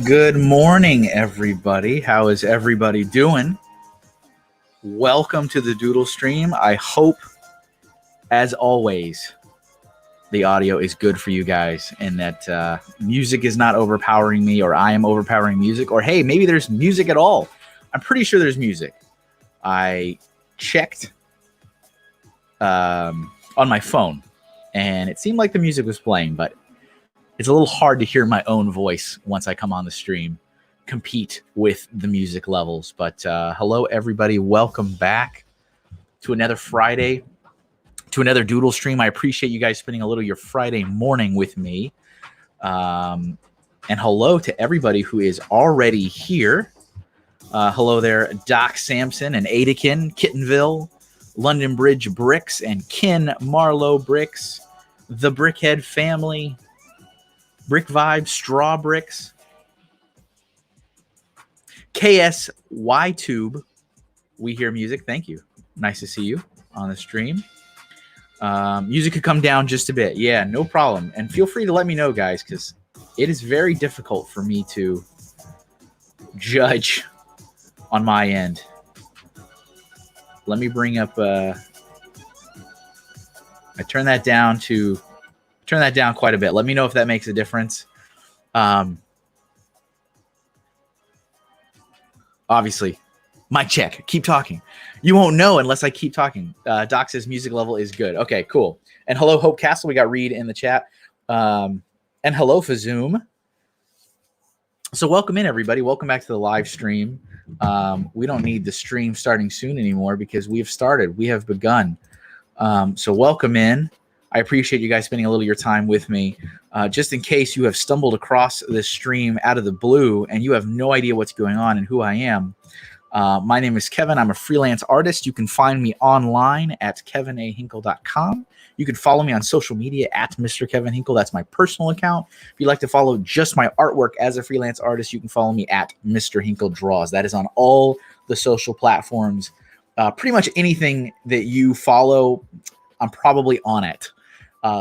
Good morning, everybody. How is everybody doing? Welcome to the Doodle stream. I hope, as always, the audio is good for you guys and that music is not overpowering me, or I am overpowering music, or hey, maybe there's music at all. I'm pretty sure there's music. I checked on my phone and it seemed like the music was playing, but it's a little hard to hear my own voice once I come on the stream, compete with the music levels. But hello, everybody. Welcome back to another Friday, to another Doodle stream. I appreciate you guys spending a little of your Friday morning with me. And hello to everybody who is already here. Hello there, Doc Sampson and Adakin, Kittenville, London Bridge Bricks, and Ken Marlowe Bricks, the Brickhead family, Brick Vibe, Straw Bricks, KSY Tube, We Hear Music. Thank you. Nice to see you on the stream. Music could come down just a bit. Yeah, no problem. And feel free to let me know, guys, because it is very difficult for me to judge on my end. Let me bring up, I turn that down quite a bit. Let me know if that makes a difference. Obviously, mic check. Keep talking. You won't know unless I keep talking. Doc says music level is good. Okay, cool. And hello, Hope Castle. We got Reed in the chat. And hello, Fazoom. So welcome in, everybody. Welcome back to the live stream. We don't need the stream starting soon anymore because we have started. We have begun. So welcome in. I appreciate you guys spending a little of your time with me. Just in case you have stumbled across this stream out of the blue and you have no idea what's going on and who I am, my name is Kevin. I'm a freelance artist. You can find me online at kevinhinkle.com. You can follow me on social media at Mr. Kevin Hinkle. That's my personal account. If you'd like to follow just my artwork as a freelance artist, you can follow me at MrHinkleDraws. That is on all the social platforms. Pretty much anything that you follow, I'm probably on it.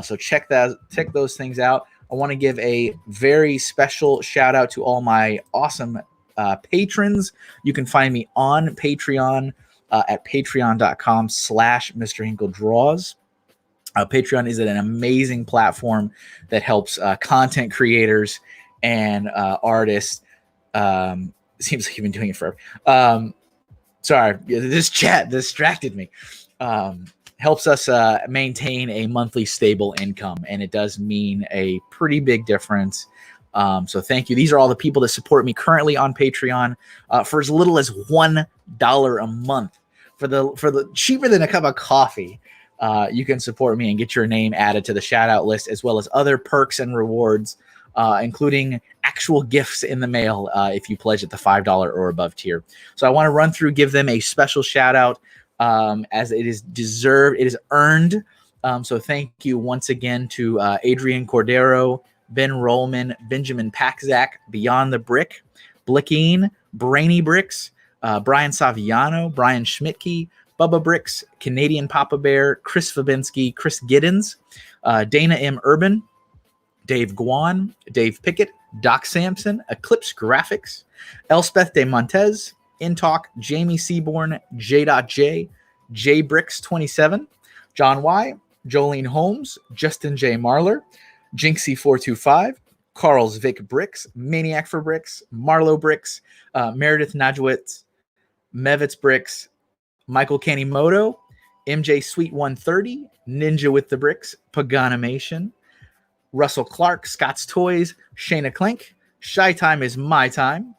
So check those things out. I want to give a very special shout out to all my awesome patrons. You can find me on Patreon at patreon.com/MrHinkleDraws. Patreon is an amazing platform that helps content creators and artists. Seems like you've been doing it forever. Sorry, this chat distracted me. Helps us maintain a monthly stable income, and it does mean a pretty big difference. So thank you. These are all the people that support me currently on Patreon for as little as $1 a month. For the cheaper than a cup of coffee, you can support me and get your name added to the shout out list, as well as other perks and rewards, including actual gifts in the mail if you pledge at the $5 or above tier. So I want to run through, give them a special shout out. As it is deserved, it is earned. So thank you once again to Adrian Cordero, Ben Rollman, Benjamin Paczak, Beyond the Brick, Blickeen, Brainy Bricks, Brian Saviano, Brian Schmidtke, Bubba Bricks, Canadian Papa Bear, Chris Fabinski, Chris Giddens, Dana M. Urban, Dave Guan, Dave Pickett, Doc Sampson, Eclipse Graphics, Elspeth De Montez, InTalk, Jamie Seaborn, J.J, J Bricks 27, John Y, Jolene Holmes, Justin J. Marler, Jinxie 425, Carl's Vic Bricks, Maniac for Bricks, Marlowe Bricks, Meredith Najwitz, Mevitz Bricks, Michael Kanimoto, MJ Sweet 130, Ninja with the Bricks, Paganimation, Russell Clark, Scott's Toys, Shayna Clink, Shy Time is My Time,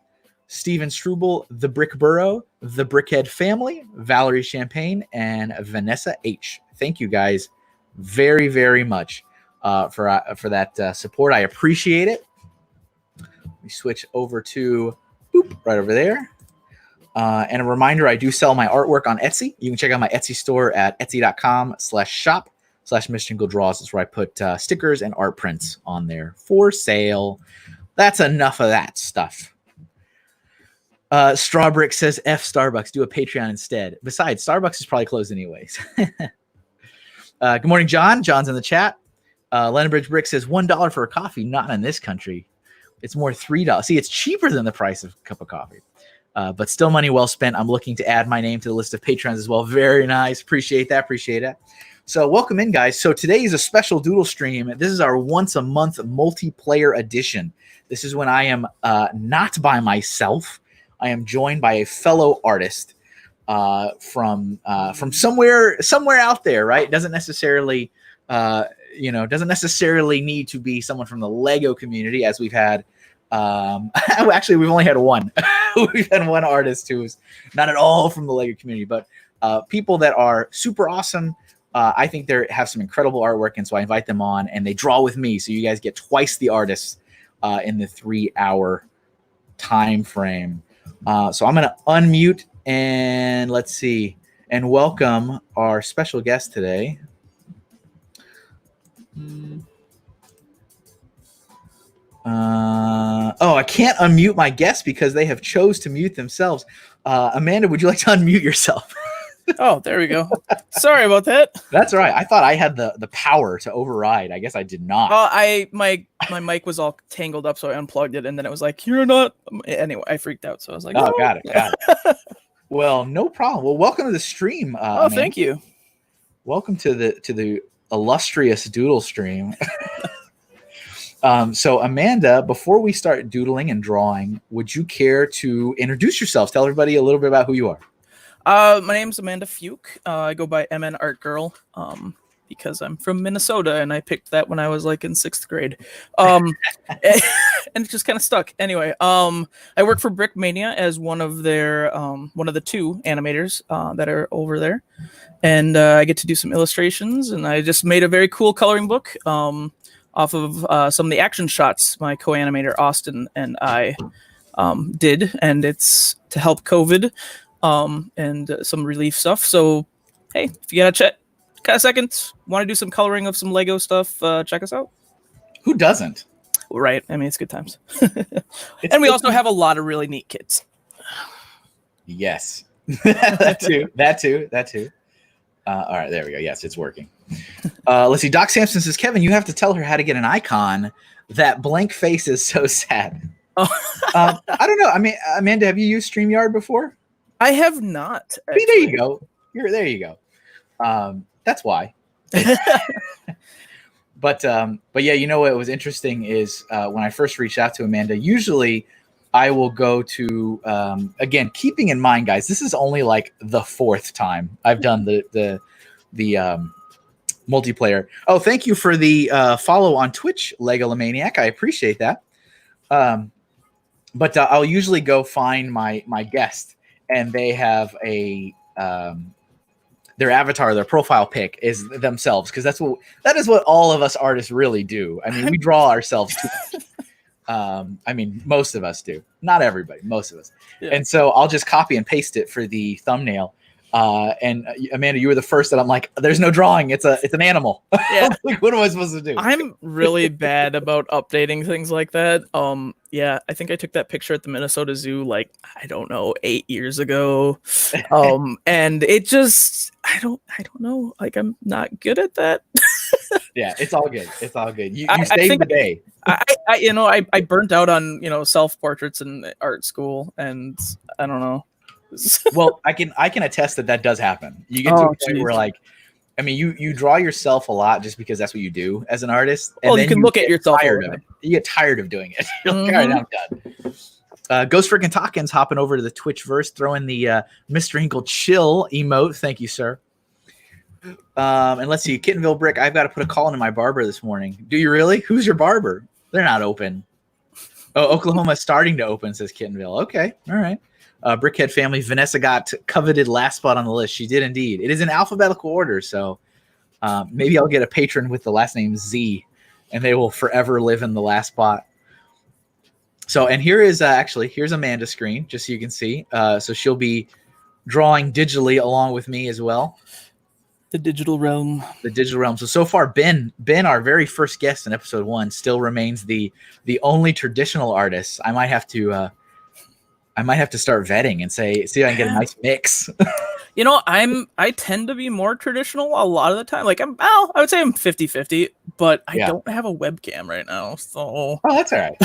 Steven Struble, The Brick Burrow, The Brickhead Family, Valerie Champagne, and Vanessa H. Thank you guys very, very much for that support. I appreciate it. Let me switch over to right over there. And a reminder, I do sell my artwork on Etsy. You can check out my Etsy store at etsy.com/shop/MrHinkleDraws. That's where I put stickers and art prints on there for sale. That's enough of that stuff. Strawbrick says F Starbucks, do a Patreon instead. Besides, Starbucks is probably closed anyways. Good morning, John. John's in the chat. London Bridge Brick says $1 for a coffee, not in this country. It's more $3. See, it's cheaper than the price of a cup of coffee. But still money well spent. I'm looking to add my name to the list of patrons as well. Very nice. Appreciate that. So welcome in, guys. So today is a special Doodle stream. This is our once a month multiplayer edition. This is when I am not by myself. I am joined by a fellow artist from somewhere out there, right? Doesn't necessarily need to be someone from the Lego community, as we've had. Actually, we've only had one. We've had one artist who's not at all from the Lego community, but people that are super awesome. I think they have some incredible artwork, and so I invite them on, and they draw with me. So you guys get twice the artists in the 3-hour time frame. So I'm going to unmute and let's see, and welcome our special guest today. I can't unmute my guests because they have chose to mute themselves. Amanda, would you like to unmute yourself? Oh, there we go. Sorry about that. That's all right. I thought I had the power to override. I guess I did not. My mic was all tangled up, so I unplugged it, and then it was like, "You're not." Anyway, I freaked out, so I was like, "Oh, got it." Well, no problem. Well, welcome to the stream. Amanda. Thank you. Welcome to the illustrious Doodle stream. So Amanda, before we start doodling and drawing, would you care to introduce yourself? Tell everybody a little bit about who you are. My name's Amanda Feuk. I go by MN Art Girl because I'm from Minnesota, and I picked that when I was like in 6th grade. And it just kind of stuck. Anyway, I work for Brickmania as one of the 2 animators that are over there, and I get to do some illustrations. And I just made a very cool coloring book off of some of the action shots my co-animator Austin and I did, and it's to help COVID. And some relief stuff. So, hey, if you got a second, want to do some coloring of some Lego stuff, check us out. Who doesn't? Right. I mean, it's good times. And we also have a lot of really neat kids. Yes. That too. All right, there we go. Yes, it's working. Let's see. Doc Sampson says, Kevin, you have to tell her how to get an icon. That blank face is so sad. I don't know. I mean, Amanda, have you used StreamYard before? I have not. See, there you go. There you go. That's why. But yeah, you know what was interesting is when I first reached out to Amanda, usually I will go to again, keeping in mind, guys, this is only like the 4th time I've done the multiplayer. Oh, thank you for the follow on Twitch, Legolomaniac. I appreciate that. But I'll usually go find my guest. And they have their avatar, their profile pic is themselves, because that is what all of us artists really do. I mean, we draw ourselves too much. I mean, most of us do. Not everybody, most of us. Yeah. And so I'll just copy and paste it for the thumbnail. And Amanda, you were the first that I'm like, there's no drawing. It's an animal. Yeah. Like, what am I supposed to do? I'm really bad about updating things like that. Yeah, I think I took that picture at the Minnesota Zoo, like, I don't know, 8 years ago. And it just, I don't know. Like, I'm not good at that. Yeah, it's all good. It's all good. You saved the day. I burnt out on, self-portraits in art school, and I don't know. Well, I can attest that does happen. You get to a point where, like, I mean, you draw yourself a lot just because that's what you do as an artist. And then you can look at yourself. You get tired of doing it. You're like, all right, I'm done. Ghost Frickin' Talkins hopping over to the Twitchverse, throwing the Mr. Hinkle chill emote. Thank you, sir. And let's see, Kittenville Brick. I've got to put a call into my barber this morning. Do you really? Who's your barber? They're not open. Oh, Oklahoma's starting to open, says Kittenville. Okay, all right. Brickhead family, Vanessa got coveted last spot on the list. She did indeed. It is in alphabetical order, so maybe I'll get a patron with the last name Z, and they will forever live in the last spot. So, and here is here's Amanda's screen, just so you can see. So she'll be drawing digitally along with me as well. The digital realm. The digital realm. So far, Ben, our very first guest in episode 1, still remains the only traditional artist. I might have to start vetting and see if I can get a nice mix. I tend to be more traditional a lot of the time. Like I would say I'm 50-50, but I Yeah. don't have a webcam right now, so Oh, that's all right.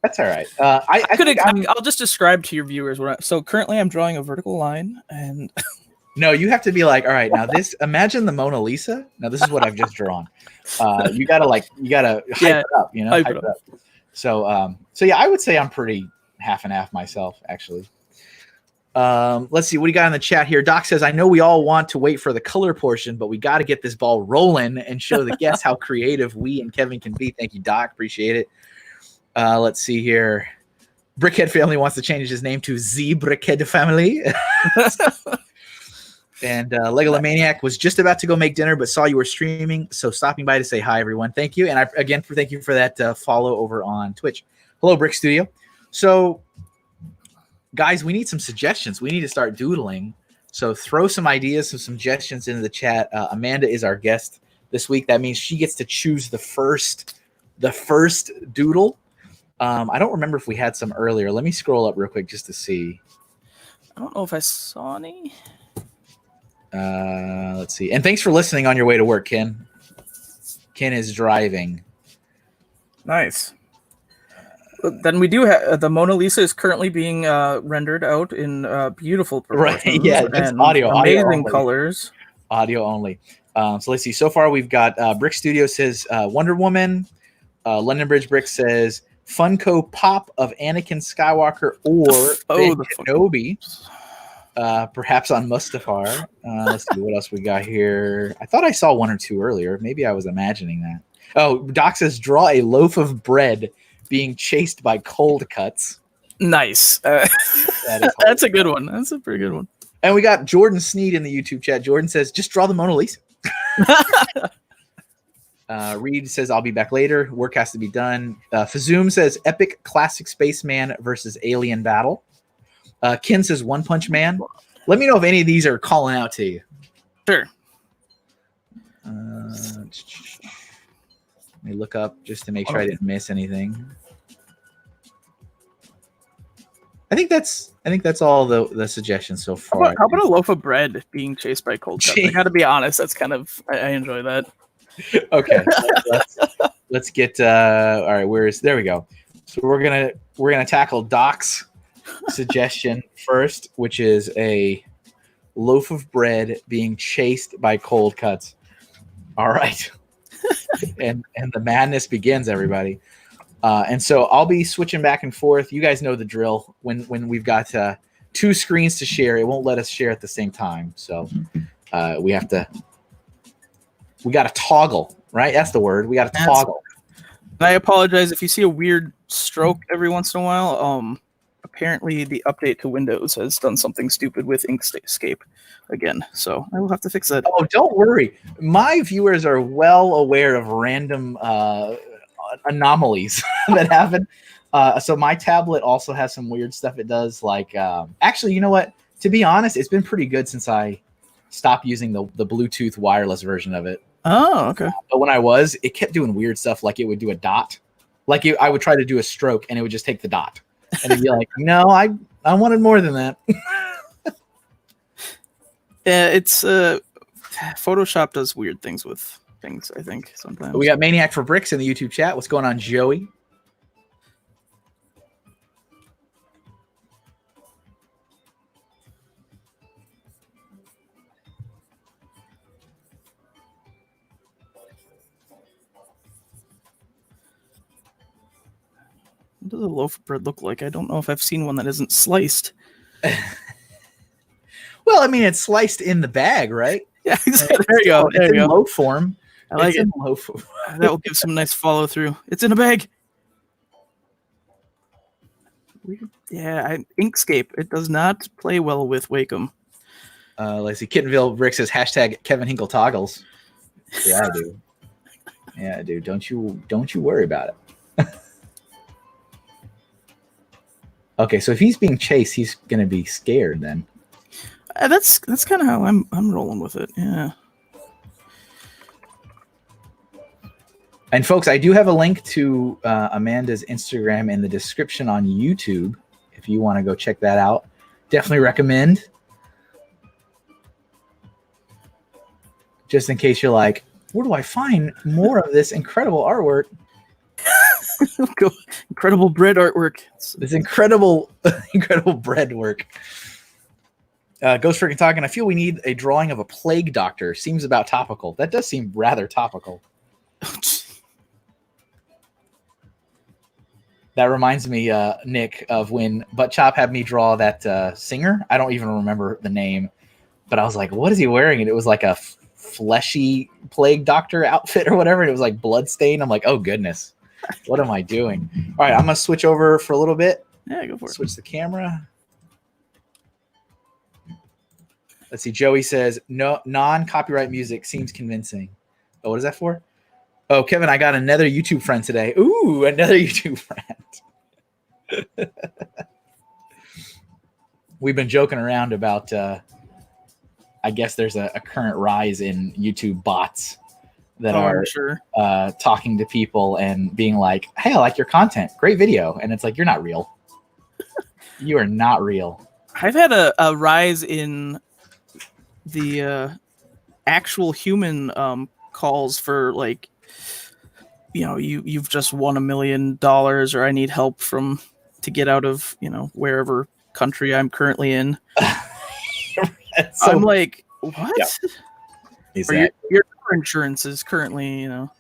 That's all right. I'll just describe to your viewers what. So currently, I'm drawing a vertical line, and No, you have to be like, all right, now imagine the Mona Lisa. Now this is what I've just drawn. You gotta hype it up, hype it up. So yeah, I would say I'm pretty half and half myself, actually. Let's see what do you got in the chat here. Doc says, I know we all want to wait for the color portion, but we got to get this ball rolling and show the guests how creative we and Kevin can be. Thank you, Doc. Appreciate it. Let's see here. Brickhead Family wants to change his name to Z Brickhead Family. And Legola Maniac was just about to go make dinner, but saw you were streaming, so stopping by to say hi, everyone. Thank you, and thank you for that follow over on Twitch. Hello, Brick Studio. So, guys, we need some suggestions. We need to start doodling. So throw some ideas, some suggestions into the chat. Amanda is our guest this week. That means she gets to choose the first doodle. I don't remember if we had some earlier. Let me scroll up real quick just to see. I don't know if I saw any. Let's see. And thanks for listening on your way to work, Ken. Ken is driving. Nice. Then we do have the Mona Lisa is currently being rendered out in beautiful proportions. Right, yeah, just and amazing audio colors. Audio only. So let's see. So far, we've got Brick Studio says Wonder Woman. London Bridge Brick says Funko Pop of Anakin Skywalker or Ben Kenobi. Perhaps on Mustafar. Let's see what else we got here. I thought I saw one or two earlier. Maybe I was imagining that. Oh, Doc says draw a loaf of bread being chased by cold cuts. Nice. That's a good one. That's a pretty good one. And we got Jordan Sneed in the YouTube chat. Jordan says, just draw the Mona Lisa. Reed says, I'll be back later. Work has to be done. Fazoom says, epic classic spaceman versus alien battle. Ken says One Punch Man. Let me know if any of these are calling out to you. Sure. Let me look up just to make sure I didn't miss anything. I think that's all the suggestions so far. How about a loaf of bread being chased by cold cuts? I got to be honest. That's kind of I enjoy that. Okay, let's get all right. There we go. So we're gonna tackle Doc's suggestion first, which is a loaf of bread being chased by cold cuts. All right. and the madness begins, everybody. And so I'll be switching back and forth. You guys know the drill. When we've got two screens to share, it won't let us share at the same time. So we got to toggle, right? That's the word. We got to toggle. And I apologize if you see a weird stroke every once in a while. Apparently the update to Windows has done something stupid with Inkscape again, so I will have to fix that. Oh, don't worry. My viewers are well aware of random anomalies that happen. So my tablet also has some weird stuff it does. Like, actually, you know what? To be honest, it's been pretty good since I stopped using the Bluetooth wireless version of it. Oh, okay. But when it kept doing weird stuff. Like it would do a dot. Like I would try to do a stroke and it would just take the dot. And it'd be like, no, I wanted more than that. Yeah, it's Photoshop does weird things with things, I think, sometimes. We got Maniac for Bricks in the YouTube chat. What's going on, Joey? What does a loaf of bread look like? I don't know if I've seen one that isn't sliced. Well, I mean, it's sliced in the bag, right? Yeah, exactly. There you go. It's in loaf form. I like it. Loaf form. That will give some nice follow through. It's in a bag. Yeah, Inkscape. It does not play well with Wacom. Let's see. Kittenville Rick says hashtag Kevin Hinkle toggles. Yeah, I do. Yeah, I do. Don't you worry about it. Okay, so if he's being chased, he's gonna be scared then. That's kind of how I'm rolling with it. Yeah. And folks, I do have a link to Amanda's Instagram in the description on YouTube. If you want to go check that out, definitely recommend. Just in case you're like, Where do I find more of this incredible artwork? Incredible bread artwork. This incredible bread work. Ghost freaking talking. I feel we need a drawing of a plague doctor. Seems about topical. That does seem rather topical. That reminds me, Nick, of when Butt Chop had me draw that singer. I don't even remember the name, but I was like, what is he wearing? And it was like a fleshy plague doctor outfit or whatever. And it was like bloodstained. I'm like, oh, goodness. What am I doing? All right, I'm going to switch over for a little bit. Yeah, go for it. Switch the camera. Let's see. Joey says, no, non-copyright music seems convincing. Oh, what is that for? Oh, Kevin, I got another YouTube friend today. Ooh, another YouTube friend. We've been joking around about, I guess there's a current rise in YouTube bots that are talking to people and being like, hey, I like your content. Great video. And it's like, you're not real. You are not real. I've had a rise in the actual human calls for like, you know, you've just won $1 million, or I need help to get out of, you know, wherever country I'm currently in. So, I'm like, what? Yeah. Exactly. Your car insurance is currently, you know,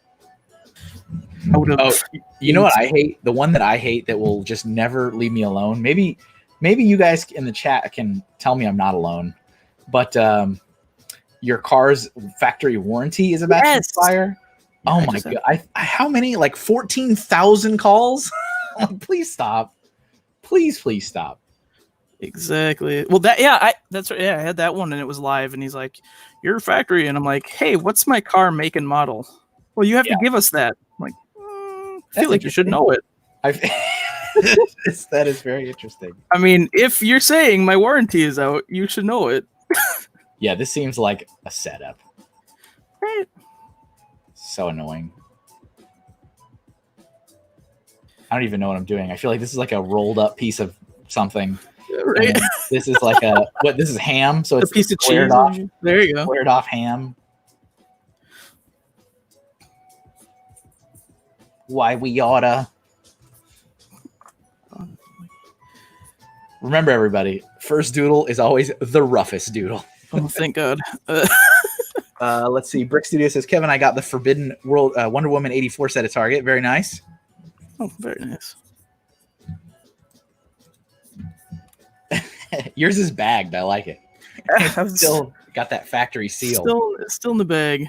out of. Oh, you know what I hate? The one that I hate that will just never leave me alone. Maybe you guys in the chat can tell me I'm not alone, but your car's factory warranty is about to expire. Yeah, oh my god! I how many? Like 14,000 calls? Please stop! Please stop! Exactly. Well, that's right. Yeah, I had that one, and it was live, and he's like, "Your factory," and I'm like, "Hey, what's my car make and model?" Well, you have to give us that. I'm like, I feel like you should know it. That is very interesting. I mean, if you're saying my warranty is out, you should know it. Yeah, this seems like a setup. Right. So annoying. I don't even know what I'm doing. I feel like this is like a rolled up piece of something. Right. This is like this is ham, so it's a piece of squared cheese. Off. There you go. Squared off ham. Why we oughta. Remember, everybody, first doodle is always the roughest doodle. Oh, thank God. Let's see. Brick Studio says, Kevin, I got the Forbidden World Wonder Woman 84 set at Target. Very nice. Oh, very nice. Yours is bagged. I like it. Still got that factory seal. Still in the bag.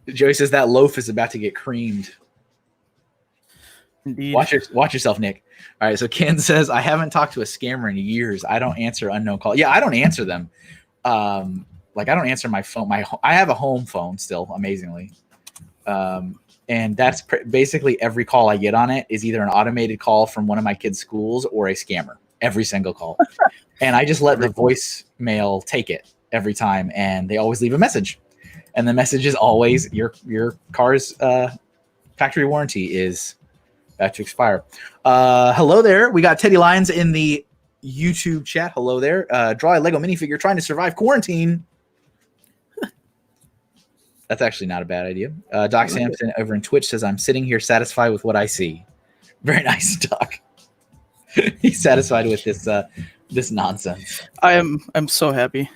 Joey says that loaf is about to get creamed. Indeed. Watch yourself, Nick. All right. So Ken says, I haven't talked to a scammer in years. I don't answer unknown calls. Yeah, I don't answer them. Like I don't answer my phone. I have a home phone still, amazingly. And that's basically every call I get on it is either an automated call from one of my kids' schools or a scammer. Every single call. And I just let the voicemail take it every time, and they always leave a message. And the message is always your car's factory warranty is about to expire. Hello there. We got Teddy Lyons in the YouTube chat. Hello there. Draw a Lego minifigure trying to survive quarantine. That's actually not a bad idea. Doc Sampson over in Twitch says, I'm sitting here satisfied with what I see. Very nice, Doc. He's satisfied with this nonsense. I'm so happy.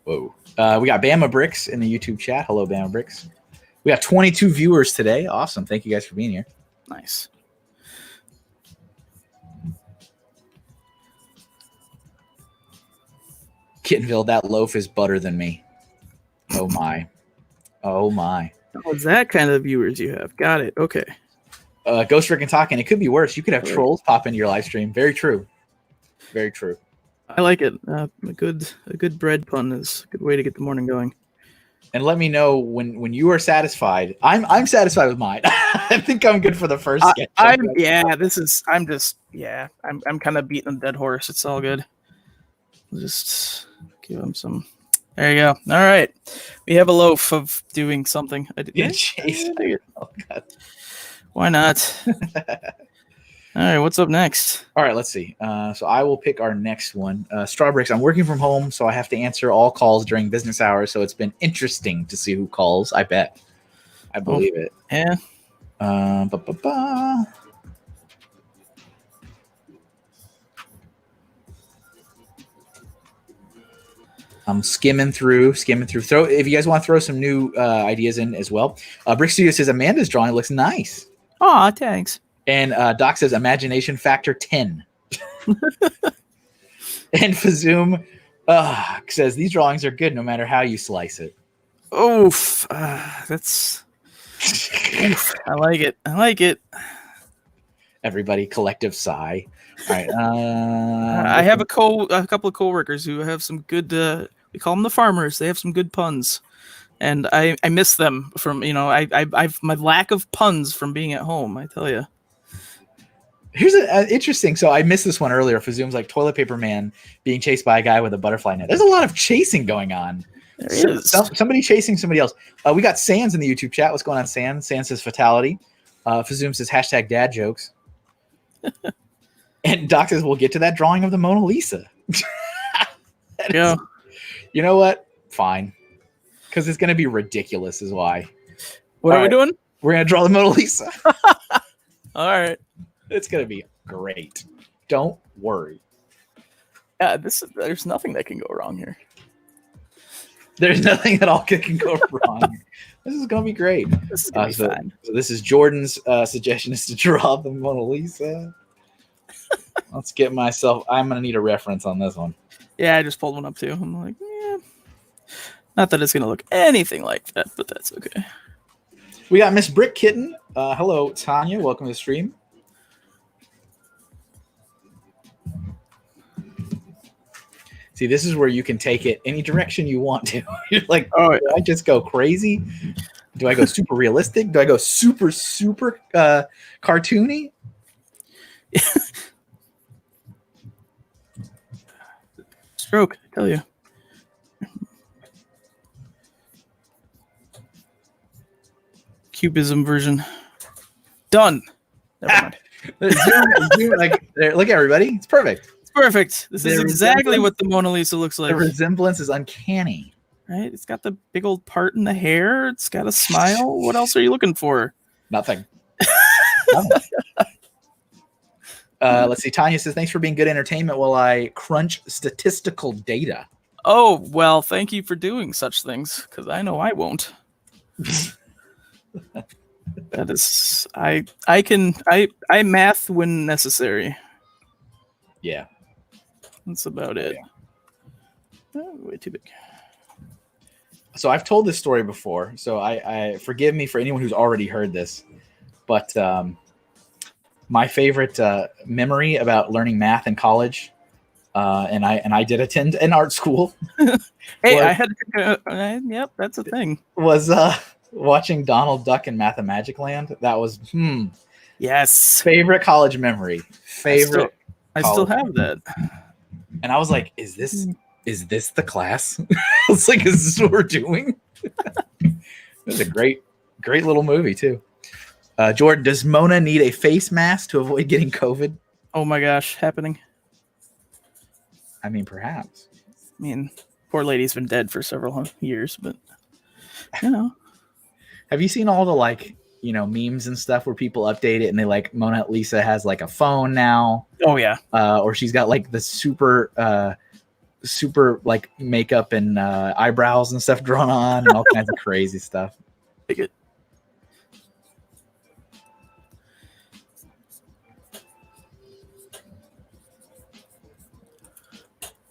Whoa. We got Bama Bricks in the YouTube chat. Hello, Bama Bricks. We got 22 viewers today. Awesome. Thank you guys for being here. Nice. Kittenville, that loaf is better than me. Oh my. Oh my. Oh, it's that kind of viewers you have. Got it. Okay. Ghost Rick and talking. It could be worse. You could have trolls pop into your live stream. Very true. Very true. I like it. A good bread pun is a good way to get the morning going. And let me know when you are satisfied. I'm satisfied with mine. I think I'm good for the first sketch. I'm kind of beating a dead horse. It's all good. Just give him some. There you go. All right. We have a loaf of doing something. Yeah, jeez. Oh, God. Why not? All right, what's up next? All right, let's see. So I will pick our next one. Strawbricks. I'm working from home, so I have to answer all calls during business hours. So it's been interesting to see who calls. I bet. I believe it. Yeah. I'm skimming through. Throw if you guys want to throw some new ideas in as well. Brick Studio says Amanda's drawing looks nice. Aw, thanks. And Doc says imagination factor 10. And Fazoom says these drawings are good no matter how you slice it. Oof. That's. Oof. I like it. I like it. Everybody, collective sigh. All right. I have a couple of coworkers who have some good. We call them the farmers. They have some good puns, and I miss them from I've my lack of puns from being at home. I tell you. Here's an interesting. So I missed this one earlier. Fazoom's like toilet paper man being chased by a guy with a butterfly net. There's a lot of chasing going on. There is. Somebody chasing somebody else. We got Sans in the YouTube chat. What's going on, Sans? Sans says fatality. Fazoom says hashtag dad jokes. And Doc says we'll get to that drawing of the Mona Lisa. Yeah. You know what? Fine. Because it's going to be ridiculous is why. What are we doing? We're going to draw the Mona Lisa. All right. It's going to be great. Don't worry. Yeah, there's nothing that can go wrong here. There's nothing at all that can go wrong. This is going to be great. This is going to be fine. So this is Jordan's suggestion is to draw the Mona Lisa. Let's get myself. I'm going to need a reference on this one. Yeah, I just pulled one up too. I'm like, yeah. Not that it's going to look anything like that, but that's okay. We got Miss Brick Kitten. Hello, Tanya. Welcome to the stream. See, this is where you can take it any direction you want to. You're like, oh, do I just go crazy? Do I go super realistic? Do I go super cartoony? Stroke, I tell you. Cubism version. Done. Never mind. Look, everybody. It's perfect. Perfect. This is exactly what the Mona Lisa looks like. The resemblance is uncanny. Right? It's got the big old part in the hair. It's got a smile. What else are you looking for? Nothing. Let's see. Tanya says, thanks for being good entertainment while I crunch statistical data. Oh, well, thank you for doing such things, because I know I won't. That is, I math when necessary. Yeah. That's about it. Oh, way too big. So I've told this story before, so I forgive me for anyone who's already heard this, but my favorite memory about learning math in college, and I did attend an art school. Hey, I had yep, that's a thing. Was watching Donald Duck in Mathemagic Land. That was yes, favorite college memory. Favorite. I still have that. And I was like, is this the class? I was like, is this what we're doing? It was a great little movie too. Jordan, does Mona need a face mask to avoid getting COVID? Oh my gosh, happening. I mean, perhaps. I mean, poor lady's been dead for several years, but you know. Have you seen all the memes and stuff where people update it and they like Mona Lisa has like a phone now? Oh yeah. Or she's got like the super like makeup and eyebrows and stuff drawn on and all kinds of crazy stuff. Take it.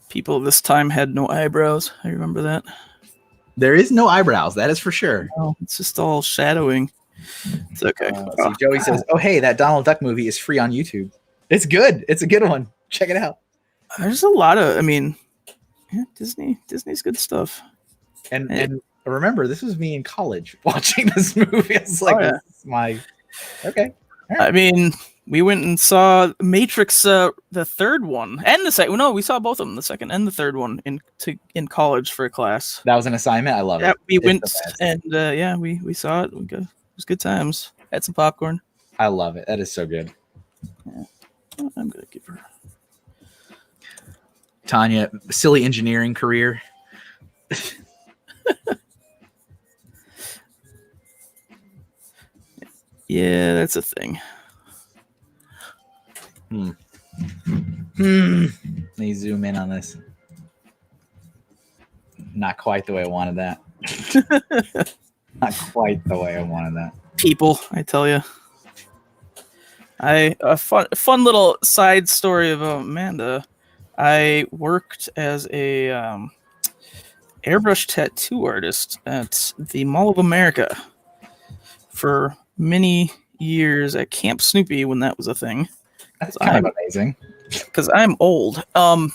People this time had no eyebrows. I remember that. There is no eyebrows. That is for sure. No, it's just all shadowing. It's okay. See, Joey says, "Oh, hey, that Donald Duck movie is free on YouTube. It's good. It's a good one. Check it out." There's a lot of, yeah, Disney's good stuff. And remember, this was me in college watching this movie. It's like, this is my okay. Right. I mean, we went and saw Matrix, the third one, and the second. No, we saw both of them, the second and the third one, in college for a class. That was an assignment. I love it. We went and we saw it. It was good times. Had some popcorn. I love it. That is so good. Yeah. I'm gonna give her Tanya, silly engineering career. Yeah, that's a thing. Let me zoom in on this. Not quite the way I wanted that. Not quite the way I wanted that. People, I tell you. A fun little side story about Amanda. I worked as a airbrush tattoo artist at the Mall of America for many years at Camp Snoopy when that was a thing. That's kind of amazing. Because I'm old. And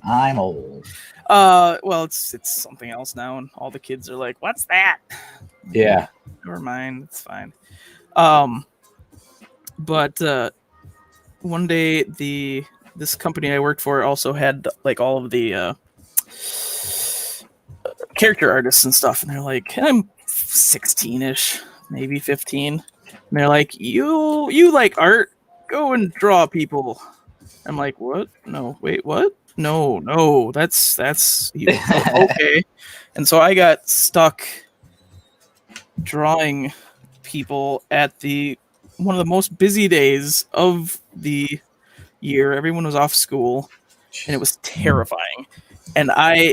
I'm old. well, it's something else now, and all the kids are like, "What's that?" Yeah. Never mind, it's fine. But one day this company I worked for also had like all of the character artists and stuff, and they're like, I'm 16ish, maybe 15, and they're like, you like art? Go and draw people. I'm like, what? No, wait, what? No, that's you. Okay. And so I got stuck drawing people at one of the most busy days of the year. Everyone was off school, and it was terrifying. And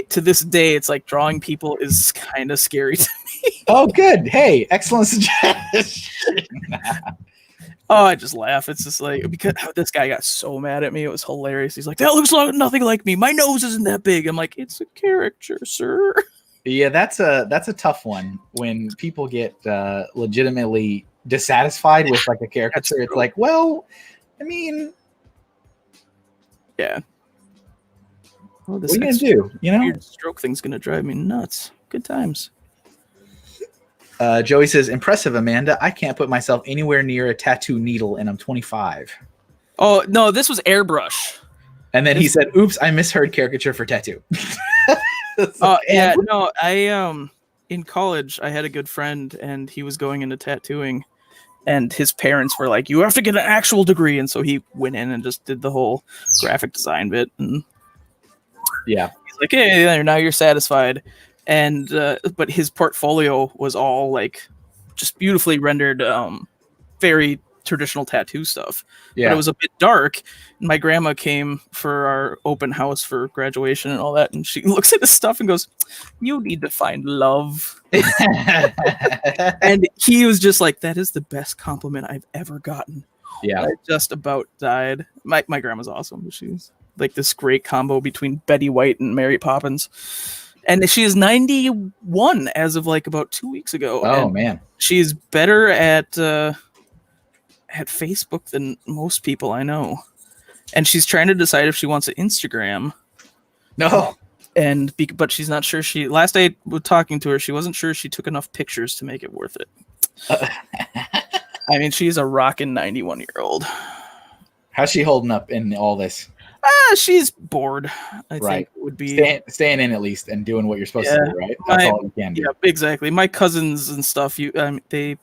to this day, it's like drawing people is kind of scary to me. Oh, good. Hey, excellent suggestion. Oh, I just laugh. It's just like, because this guy got so mad at me. It was hilarious. He's like, that looks nothing like me. My nose isn't that big. I'm like, it's a caricature, sir. Yeah, that's a tough one when people get legitimately dissatisfied with like a caricature. It's like, well, I mean, yeah. Well, what are you gonna do? You know, weird stroke thing's gonna drive me nuts. Good times. Joey says, impressive, Amanda. I can't put myself anywhere near a tattoo needle, and I'm 25. Oh, no, this was airbrush. And then he said, oops, I misheard caricature for tattoo. Yeah, no, in college, I had a good friend, and he was going into tattooing, and his parents were like, you have to get an actual degree, and so he went in and just did the whole graphic design bit, and yeah, he's like, hey, now you're satisfied. And but his portfolio was all like just beautifully rendered, very traditional tattoo stuff. Yeah, but it was a bit dark. And my grandma came for our open house for graduation and all that, and she looks at his stuff and goes, you need to find love. And he was just like, that is the best compliment I've ever gotten. Yeah, I just about died. My grandma's awesome. She's like this great combo between Betty White and Mary Poppins. And she is 91 as of like about 2 weeks ago. Oh, man. She's better at Facebook than most people I know. And she's trying to decide if she wants an Instagram. No. But she's not sure. Last I was talking to her, she wasn't sure she took enough pictures to make it worth it. I mean, she's a rockin' 91-year-old. How's she holding up in all this? She's bored. I think would be staying in at least and doing what you're supposed to do, right? That's all you can do. Yeah, exactly. My cousins and stuff, they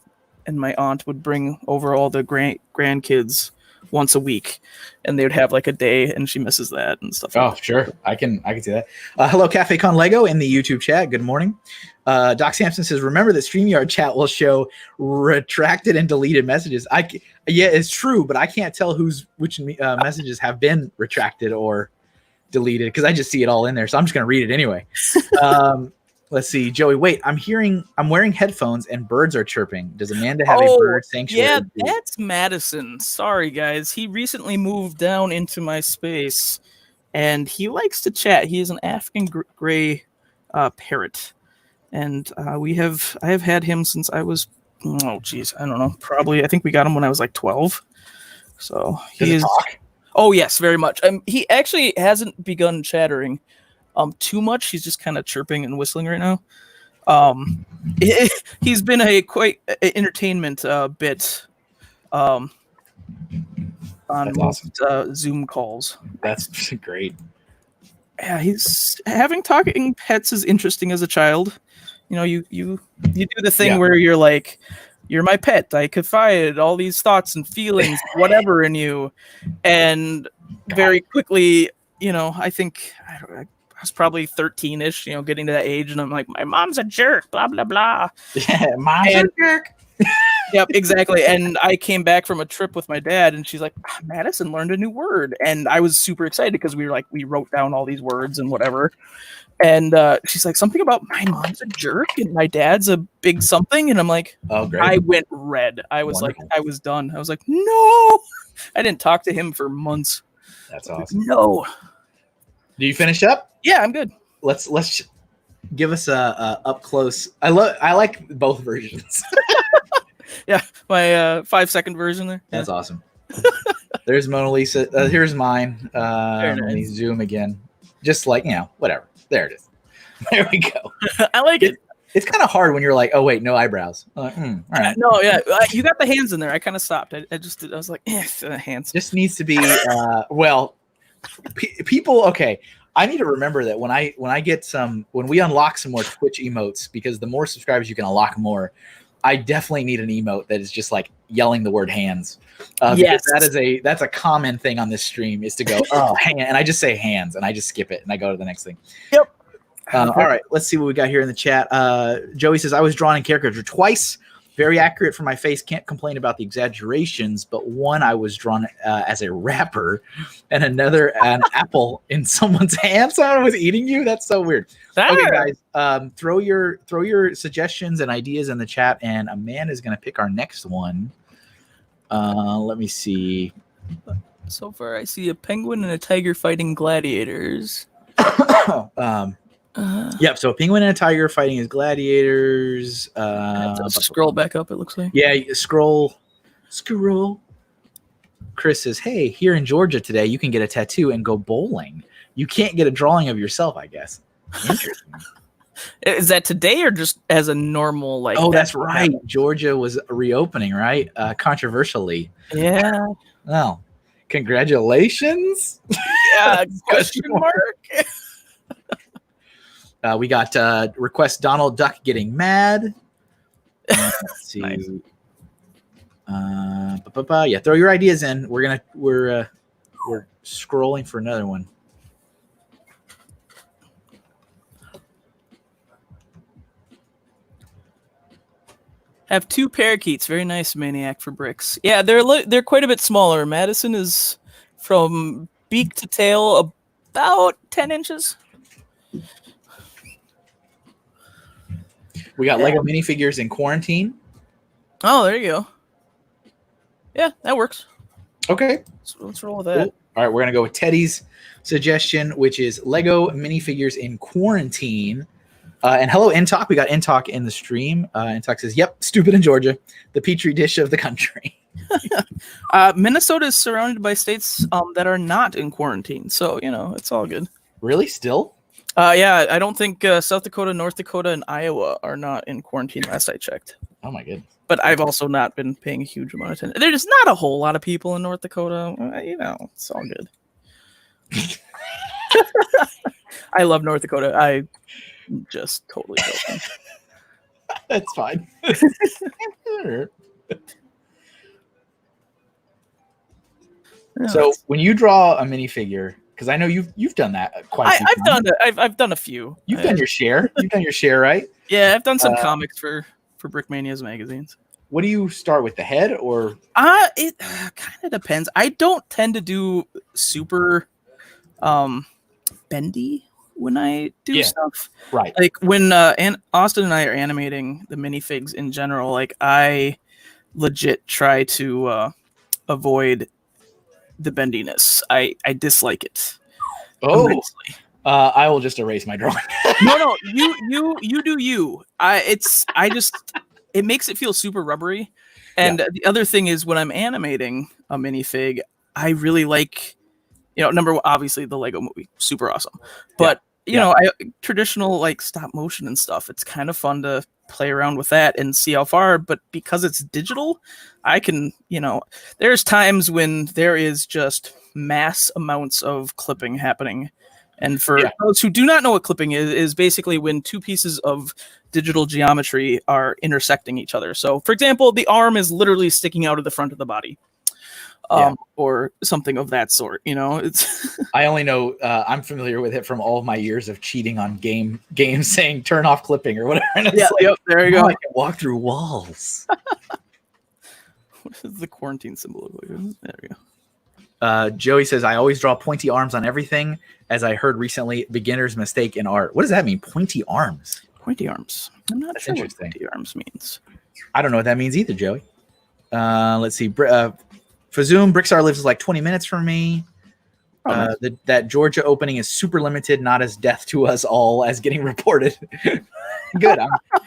and my aunt would bring over all the grandkids once a week, and they would have like a day, and she misses that and stuff. Oh, sure. I can see that. Hello, Cafe Con Lego in the YouTube chat. Good morning. Doc Sampson says, remember that StreamYard chat will show retracted and deleted messages. Yeah, it's true, but I can't tell which messages have been retracted or deleted because I just see it all in there. So I'm just going to read it anyway. Let's see, Joey. Wait, I'm wearing headphones and birds are chirping. Does Amanda have a bird sanctuary? Yeah, that's Madison. Sorry, guys. He recently moved down into my space, and he likes to chat. He is an African gray parrot, and I have had him since I was, I don't know. Probably, I think we got him when I was like 12. So he is. Talk? Oh yes, very much. He actually hasn't begun chattering too much. He's just kind of chirping and whistling right now. He's been a quite entertainment bit on most Zoom calls. That's great. Yeah, he's talking pets is interesting as a child. You know, you do the thing where you're like, you're my pet. I confide all these thoughts and feelings, whatever, in you. And very quickly, I think I was probably 13-ish, getting to that age, and I'm like, my mom's a jerk, blah, blah, blah. Yeah, mom's a jerk. Yep, exactly. And I came back from a trip with my dad, and she's like, Madison learned a new word. And I was super excited because we wrote down all these words and whatever. And she's like, something about my mom's a jerk and my dad's a big something. And I'm like, oh, great. I went red. I was Wonderful. like, I was done. I was like, no, I didn't talk to him for months. That's awesome. No. Do you finish up? Yeah, I'm good. Let's give us a up close. I like both versions. Yeah, my 5-second version there. That's awesome. There's Mona Lisa. Here's mine. Nice. Let me zoom again. Just like, whatever. There it is. There we go. I like it. It's kind of hard when you're like, oh, wait, no eyebrows. All right. No, yeah. You got the hands in there. I kind of stopped. I was like, hands. Just needs to be, people, okay. I need to remember that when we unlock some more Twitch emotes, because the more subscribers you can unlock more, I definitely need an emote that is just like yelling the word hands. Yes. That's a common thing on this stream is to go, oh, hand, and I just say hands and I just skip it and I go to the next thing. Yep. All right, let's see what we got here in the chat. Joey says, I was drawn in caricature twice. Very accurate for my face. Can't complain about the exaggerations, but one I was drawn as a rapper and another an apple in someone's hand. Someone was eating you? That's so weird. Okay, guys, throw your suggestions and ideas in the chat, and Amanda is going to pick our next one. Let me see. So far, I see a penguin and a tiger fighting gladiators. Yep. So a penguin and a tiger fighting as gladiators. Scroll back up. It looks like. Yeah. Scroll. Chris says, "Hey, here in Georgia today, you can get a tattoo and go bowling. You can't get a drawing of yourself, I guess." Interesting. Is that today or just as a normal like? Oh, that's right. Georgia was reopening, right? Controversially. Yeah. Well, congratulations. Yeah. Question mark. We got request Donald Duck getting mad. Let's see. Nice. Yeah, throw your ideas in. We're scrolling for another one. Have 2 parakeets. Very nice, Maniac for bricks. Yeah, they're quite a bit smaller. Madison is from beak to tail about 10 inches. We got Lego minifigures in quarantine. Oh, there you go. Yeah, that works. Okay. Let's roll with that. Cool. All right, we're going to go with Teddy's suggestion, which is Lego minifigures in quarantine. And hello, Intalk. We got Intalk in the stream. Intalk says, yep, stupid in Georgia, the petri dish of the country. Minnesota is surrounded by states that are not in quarantine. So, it's all good. Really? Still? Yeah, I don't think South Dakota, North Dakota, and Iowa are not in quarantine last I checked. Oh, my goodness. But I've also not been paying a huge amount of attention. There's not a whole lot of people in North Dakota. It's all good. I love North Dakota. I just totally joking. That's fine. So when you draw a minifigure, because I know you've done that quite. I've done a few. You've done your share. You've done your share, right? Yeah, I've done some comics for Brickmania's magazines. What do you start with, the head or? It kind of depends. I don't tend to do super bendy when I do stuff. Right. Like when Austin and I are animating the minifigs in general, like I legit try to avoid the bendiness. I dislike it. Oh. Immensely. I will just erase my drawing. No, you do you. It makes it feel super rubbery. And the other thing is when I'm animating a minifig, I really like, number one, obviously the Lego movie, super awesome. But traditional like stop motion and stuff, it's kind of fun to play around with that and see how far. But because it's digital, I can, there's times when there is just mass amounts of clipping happening. And for those who do not know what clipping is basically when two pieces of digital geometry are intersecting each other. So, for example, the arm is literally sticking out of the front of the body. Or something of that sort, it's I only know I'm familiar with it from all of my years of cheating on games saying turn off clipping or whatever. And it's there you go. I can walk through walls. What does the quarantine symbol look like? There we go. Joey says, I always draw pointy arms on everything, as I heard recently, beginner's mistake in art. What does that mean? Pointy arms? Pointy arms. I'm not sure what pointy arms means. I don't know what that means either, Joey. Let's see. Fazoom, Brixar lives is like 20 minutes from me. Nice. That Georgia opening is super limited, not as death to us all as getting reported. Good,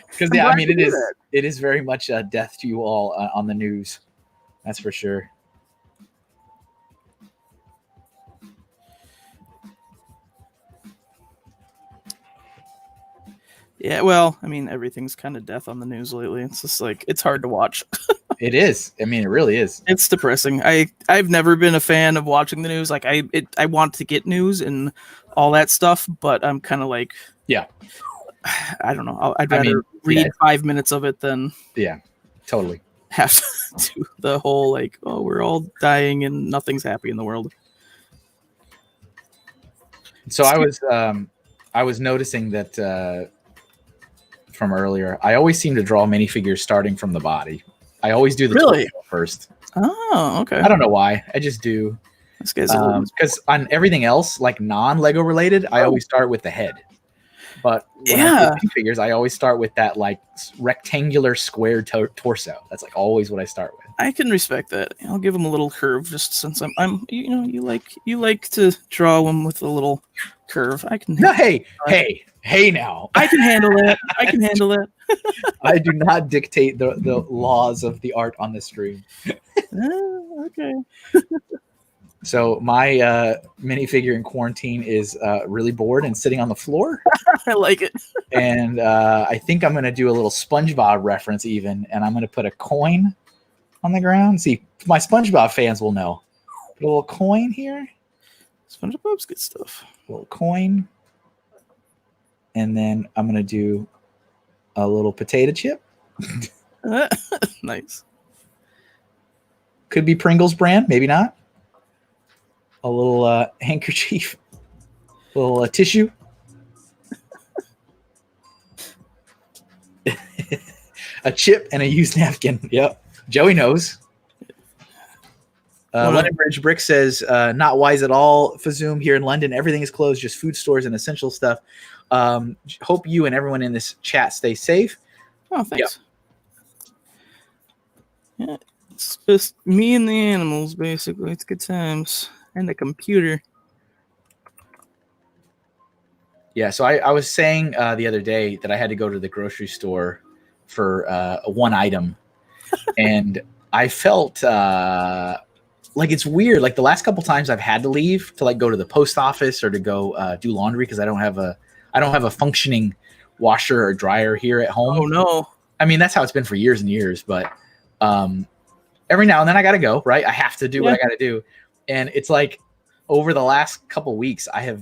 because I mean it is very much a death to you all on the news. That's for sure. Yeah, well, I mean, everything's kind of death on the news lately. It's just like, it's hard to watch. It is. I mean, it really is. It's depressing. I've never been a fan of watching the news. Like, I want to get news and all that stuff, but I'm kind of like, I don't know. I'd rather read 5 minutes of it than totally have to do the whole like, oh, we're all dying and nothing's happy in the world. So I was noticing that from earlier, I always seem to draw minifigures starting from the body. I always do the torso first. Oh, okay. I don't know why. I just do. Because on everything else, like non-Lego related, I always start with the head. But when I do minifigures, I always start with that like rectangular square torso. That's like always what I start with. I can respect that. I'll give them a little curve just since I'm you like to draw them with a little curve. I can. Hey now. I can handle it. I can handle it. I do not dictate the laws of the art on the stream. Okay. So my minifigure in quarantine is really bored and sitting on the floor. I like it. And I think I'm going to do a little SpongeBob reference even, and I'm going to put a coin on the ground. See, my SpongeBob fans will know. Put a little coin here. SpongeBob's good stuff. A little coin. And then I'm going to do a little potato chip. Nice. Could be Pringles brand, maybe not. A little handkerchief, a little tissue. A chip and a used napkin. Yep. Joey knows. London Bridge Brick says, not wise at all. Fazoom here in London, everything is closed, just food stores and essential stuff. Hope you and everyone in this chat stay safe. Oh, thanks. Yeah, it's just me and the animals, basically. It's good times. And the computer. Yeah, so I was saying the other day that I had to go to the grocery store for one item. And I felt like it's weird. Like the last couple times I've had to leave to like go to the post office or to go do laundry because I don't have a functioning washer or dryer here at home. Oh no. I mean, that's how it's been for years and years, but every now and then I got to go, right? I have to do what I got to do. And it's like over the last couple weeks, I have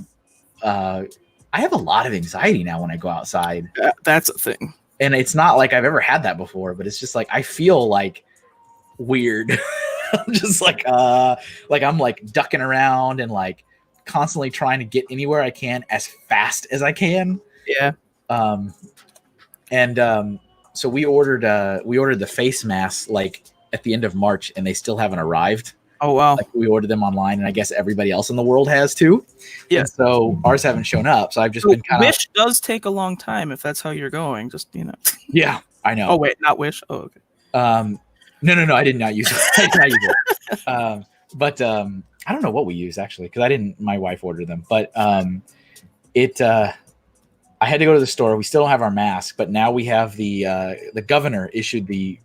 a lot of anxiety now when I go outside. That's a thing. And it's not like I've ever had that before, but it's just like I feel like weird. I'm just like I'm like ducking around and like constantly trying to get anywhere I can as fast as I can. Yeah. So we ordered the face masks like at the end of March, and they still haven't arrived. Oh wow! Like we ordered them online, and I guess everybody else in the world has too. Yeah. And so ours haven't shown up. So I've just been kind of. Wish does take a long time if that's how you're going. Just Yeah, I know. Oh wait, not Wish. Oh okay. No, I did not use it. I did not use it. But I don't know what we use actually because I didn't. My wife ordered them, but I had to go to the store. We still don't have our mask, but now we have the governor issued the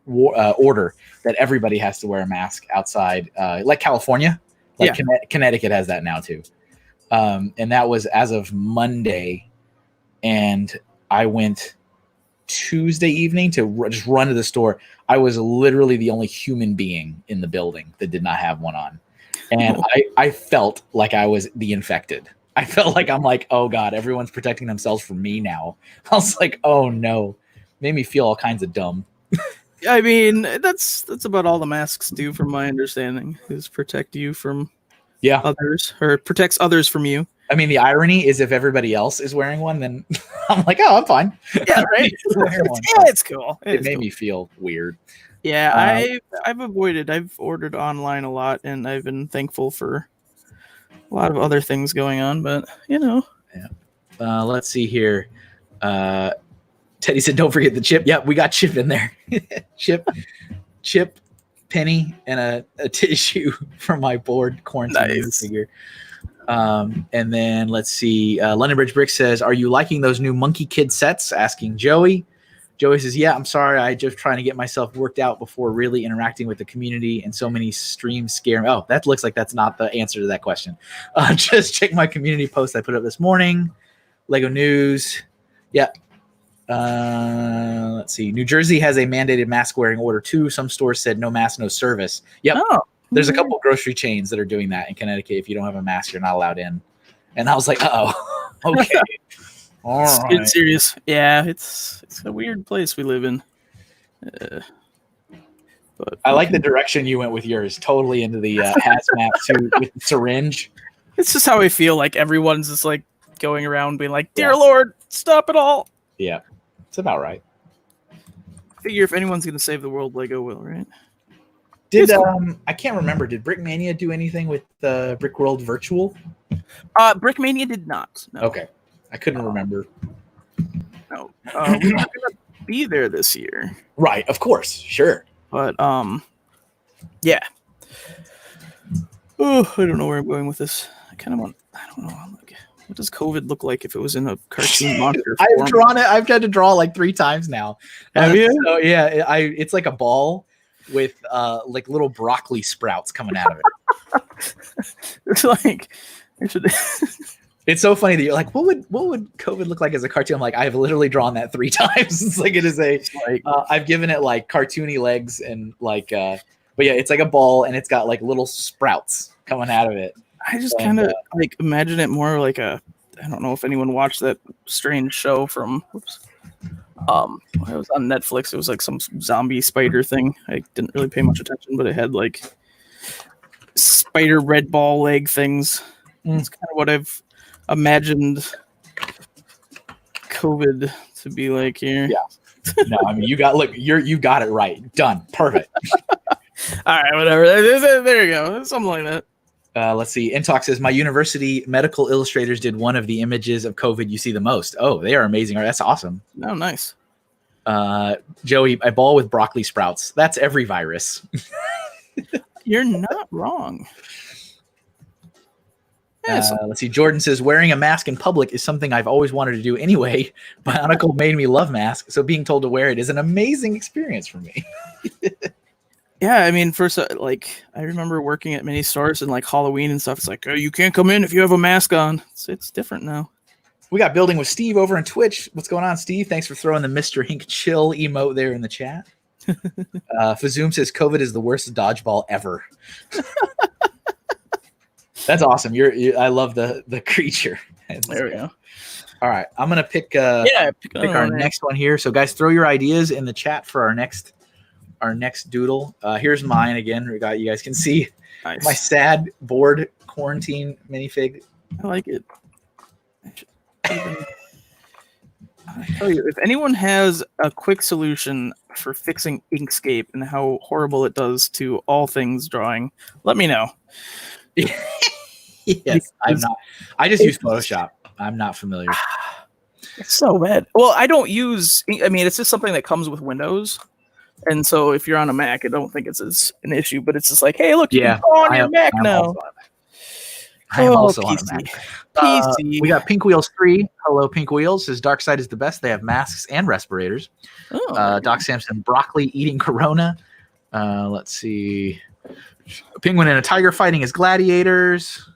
order that everybody has to wear a mask outside, like California. Like Connecticut has that now too. And that was as of Monday. And I went Tuesday evening to just run to the store. I was literally the only human being in the building that did not have one on. And I felt like I was the infected. I felt like I'm like, oh God, everyone's protecting themselves from me now. I was like, oh no. Made me feel all kinds of dumb. I mean, that's about all the masks do, from my understanding, is protect you from others, or protects others from you. I mean, the irony is if everybody else is wearing one, then I'm like, oh, I'm fine. Yeah, right. It's cool. It made me feel weird. Yeah, I've ordered online a lot, and I've been thankful for a lot of other things going on, but Yeah. Let's see here. Teddy said, don't forget the Chip. Yeah, we got Chip in there. Chip, Penny, and a tissue for my board quarantine figure. And then let's see. London Bridge Brick says, are you liking those new Monkey Kid sets? Asking Joey. Joey says, yeah, I'm sorry. I just trying to get myself worked out before really interacting with the community, and so many streams scare me. Oh, that looks like that's not the answer to that question. Just check my community post I put up this morning. Lego News. Yeah. Let's see. New Jersey has a mandated mask wearing order too. Some stores said no mask, no service. Yep. Oh. There's a couple of grocery chains that are doing that in Connecticut. If you don't have a mask, you're not allowed in. And I was like, uh-oh. Okay. All right. It's serious. Yeah, it's a weird place we live in. But I like the direction you went with yours. Totally into the hazmat suit with the syringe. It's just how I feel. Like everyone's just like going around being like, "Dear Lord, stop it all." Yeah, it's about right. Figure if anyone's gonna save the world, Lego will, right? Did I can't remember. Did Brickmania do anything with the Brick World Virtual? Brickmania did not. No. Okay, I couldn't remember. No, we're not gonna be there this year. Right, of course, sure. But yeah. Oh, I don't know where I'm going with this. I don't know. Like, what does COVID look like if it was in a cartoon monster form? I've drawn it. I've tried to draw like 3 times now. Have you? So yeah, it's like a ball with like little broccoli sprouts coming out of it. It's like it's so funny that you're like, what would COVID look like as a cartoon? I'm like, I've literally drawn that 3 times. It's like it is I've given it like cartoony legs and like but yeah, it's like a ball and it's got like little sprouts coming out of it. I just kind of like imagine it more like I don't know if anyone watched that strange show from it was on Netflix. It was like some zombie spider thing. I didn't really pay much attention, but it had like spider red ball leg things. It's kind of what I've imagined COVID to be like here. Yeah. No, I mean you got it right. Done. Perfect. All right, whatever. There you go. Something like that. Let's see. Intalk says, my university medical illustrators did one of the images of COVID you see the most. Oh, they are amazing. That's awesome. Oh, nice. Joey, a ball with broccoli sprouts. That's every virus. You're not wrong. Let's see. Jordan says, wearing a mask in public is something I've always wanted to do anyway. Bionicle made me love masks, so being told to wear it is an amazing experience for me. Yeah, I mean, first, like, I remember working at many stores and like Halloween and stuff. It's like, oh, you can't come in if you have a mask on. It's different now. We got Building with Steve over on Twitch. What's going on, Steve? Thanks for throwing the Mr. Hink chill emote there in the chat. Fazoom says, COVID is the worst dodgeball ever. That's awesome. I love the creature. There we go. All right, I'm gonna pick our next one here. So, guys, throw your ideas in the chat for our next doodle. Here's mine again. You guys can see my sad board quarantine minifig. I like it. I tell you, if anyone has a quick solution for fixing Inkscape and how horrible it does to all things drawing, let me know. Yes, I just use Photoshop. I'm not familiar. It's so bad. Well, I don't use. I mean, it's just something that comes with Windows. And so if you're on a Mac, I don't think it's an issue, but it's just like, hey, look, you can go on your Mac now. I am also on a Mac. PC. We got Pink Wheels 3. Hello, Pink Wheels. Says Dark Side is the best. They have masks and respirators. Doc Samson, broccoli eating Corona. Let's see. A penguin and a tiger fighting as gladiators.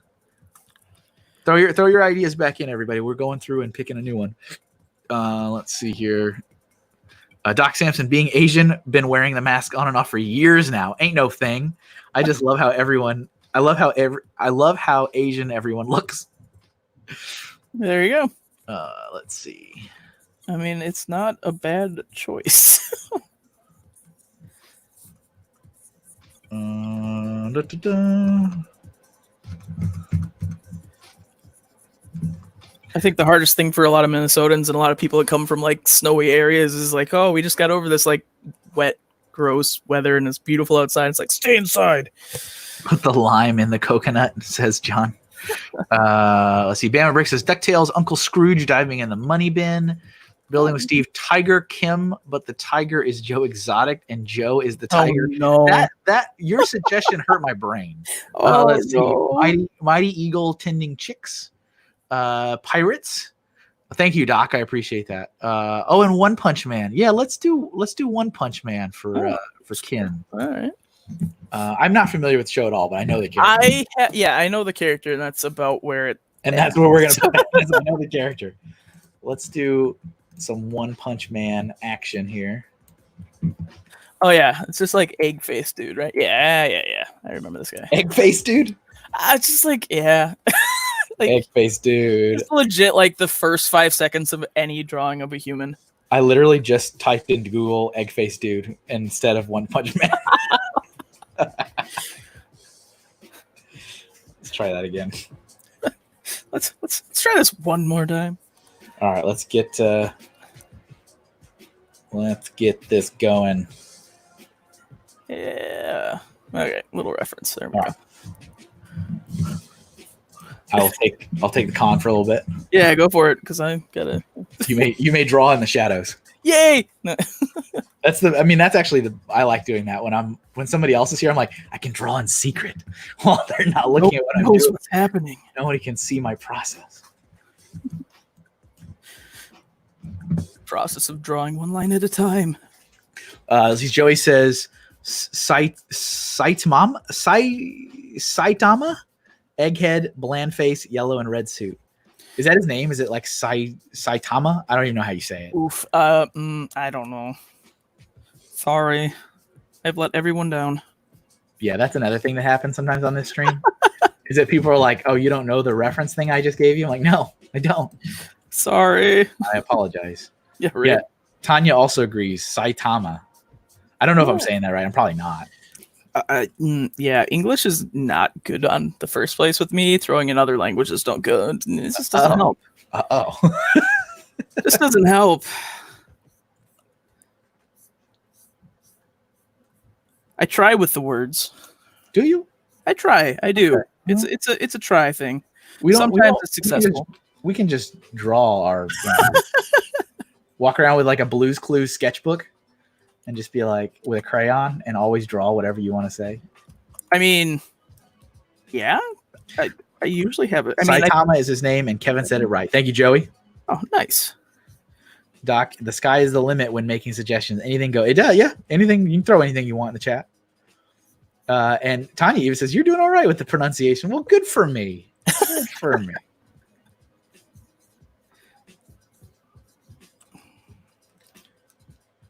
Throw your ideas back in, everybody. We're going through and picking a new one. Let's see here. Doc Samson, being Asian, been wearing the mask on and off for years now. Ain't no thing. I just love how I love how Asian everyone looks. There you go. Let's see. I mean, it's not a bad choice. I think the hardest thing for a lot of Minnesotans and a lot of people that come from like snowy areas is like, oh, we just got over this like wet, gross weather and it's beautiful outside. It's like, stay inside. Put the lime in the coconut, says John. Let's see. Bama Brick says DuckTales, Uncle Scrooge diving in the money bin. Building with Steve, Tiger Kim, but the tiger is Joe Exotic and Joe is the tiger. Oh, no. That your suggestion hurt my brain. Oh, Let's no. see. Mighty Eagle tending chicks. Pirates. Thank you, Doc. I appreciate that. And One Punch Man. Yeah, let's do One Punch Man for Ken. All right. I'm not familiar with the show at all, but I know the character. I know the character, and that's about where it. And that's where we're gonna put that. I know the character. Let's do some One Punch Man action here. Oh yeah, it's just like Egg Face Dude, right? Yeah. I remember this guy. Egg Face Dude. It's just like like, Egg Face Dude. It's legit like the first 5 seconds of any drawing of a human. I literally just typed into Google Egg Face Dude instead of One Punch Man. Let's try that again. Let's try this one more time. All right, let's get this going. Yeah. Okay, little reference. There we go. I'll take the con for a little bit. Yeah, go for it, because I gotta. You may draw in the shadows. Yay! That's actually I like doing that when somebody else is here. I'm like, I can draw in secret while they're not looking at what I'm doing. What's happening? Nobody can see my process. Process of drawing one line at a time. Joey says, Saitama, egghead, bland face, yellow and red suit. Is that his name? Is it like Saitama? I don't even know how you say it. Oof. I don't know. Sorry, I've let everyone down. Yeah, that's another thing that happens sometimes on this stream. Is that people are like, "Oh, you don't know the reference thing I just gave you?" I'm like, "No, I don't." Sorry. I apologize. Yeah, really. Yeah, Tanya also agrees. Saitama. I don't know if I'm saying that right. I'm probably not. Yeah, English is not good on the first place with me. Throwing in other languages don't go. It just doesn't help. This doesn't help. I try with the words. Do you? I try. I do. Okay. It's a try thing. Sometimes it's successful. We can just draw our walk around with like a Blue's Clues sketchbook and just be like with a crayon and always draw whatever you want to say. I mean, yeah, I usually have it. Saitama is his name, and Kevin said it right. Thank you, Joey. Oh, nice. Doc, the sky is the limit when making suggestions. Anything go. It does, yeah. Anything, you can throw anything you want in the chat. And Tanya even says, you're doing all right with the pronunciation. Well, good for me. Good for me.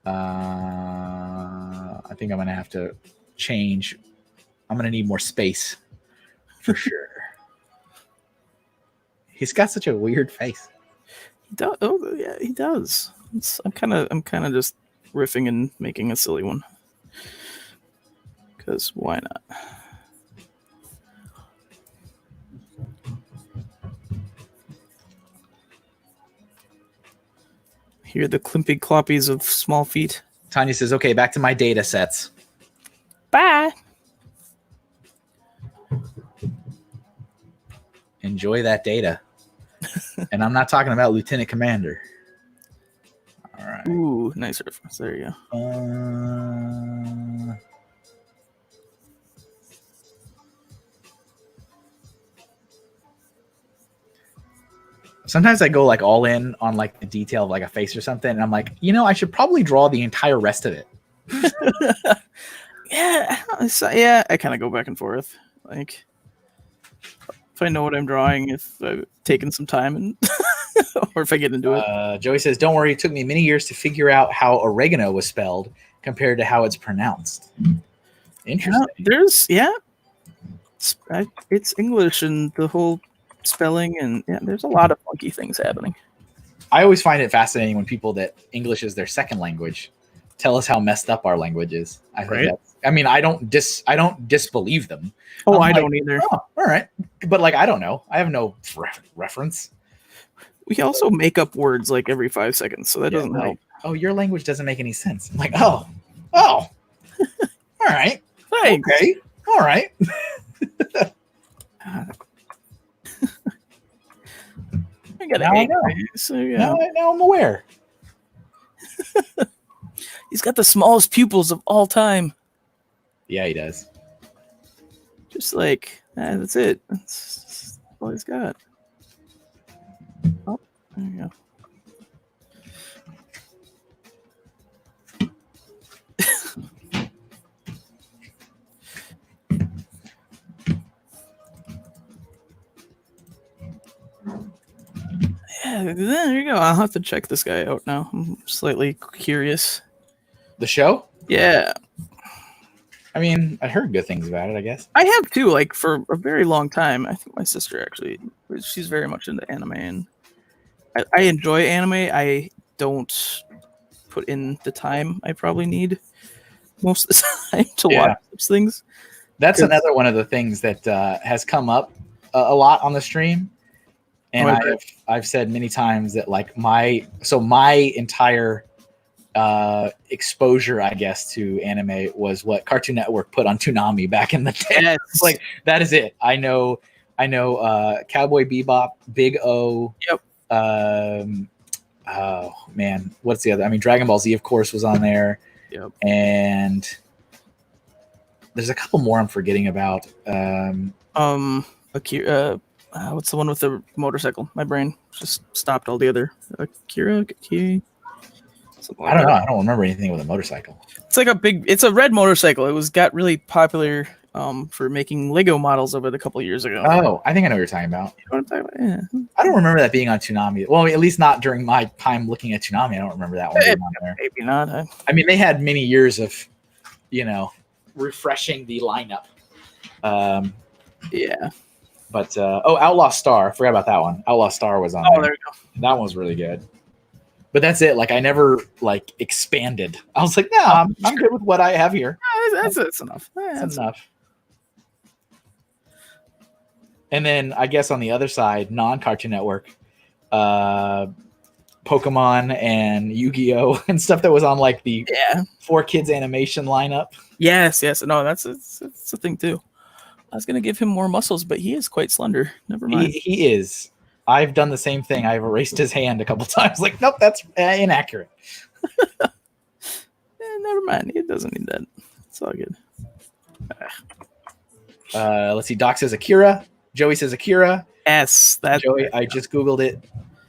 I think I'm going to have to change. I'm going to need more space for sure. He's got such a weird face. He does. Oh, yeah, he does. I'm kind of just riffing and making a silly one. Because why not? Hear the climpy cloppies of small feet. Tanya says, okay, back to my data sets. Bye. Enjoy that data. And I'm not talking about Lieutenant Commander. All right. Ooh, nice reference. There you go. Sometimes I go like all in on like the detail of like a face or something, and I'm like, I should probably draw the entire rest of it. Yeah, I kind of go back and forth. Like, if I know what I'm drawing, if I've taken some time, and or if I get into it. Joey says, "Don't worry, it took me many years to figure out how oregano was spelled compared to how it's pronounced." Interesting. It's English, and the whole spelling, and yeah, there's a lot of funky things happening. I always find it fascinating when people that English is their second language tell us how messed up our language is. I think that's, I mean, I don't disbelieve them. Oh, I don't either. Oh, all right. But like, I don't know. I have no reference. We also make up words like every 5 seconds, so that doesn't help. Oh, your language doesn't make any sense. I'm like, oh, all right. Thanks. Okay. All right. I got now I know. So, yeah. Now I'm aware. He's got the smallest pupils of all time. Yeah, he does. Just like, that's it. That's all he's got. Oh, there you go. Yeah, there you go. I'll have to check this guy out now. I'm slightly curious. The show? Yeah. I mean, I heard good things about it, I guess. I have too, like for a very long time. I think my sister actually, she's very much into anime, and I enjoy anime. I don't put in the time I probably need most of the time to watch those things. That's another one of the things that has come up a lot on the stream. And I've said many times that like my entire exposure, I guess, to anime was what Cartoon Network put on Toonami back in the day. Yes. Like that is it. I know Cowboy Bebop, Big O. Yep. Oh man, what's the other? I mean, Dragon Ball Z, of course, was on there. Yep. And there's a couple more I'm forgetting about. Akira. What's the one with the motorcycle? My brain just stopped all the other. Akira. I don't know. I don't remember anything with a motorcycle. It's like it's a red motorcycle. It got really popular for making Lego models over the couple of years ago. Oh, I think I know what you're talking about. You know what I'm talking about? Yeah. I don't remember that being on Toonami. Well, at least not during my time looking at Toonami. I don't remember that one being on there. Maybe not. I mean, they had many years of, refreshing the lineup. Yeah. But Outlaw Star. I forgot about that one. Outlaw Star was on there. There you go. That one was really good. But that's it. Like I never expanded. I was like, no, I'm good with what I have here. That's enough. That's enough. And then I guess on the other side, non-Cartoon Network, Pokemon and Yu-Gi-Oh! And stuff that was on like the 4Kids animation lineup. Yes. No, that's a thing too. I was gonna give him more muscles, but he is quite slender. Never mind. He is. I've done the same thing. I've erased his hand a couple times. Like, nope, that's inaccurate. Never mind. It doesn't need that. It's all good. Let's see. Doc says Akira. Joey says Akira. Yes, that's Joey. I just Googled it.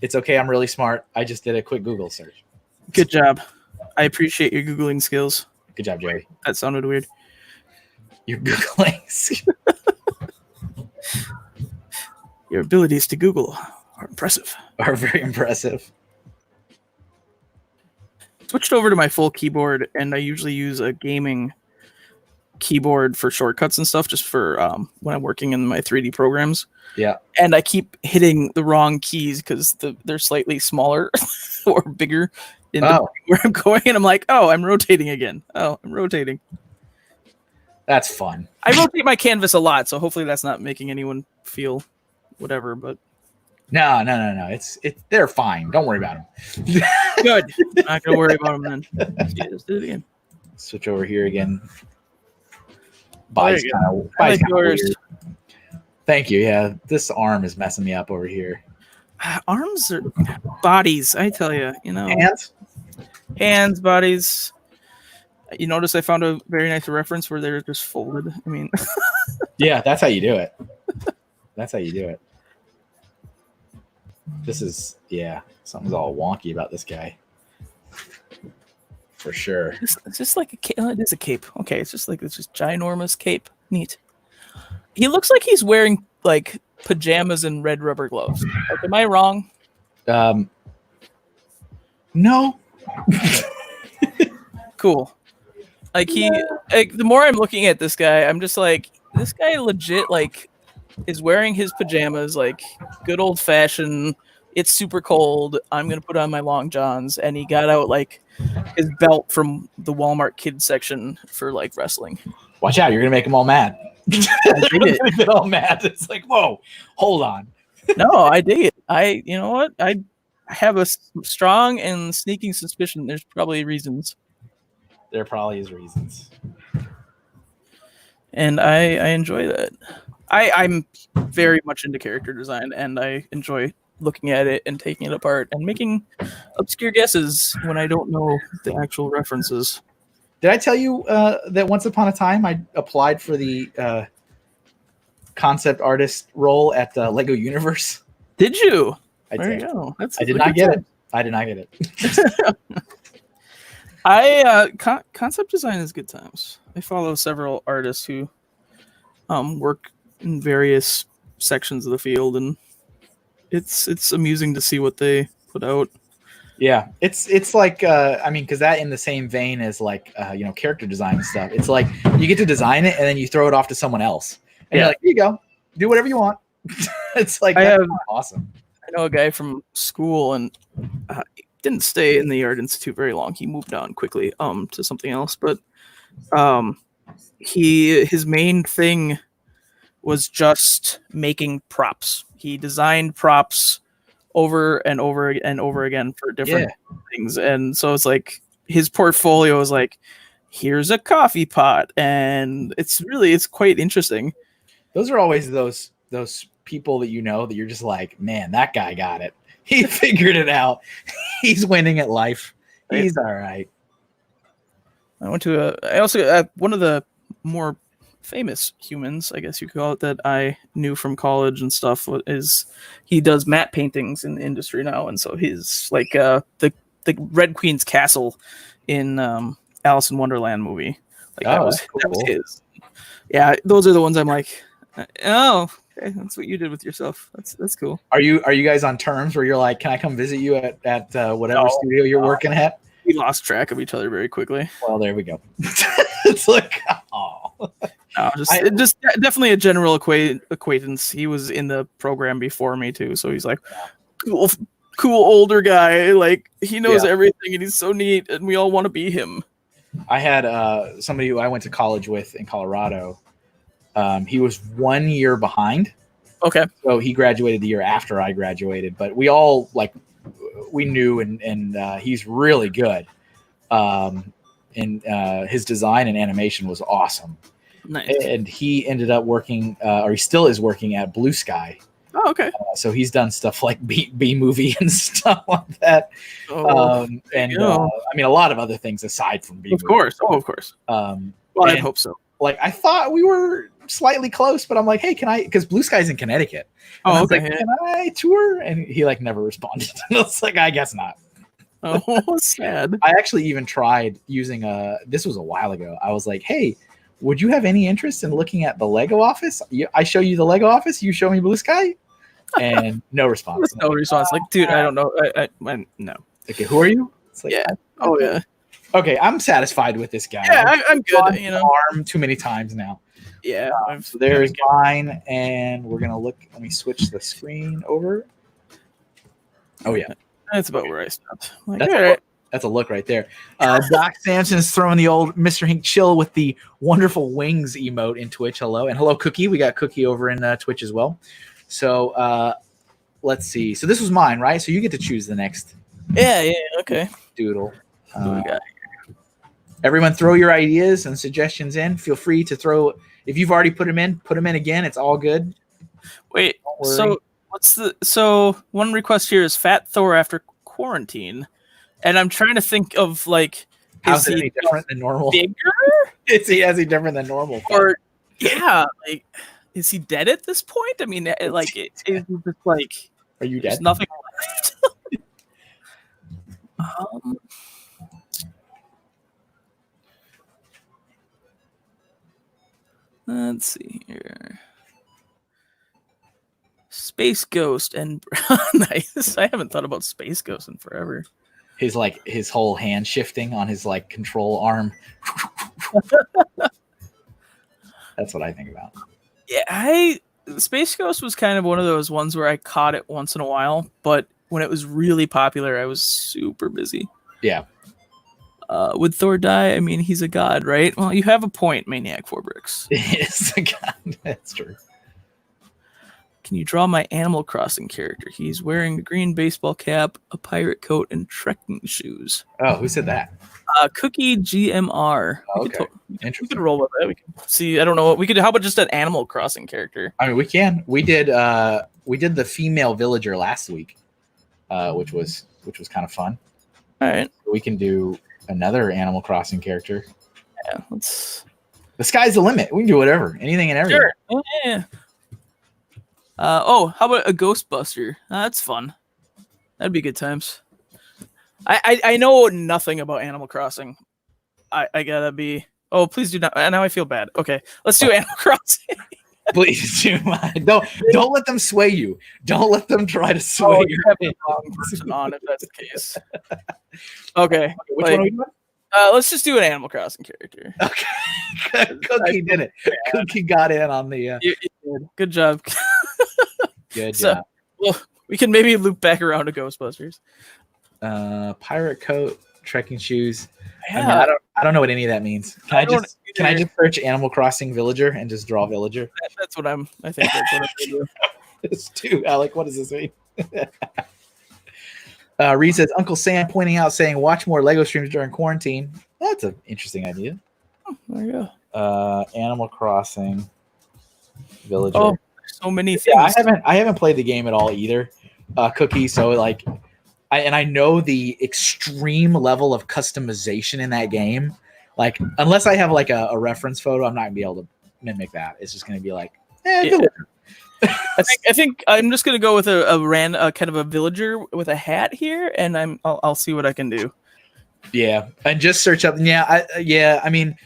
It's okay. I'm really smart. I just did a quick Google search. Good job. I appreciate your Googling skills. Good job, Joey. That sounded weird. Your Googling. Your abilities to Google are impressive. Are very impressive. Switched over to my full keyboard, and I usually use a gaming keyboard for shortcuts and stuff, just for when I'm working in my 3D programs. Yeah. And I keep hitting the wrong keys because they're slightly smaller or bigger in where I'm going, and I'm like, I'm rotating again. I'm rotating. That's fun. I rotate my canvas a lot, so hopefully that's not making anyone feel whatever. But no. It's they're fine. Don't worry about them. Good. Not gonna worry about them then. Let's do it again. Switch over here again. Body's kind of weird. Thank you. Yeah, this arm is messing me up over here. Arms are bodies, I tell you. Hands, bodies. You notice I found a very nice reference where they're just folded. I mean, yeah, that's how you do it. That's how you do it. This is, something's all wonky about this guy. For sure. It's just like a cape. It is a cape. Okay, it's just ginormous cape. Neat. He looks like he's wearing like pajamas and red rubber gloves. Like, am I wrong? No. Cool. Like the more I'm looking at this guy, I'm just like, this guy legit like is wearing his pajamas, like good old fashioned. It's super cold. I'm gonna put on my long johns, and he got out like his belt from the Walmart kids section for like wrestling. Watch out, you're gonna make them all mad. I dig it. They get all mad. It's like, whoa, hold on. No, I dig it. You know what? I have a strong and sneaking suspicion there's probably reasons. There probably is reasons. And I enjoy that. I'm very much into character design, and I enjoy looking at it and taking it apart and making obscure guesses when I don't know the actual references. Did I tell you that once upon a time I applied for the concept artist role at Lego Universe? Did you? I there did. You go. I did not get it. I did not get it. Concept design is good times. I follow several artists who work in various sections of the field, and it's amusing to see what they put out. Yeah, it's like I mean, because that in the same vein as like character design and stuff. It's like you get to design it and then you throw it off to someone else, and you're like, here you go, do whatever you want. It's like awesome. I know a guy from school, and he didn't stay in the Art Institute very long. He moved on quickly to something else, but his main thing was just making props. He designed props over and over and over again for different things, and so it's like his portfolio is like, here's a coffee pot, and it's quite interesting. Those are always those people that that you're just like, man, that guy got it. He figured it out. He's winning at life. He's all right. I also one of the more famous humans, I guess you could call it, that I knew from college and stuff is he does matte paintings in the industry now, and so he's like the Red Queen's castle in Alice in Wonderland movie. Like that was his. Yeah, those are the ones I'm like, oh, okay, that's what you did with yourself. That's cool. Are you guys on terms where you're like, can I come visit you at whatever studio you're working at? We lost track of each other very quickly. Well, there we go. It's like, oh. No, just definitely a general acquaintance. He was in the program before me too, so he's like, cool older guy. Like he knows everything, and he's so neat, and we all want to be him. I had somebody who I went to college with in Colorado. He was 1 year behind. Okay. So he graduated the year after I graduated, but we all we knew, and he's really good. And his design and animation was awesome. Nice. And he ended up working, or he still is working at Blue Sky. Oh, okay. So he's done stuff like B movie and stuff like that. I mean, a lot of other things aside from B movie. Of course. Oh, of course. I hope so. Like, I thought we were slightly close, but I'm like, hey, can I? Because Blue Sky's in Connecticut. And I was like, can I tour? And he never responded. And I was like, I guess not. Oh, sad. I actually even tried using this was a while ago. I was like, hey, would you have any interest in looking at the Lego office? I show you the Lego office, you show me Blue Sky, and no response. No response. Like, dude, I don't know. I no. Okay, who are you? It's like, yeah. Oh yeah. Okay, I'm satisfied with this guy. Yeah, I'm good. Arm too many times now. Yeah. So there's mine, and we're gonna look. Let me switch the screen over. Oh yeah, that's about where I stopped. Like, that's a look right there. Doc Sampson's throwing the old Mr. Hink chill with the wonderful wings emote in Twitch. Hello, and hello, Cookie. We got Cookie over in Twitch as well. So let's see. So this was mine, right? So you get to choose the next. Yeah. Okay. Doodle. Everyone throw your ideas and suggestions in. Feel free to throw. If you've already put them in again. It's all good. Wait, so one request here is Fat Thor after quarantine. And I'm trying to think of how's it any different than normal? Bigger? Is he different than normal? Or is he dead at this point? I mean, it's just like, are you dead? There's nothing left. Let's see here. Space Ghost and nice. I haven't thought about Space Ghost in forever. His whole hand shifting on his control arm. That's what I think about. Yeah, Space Ghost was kind of one of those ones where I caught it once in a while, but when it was really popular, I was super busy. Yeah. Would Thor die? I mean, he's a god, right? Well, you have a point, Maniac 4 Bricks. It's a god. That's true. Can you draw my Animal Crossing character? He's wearing a green baseball cap, a pirate coat, and trekking shoes. Oh, who said that? Cookie GMR. Oh, okay. We could roll with that. We can see. I don't know what we could. How about just an Animal Crossing character? I mean, we can. We did the female villager last week, which was kind of fun. All right. We can do another Animal Crossing character. Yeah, let's. The sky's the limit. We can do whatever, anything and everything. Sure. Oh, yeah. How about a Ghostbuster? That's fun. That'd be good times. I know nothing about Animal Crossing. I gotta be. Oh, please do not. Now I feel bad. Okay, let's do Animal Crossing. Please do. Don't let them sway you. Don't let them try to sway you. Have the wrong person on if that's the case. Okay. Which one are we doing? Let's just do an Animal Crossing character. Okay. Cookie did it. Yeah. Cookie got in on the. You did. Good job. Good so, job. Well, we can maybe loop back around to Ghostbusters. Pirate coat, trekking shoes. Yeah. I mean, I don't know what any of that means. Can I just search Animal Crossing villager and just draw villager? That's what I think that's what I'm gonna do. It's too, Alec. What does this mean? Reed says Uncle Sam pointing out saying watch more Lego streams during quarantine. That's an interesting idea. Oh, there you go. Animal Crossing villager. Oh, so many things. Yeah, I haven't played the game at all either. Cookie, so like I know the extreme level of customization in that game. Like, unless I have like a reference photo, I'm not gonna be able to mimic that. It's just gonna be like, villager. I think I'm just gonna go with a kind of a villager with a hat here, and I'll see what I can do. Yeah, and just search up. I mean,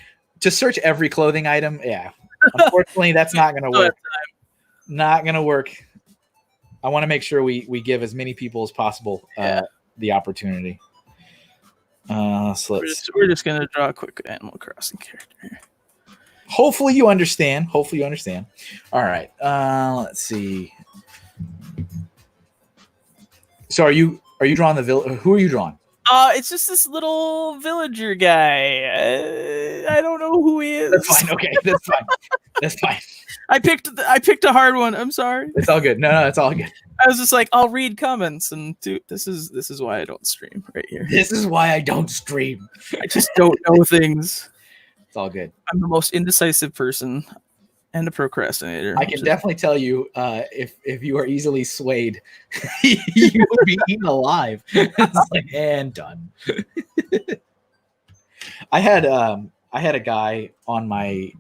to search every clothing item. Yeah, unfortunately, that's not gonna work. Not gonna work. I want to make sure we give as many people as possible the opportunity. So we're just gonna draw a quick Animal Crossing character. Hopefully you understand. All right. Let's see. So are you drawing the who are you drawing? It's just this little villager guy. I don't know who he is. That's fine. Okay, that's fine. I picked a hard one. I'm sorry. It's all good. No, it's all good. I was just like, I'll read comments, and this is why I don't stream right here. This is why I don't stream. I just don't know things. It's all good. I'm the most indecisive person and a procrastinator. I can definitely tell you if you are easily swayed, you will be eaten alive. It's like, and done. I had a guy on my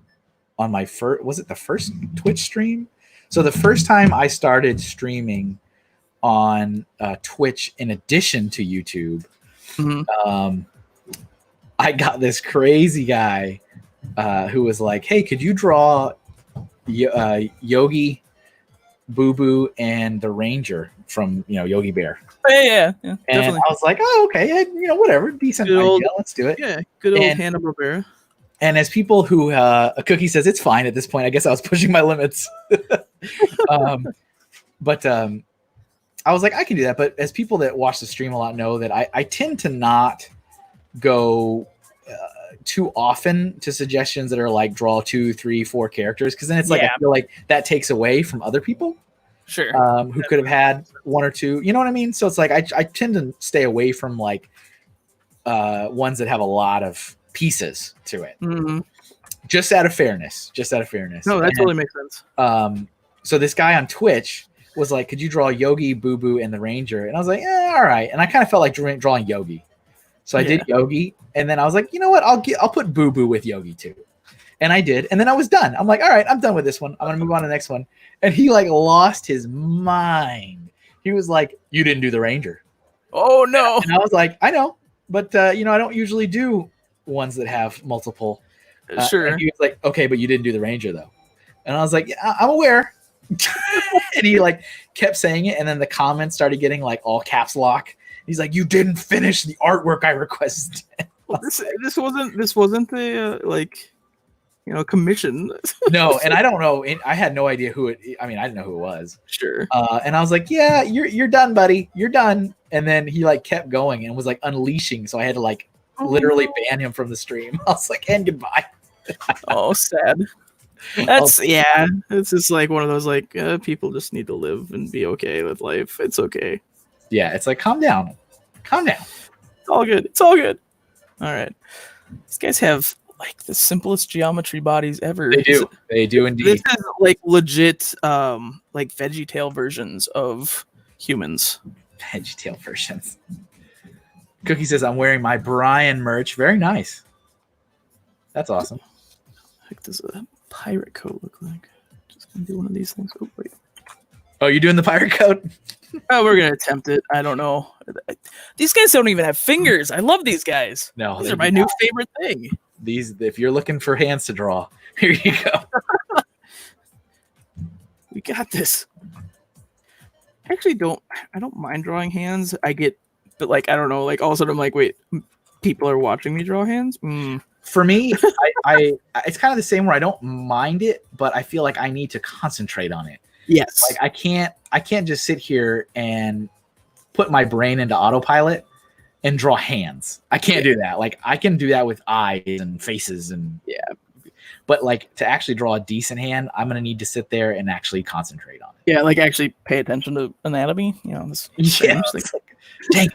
first, was it the first Twitch stream? So the first time I started streaming on Twitch in addition to YouTube, I got this crazy guy who was like, hey, could you draw Yogi, Boo Boo, and the Ranger from Yogi Bear? Yeah, and definitely. I was like, oh, okay, whatever, decent idea, let's do it. Yeah, good old Hanna-Barbera. And as people who a Cookie says it's fine at this point, I guess I was pushing my limits. But I was like, I can do that. But as people that watch the stream a lot know that I tend to not go too often to suggestions that are like draw 2, 3, 4 characters, because then it's like I feel like that takes away from other people. Sure. Who could have had 1 or 2. You know what I mean? So it's like I tend to stay away from like ones that have a lot of pieces to it. Just out of fairness. No, that totally makes sense. So this guy on Twitch was like, could you draw Yogi, Boo Boo, and the Ranger? And I was like, all right. And I kind of felt like drawing Yogi. So I did Yogi, and then I was like, you know what? I'll put Boo Boo with Yogi too. And I did, and then I was done. I'm like, all right, I'm done with this one. I'm gonna move on to the next one. And he like lost his mind. He was like, you didn't do the Ranger. Oh no. And I was like, I know, but I don't usually do ones that have multiple. Sure. And he was like, okay, but you didn't do the Ranger though. And I was like, yeah, I'm aware. And he like kept saying it, and then the comments started getting like all caps lock. He's like, you didn't finish the artwork I requested. Well, this wasn't the like. commission. No, and I don't know. I had no idea who it. I mean, I didn't know who it was. Sure. And I was like, "Yeah, you're done, buddy. You're done." And then he like kept going and was like unleashing, so I had to like literally ban him from the stream. I was like, "And goodbye." Oh, sad. That's It's just like one of those like people just need to live and be okay with life. It's okay. Yeah, it's like calm down. It's all good. It's all good. All right. These guys have like the simplest geometry bodies ever. They do indeed. This is like legit like VeggieTale versions of humans. VeggieTale versions. Cookie says, I'm wearing my Brian merch. Very nice. That's awesome. What does a pirate coat look like? Just gonna do one of these things. Oh, wait. Oh, you're doing the pirate coat? Oh, we're gonna attempt it. I don't know. These guys don't even have fingers. I love these guys. No, these are my new favorite thing. These, if you're looking for hands to draw, here you go. We got this. I don't mind drawing hands. But like, I don't know, like all of a sudden I'm like, wait, people are watching me draw hands? For me, I it's kind of the same where I don't mind it, but I feel like I need to concentrate on it. Yes. Like I can't just sit here and put my brain into autopilot and draw hands. I can't do that. Like I can do that with eyes and faces and but like to actually draw a decent hand, I'm gonna need to sit there and actually concentrate on it. Yeah, like actually pay attention to anatomy. This like,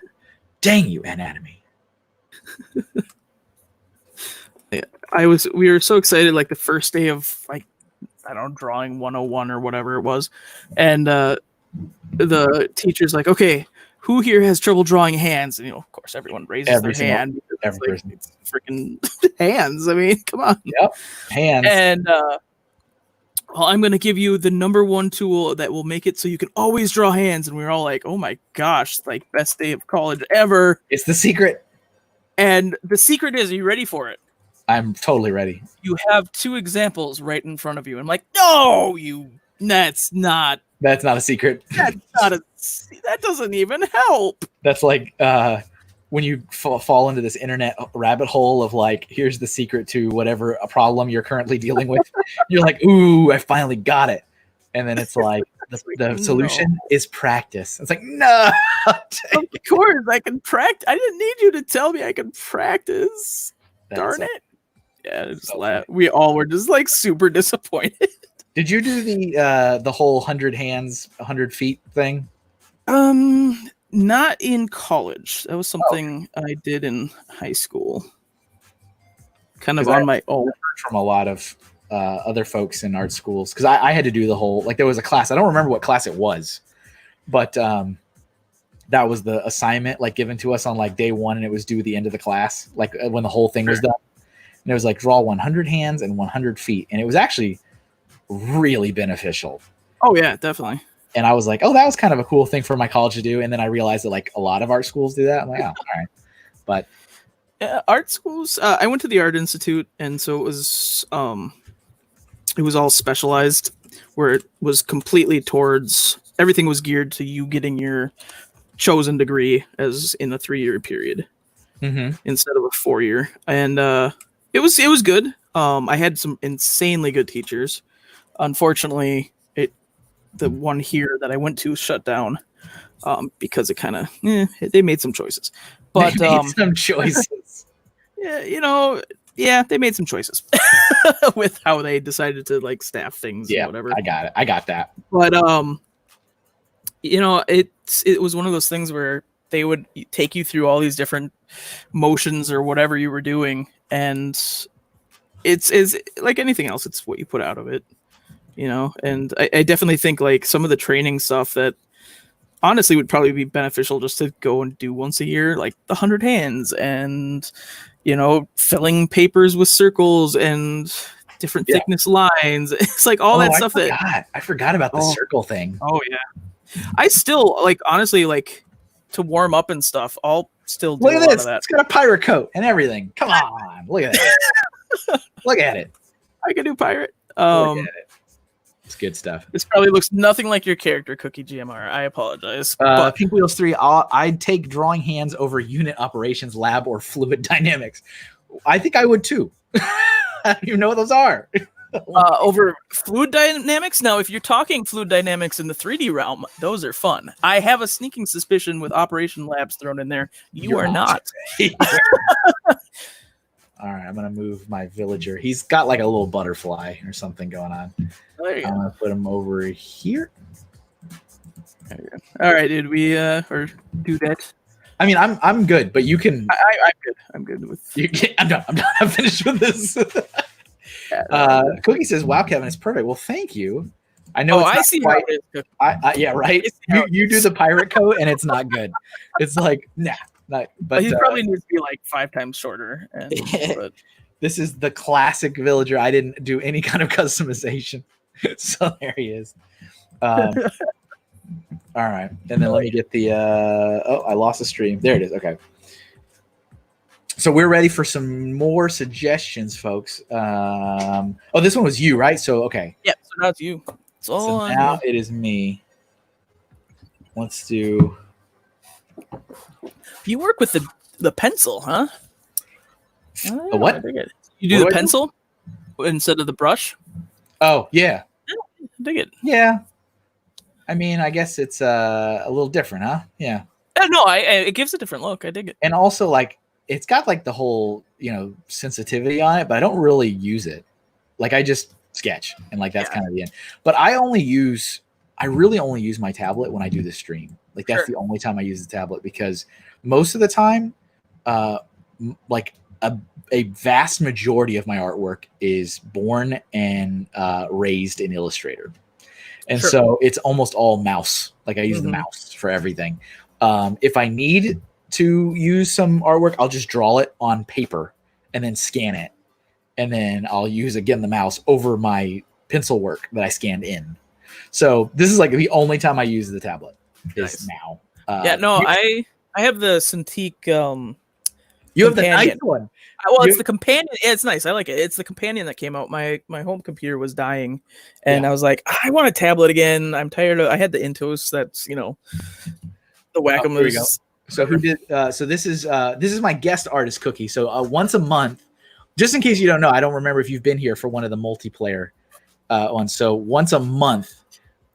dang you, anatomy. Yeah, we were so excited like the first day of like I don't know, drawing 101 or whatever it was, and the teacher's like, okay, who here has trouble drawing hands? And of course everyone raises their hand. It's freaking hands. I mean, come on. Yep, hands. And well, I'm going to give you the number one tool that will make it so you can always draw hands. And we were all like, oh my gosh, like best day of college ever. It's the secret. And the secret is, are you ready for it? I'm totally ready. You have two examples right in front of you. I'm like, no, that's not a secret. That doesn't even help. That's like when you fall into this internet rabbit hole of like, here's the secret to whatever a problem you're currently dealing with. You're like, ooh, I finally got it. And then it's like, the solution is practice. It's like, no. Of course, I can practice. I didn't need you to tell me I can practice. Darn it. Yeah, we all were just like super disappointed. Did you do the whole 100 hands, 100 feet thing? Not in college. That was something I did in high school. Kind of on my own. From a lot of other folks in art schools, because I had to do the whole, like there was a class. I don't remember what class it was, but that was the assignment like given to us on like day one, and it was due at the end of the class, like when the whole thing was done. And it was like draw 100 hands and 100 feet, and it was actually really beneficial. Oh yeah, definitely. And I was like, oh, that was kind of a cool thing for my college to do. And then I realized that like a lot of art schools do that. I'm like, oh, all right. But art schools, I went to the Art Institute, and so it was all specialized, where it was completely towards, everything was geared to you getting your chosen degree as in a 3-year period instead of a 4-year. And it was good. I had some insanely good teachers. Unfortunately, the one here that I went to shut down because it kind of they made some choices. But they made some choices. They made some choices with how they decided to like staff things. Yeah, and whatever. I got that. But it was one of those things where they would take you through all these different motions or whatever you were doing, and it's like anything else. It's what you put out of it. And I definitely think like some of the training stuff that honestly would probably be beneficial just to go and do once a year, like the 100 hands and, filling papers with circles and different thickness lines. It's like all that stuff I forgot about the circle thing. Oh yeah. I still like, honestly, like to warm up and stuff, I'll still do look at a lot this. of that. It's got a pirate coat and everything. Come on. Look at that. Look at it. I can do pirate. Look at it. It's good stuff. This probably looks nothing like your character, Cookie GMR. I apologize. Pink Wheels 3, I'd take drawing hands over unit operations, lab, or fluid dynamics. I think I would too. I don't even know what those are. Over fluid dynamics. Now, if you're talking fluid dynamics in the 3D realm, those are fun. I have a sneaking suspicion with Operation Labs thrown in there. You are not. All right, I'm gonna move my villager. He's got like a little butterfly or something going on. There you I'm go. gonna put him over here. There you go. All right, did we or do that? I mean, I'm good, but you can. I'm good. I'm good with. You can. I'm done. I'm finished with this. Cookie says, "Wow, Kevin, it's perfect." Well, thank you. I know. Oh, it's I not see quite, how it is. yeah, right. You do the pirate coat, and it's not good. It's like nah, not. But he probably needs to be like 5 times shorter. But this is the classic villager. I didn't do any kind of customization, so there he is. All right, and then let me get the. Oh, I lost the stream. There it is. Okay. So we're ready for some more suggestions, folks. Oh, this one was you, right? So okay. Yeah. So now it's you. It's all So now it is me. Let's do. You work with the pencil, huh? A what? You do the pencil instead of the brush? Oh yeah. I dig it. Yeah. I mean, I guess it's a little different, huh? Yeah. No, it gives a different look. I dig it. And also, like, it's got like the whole, sensitivity on it, but I don't really use it. Like, I just sketch, and like that's kind of the end. But I really only use my tablet when I do the stream. Like, that's the only time I use the tablet, because most of the time, like a vast majority of my artwork is born and raised in Illustrator. And so it's almost all mouse. Like, I use the mouse for everything. If I need to use some artwork, I'll just draw it on paper and then scan it. And then I'll use, again, the mouse over my pencil work that I scanned in. So this is like the only time I use the tablet is now. I have the Cintiq. You have the nice one. Well, it's the companion. It's nice. I like it. It's the companion that came out. My home computer was dying, and I was like, I want a tablet again. I'm tired of. I had the Intuos. That's the Wacom. So who did? So this is my guest artist Cookie. So once a month, just in case you don't know, I don't remember if you've been here for one of the multiplayer ones. So once a month,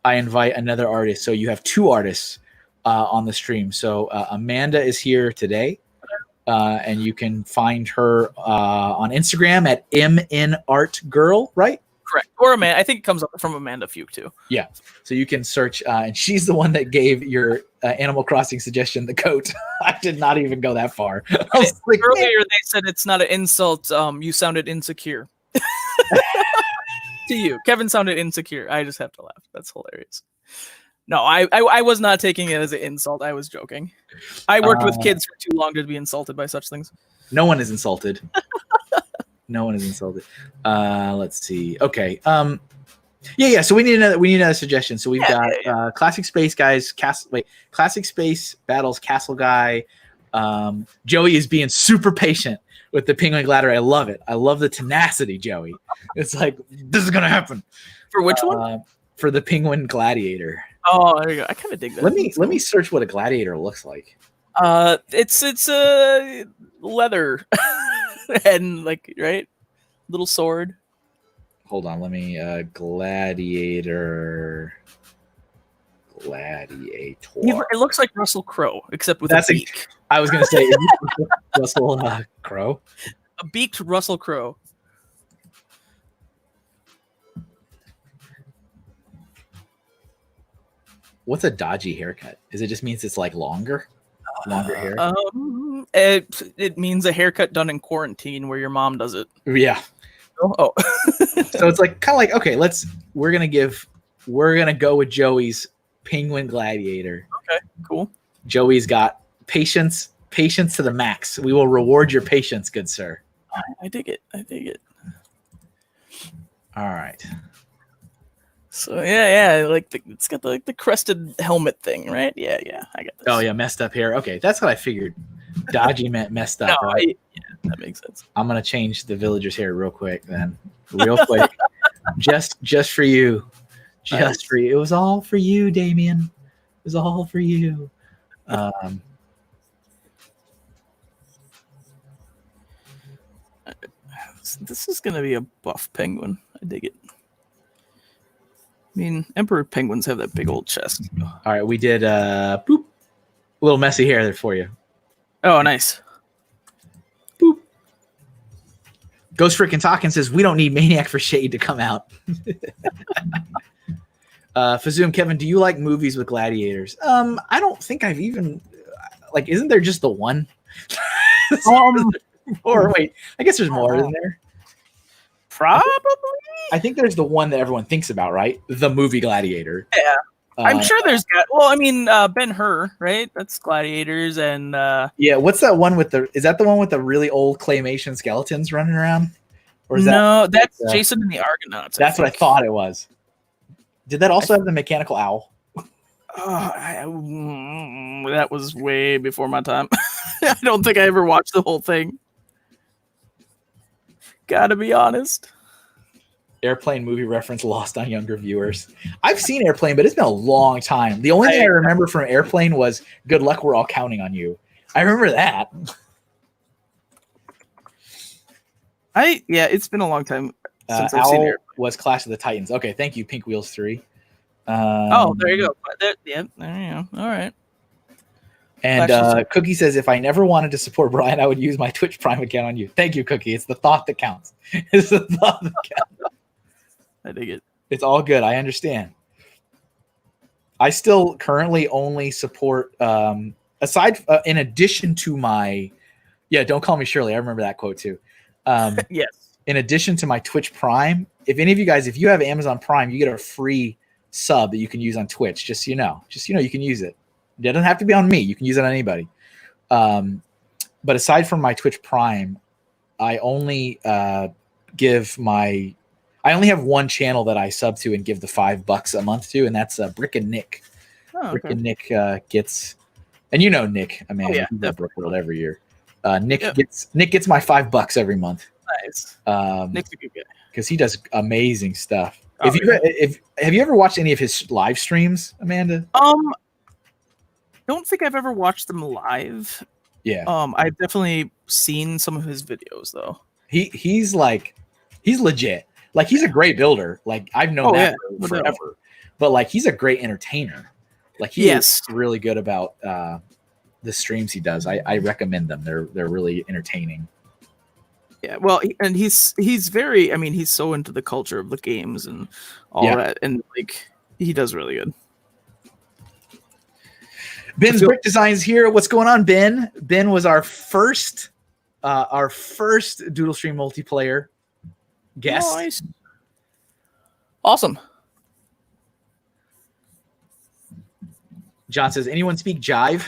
I invite another artist. So you have 2 artists on the stream. So Amanda is here today. And you can find her on Instagram at MNArtGirl, right? Correct. Or Amanda. I think it comes up from Amanda Feuk too. Yeah. So you can search, and she's the one that gave your Animal Crossing suggestion the coat. I did not even go that far. Like, earlier they said it's not an insult. You sounded insecure. To you, Kevin sounded insecure. I just have to laugh. That's hilarious. No, I was not taking it as an insult. I was joking. I worked with kids for too long to be insulted by such things. No one is insulted. No one is insulted. Let's see. Okay. Yeah. So we need another suggestion. So we've got Classic Space Guys, Classic Space Battles Castle Guy. Joey is being super patient with the Penguin Gladiator. I love it. I love the tenacity, Joey. It's like, this is gonna happen. For which one? For the Penguin Gladiator. Oh, there you go. I kind of dig that. Let me search what a gladiator looks like. It's a leather and right, little sword. Hold on, let me gladiator. It looks like Russell Crowe, except with a beak. I was gonna say Russell Crowe. A beaked Russell Crowe. What's a dodgy haircut? Is it just means it's like longer hair? It means a haircut done in quarantine where your mom does it. Yeah. Oh. So it's like kind of like, okay, we're gonna go with Joey's Penguin Gladiator. Okay, cool. Joey's got patience to the max. We will reward your patience, good sir. I dig it. All right. So yeah, like it's got the crested helmet thing, right? Yeah, I got this. Oh yeah, messed up hair. Okay, that's what I figured. Dodgy meant messed up, right? Yeah, that makes sense. I'm gonna change the villager's hair real quick, then. Real quick, just for you, for you. It was all for you, Damien. It was all for you. This is gonna be a buff penguin. I dig it. I mean, emperor penguins have that big old chest. All right, we did boop. A little messy hair there for you. Oh, nice. Boop. Ghost Frickin' Talkin' says we don't need Maniac for Shade to come out. Fazoom, Kevin, do you like movies with gladiators? I don't think I've even like. Isn't there just the one? Or wait, I guess there's more, isn't there? Probably. I think there's the one that everyone thinks about, right? The movie Gladiator. Yeah. I'm sure there's well, I mean, Ben-Hur, right? That's gladiators and yeah. What's that one with the? Is that the one with the really old claymation skeletons running around? Or is that's Jason and the Argonauts. That's what I thought it was. Did that also have the mechanical owl? That was way before my time. I don't think I ever watched the whole thing. Gotta be honest. Airplane movie reference lost on younger viewers. I've seen Airplane, but it's been a long time. The only thing I remember from Airplane was "Good luck, we're all counting on you." I remember that. It's been a long time since I've Owl seen Airplane. Was Clash of the Titans. Okay, thank you, Pink Wheels 3. Oh, there you go. There you go. All right. And Cookie says, if I never wanted to support Brian, I would use my Twitch Prime account on you. Thank you, Cookie. It's the thought that counts. It's the thought that counts. I dig it. It's all good. I understand. I still currently only support, in addition to my, don't call me Shirley. I remember that quote too. Yes. In addition to my Twitch Prime, if any of you guys, if you have Amazon Prime, you get a free sub that you can use on Twitch. Just so you know, you can use it. It doesn't have to be on me. You can use it on anybody. But aside from my Twitch Prime, I only I only have one channel that I sub to and give the $5 a month to, and that's Brick and Nick. Oh, okay. Brick and Nick gets, and you know Nick. I mean, he's at Brick World every year. Nick gets my $5 every month. Nice. Nick's a good guy because he does amazing stuff. Have you ever watched any of his live streams, Amanda? Don't think I've ever watched them live. Yeah. I've definitely seen some of his videos though. He's legit. Like he's a great builder. Like I've known that forever. But like he's a great entertainer. Like he is really good about the streams he does. I recommend them. They're really entertaining. Yeah, well, and he's very. I mean, he's so into the culture of the games and all that, and like he does really good. Ben's Brick Designs here. What's going on, Ben? Ben was our first Doodle Stream multiplayer guest. Nice. Awesome. John says, "Anyone speak jive?"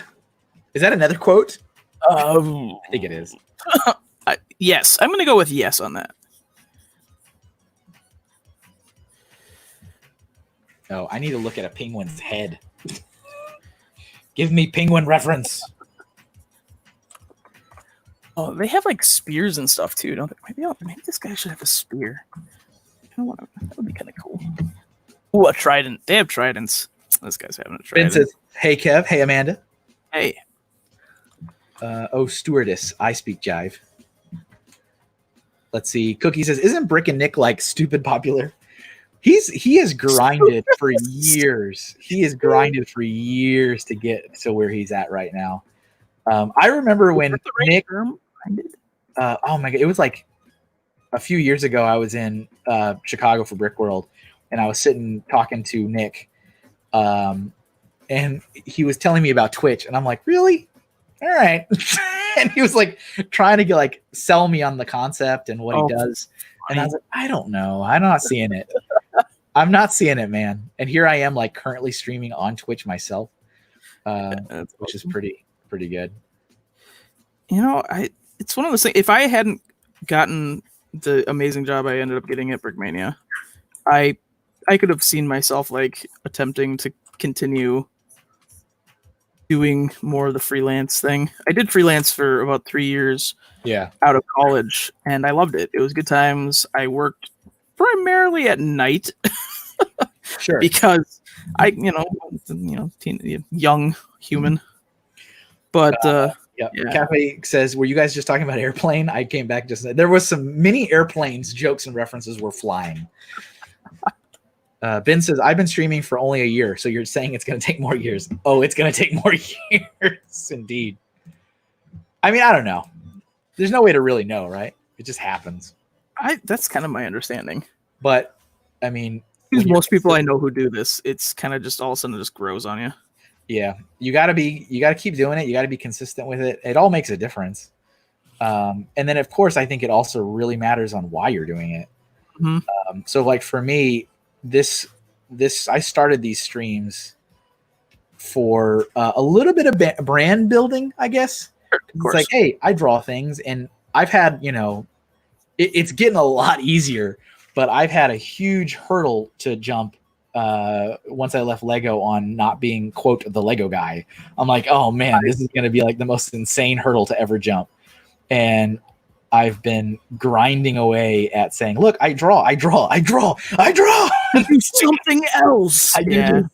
Is that another quote? I think it is. Yes, I'm going to go with yes on that. Oh, I need to look at a penguin's head. Give me penguin reference. Oh, they have like spears and stuff too, don't they? Maybe this guy should have a spear. That would be kind of cool. Ooh, a trident. They have tridents. This guy's having a trident. Ben says, "Hey Kev, hey Amanda." Hey. Stewardess, I speak jive. Let's see. Cookie says, "Isn't Brick and Nick like stupid popular?" He has grinded for years. He has grinded for years to get to where he's at right now. I remember when Nick. Oh my god! It was like a few years ago. I was in Chicago for Brick World, and I was sitting talking to Nick, and he was telling me about Twitch, and I'm like, "Really? All right." And he was like trying to sell me on the concept and what he does, and I was like, "I don't know. I'm not seeing it. I'm not seeing it, man." And here I am, like currently streaming on Twitch myself, which is pretty good. You know, it's one of those things. If I hadn't gotten the amazing job I ended up getting at Brickmania, I could have seen myself like attempting to continue doing more of the freelance thing. I did freelance for about 3 years out of college, and I loved it. It was good times. I worked primarily at night sure, because young human, but Yep. Yeah. Cafe says, were you guys just talking about airplane? I came back just there was some mini airplanes jokes and references were flying. Ben says, I've been streaming for only a year, so you're saying it's going to take more years. Oh, it's going to take more years, indeed. I mean, I don't know. There's no way to really know, right? It just happens. That's kind of my understanding. But, I mean... Because most people I know who do this, it's kind of just all of a sudden it just grows on you. Yeah. You got to keep doing it. You got to be consistent with it. It all makes a difference. And then, of course, I think it also really matters on why you're doing it. Mm-hmm. So, like, for me... This I started these streams for a little bit of brand building, I guess. It's like, hey, I draw things, and I've had, it's getting a lot easier, but I've had a huge hurdle to jump once I left Lego on not being, quote, the Lego guy. I'm like, oh man, this is going to be like the most insane hurdle to ever jump. And I've been grinding away at saying, look, I draw. Do something else. I do.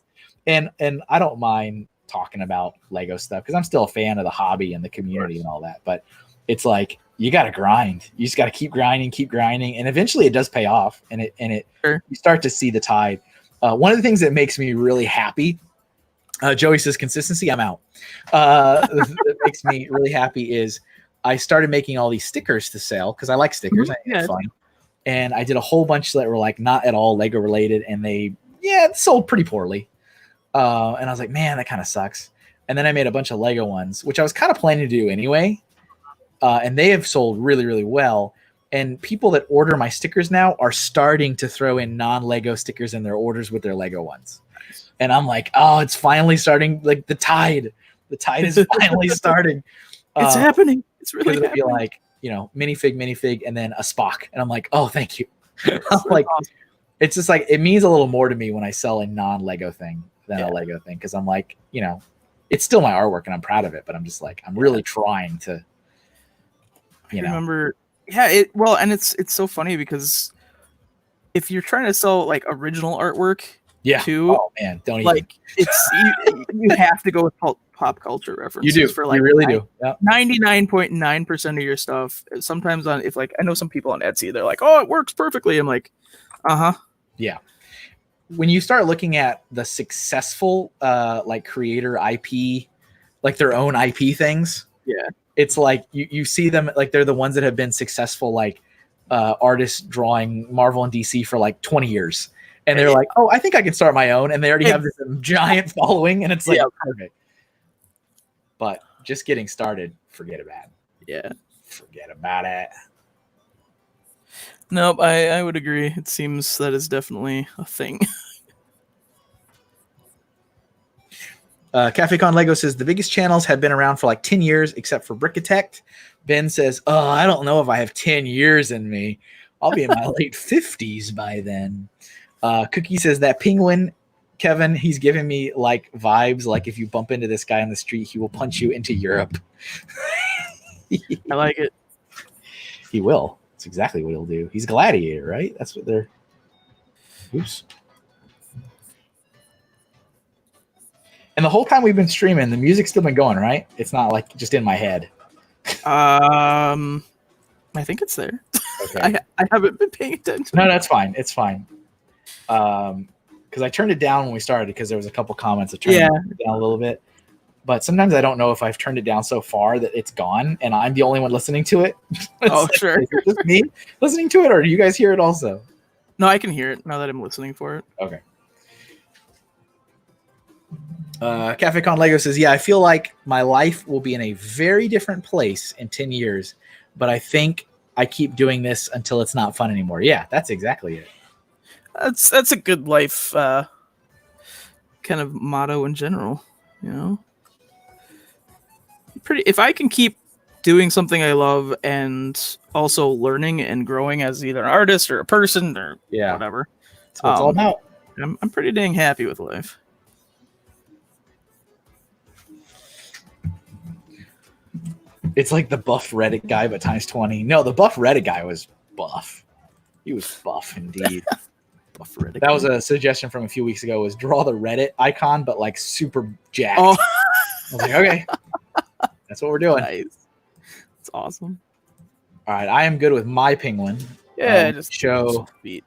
And I don't mind talking about Lego stuff because I'm still a fan of the hobby and the community and all that. But it's like, you got to grind. You just got to keep grinding. And eventually it does pay off. And you start to see the tide. One of the things that makes me really happy, Joey says consistency, I'm out. That makes me really happy is I started making all these stickers to sell because I like stickers. I think it's fun. And I did a whole bunch that were like not at all Lego related, and they sold pretty poorly. And I was like, man, that kind of sucks. And then I made a bunch of Lego ones, which I was kind of planning to do anyway. And they have sold really, really well. And people that order my stickers now are starting to throw in non-Lego stickers in their orders with their Lego ones. And I'm like, oh, it's finally starting. Like the tide is finally starting. It's happening. It's really happening. It'd be like, minifig, and then a Spock. And I'm like, oh, thank you. Like, awesome. It's just like, it means a little more to me when I sell a non-Lego thing than a Lego thing. Cause I'm like, it's still my artwork and I'm proud of it, but I'm just like, I'm really trying to, remember. Yeah. And it's so funny because if you're trying to sell like original artwork too, oh man, don't even. Like it's, you have to go with pop culture references. You do. For like, you really do. Yep. 99.9% of your stuff. Sometimes I know some people on Etsy, they're like, oh, it works perfectly. I'm like, yeah. When you start looking at the successful like creator IP, like their own IP things, it's like you see them like they're the ones that have been successful, like artists drawing Marvel and DC for like 20 years. And they're like, oh, I think I can start my own. And they already have this giant following. And it's like, perfect. But just getting started, forget about it. Yeah. Forget about it. Nope, I would agree. It seems that is definitely a thing. CafeCon Lego says the biggest channels have been around for like 10 years, except for Brickitect. Ben says, oh, I don't know if I have 10 years in me. I'll be in my late 50s by then. Cookie says that penguin, Kevin, he's giving me like vibes. Like if you bump into this guy on the street, he will punch you into Europe. I like it. He will. That's exactly what he'll do. He's Gladiator, right? That's what they're. Oops. And the whole time we've been streaming, the music's still been going, right? It's not like just in my head. I think it's there. Okay. I haven't been paying attention. No, that's fine. It's fine. Because I turned it down when we started because there was a couple comments that turned it down a little bit. But sometimes I don't know if I've turned it down so far that it's gone and I'm the only one listening to it. Oh, sure. Is it just me listening to it, or do you guys hear it also? No, I can hear it now that I'm listening for it. Okay. CafeCon Lego says, yeah, I feel like my life will be in a very different place in 10 years, but I think I keep doing this until it's not fun anymore. Yeah, that's exactly it. That's a good life kind of motto in general, If I can keep doing something I love and also learning and growing as either an artist or a person or whatever. That's what it's all about. I'm pretty dang happy with life. It's like the buff Reddit guy, but times 20. No, the buff Reddit guy was buff. He was buff indeed. Buff Reddit. That was a suggestion from a few weeks ago, was draw the Reddit icon, but like super jacked. Oh. I was like, okay. That's what we're doing. Nice. It's awesome. All right, I am good with my penguin. Yeah, just show feet.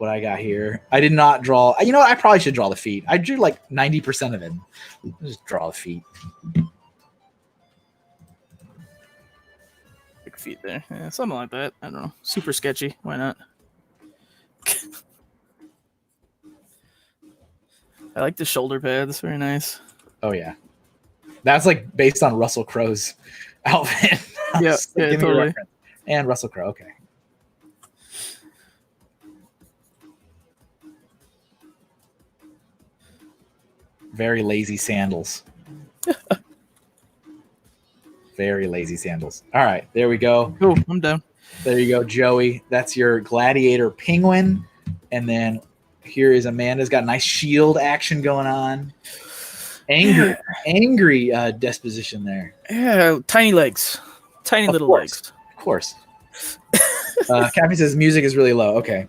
what I got here. I did not draw. You know what? I probably should draw the feet. I drew like 90% of it. Just draw the feet. Big feet there. Yeah, something like that. I don't know. Super sketchy. Why not? I like the shoulder pads. Very nice. Oh, yeah. That's like based on Russell Crowe's outfit. Yeah, yeah, totally. And Russell Crowe. Okay. Very lazy sandals. Very lazy sandals. All right, there we go. Oh, I'm down. There you go, Joey. That's your gladiator penguin. And then here is Amanda's got nice shield action going on. Angry disposition there. Yeah, tiny legs. Tiny little legs. Of course. Cappy says music is really low. Okay.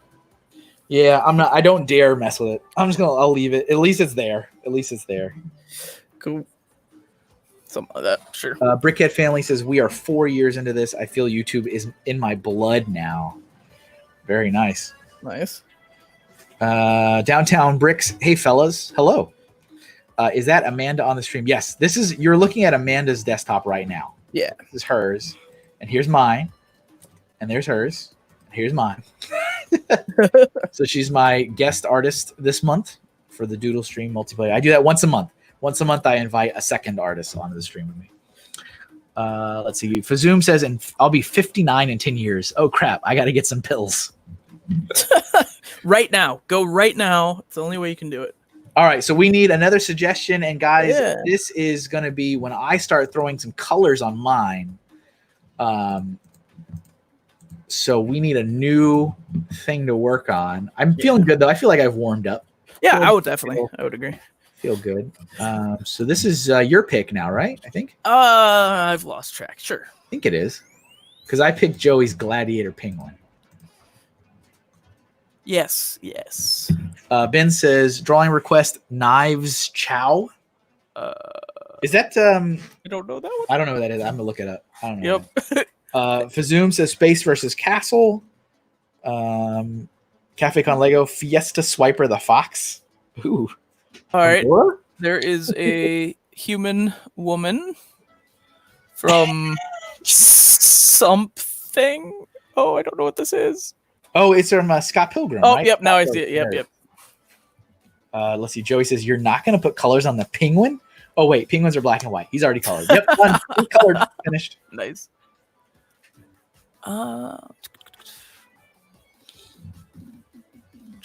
Yeah, I don't dare mess with it. I'll leave it. At least it's there. Cool. Something like that. Sure. Brickhead Family says, we are 4 years into this. I feel YouTube is in my blood now. Very nice. Nice. Downtown Bricks. Hey, fellas. Hello. Is that Amanda on the stream? Yes. You're looking at Amanda's desktop right now. Yeah. This is hers. And here's mine. And there's hers. And here's mine. So she's my guest artist this month for the Doodle stream multiplayer. I do that once a month. Once a month, I invite a second artist onto the stream with me. Let's see. Fazoom says, and I'll be 59 in 10 years. Oh, crap. I got to get some pills. Right now. Go right now. It's the only way you can do it. All right. So we need another suggestion. And guys, This is going to be when I start throwing some colors on mine. So we need a new thing to work on. I'm feeling good, though. I feel like I've warmed up. Yeah, I would agree. Feel good. So this is your pick now, right? I think. I've lost track. Sure. I think it is. Because I picked Joey's Gladiator Penguin. Yes. Ben says, drawing request, Knives Chow. Is that... I don't know that one. I don't know what that is. I'm going to look it up. I don't know. Yep. Fazoom says, Space versus Castle. Cafe Con Lego, Fiesta Swiper the Fox. Ooh. All right. There is a human woman from something. Oh, I don't know what this is. Oh, it's from Scott Pilgrim. Oh, right? yep. Now I see it. Yep. Let's see. Joey says, you're not going to put colors on the penguin? Oh, wait. Penguins are black and white. He's already colored. Yep. Done. He's colored. Finished. Nice. Try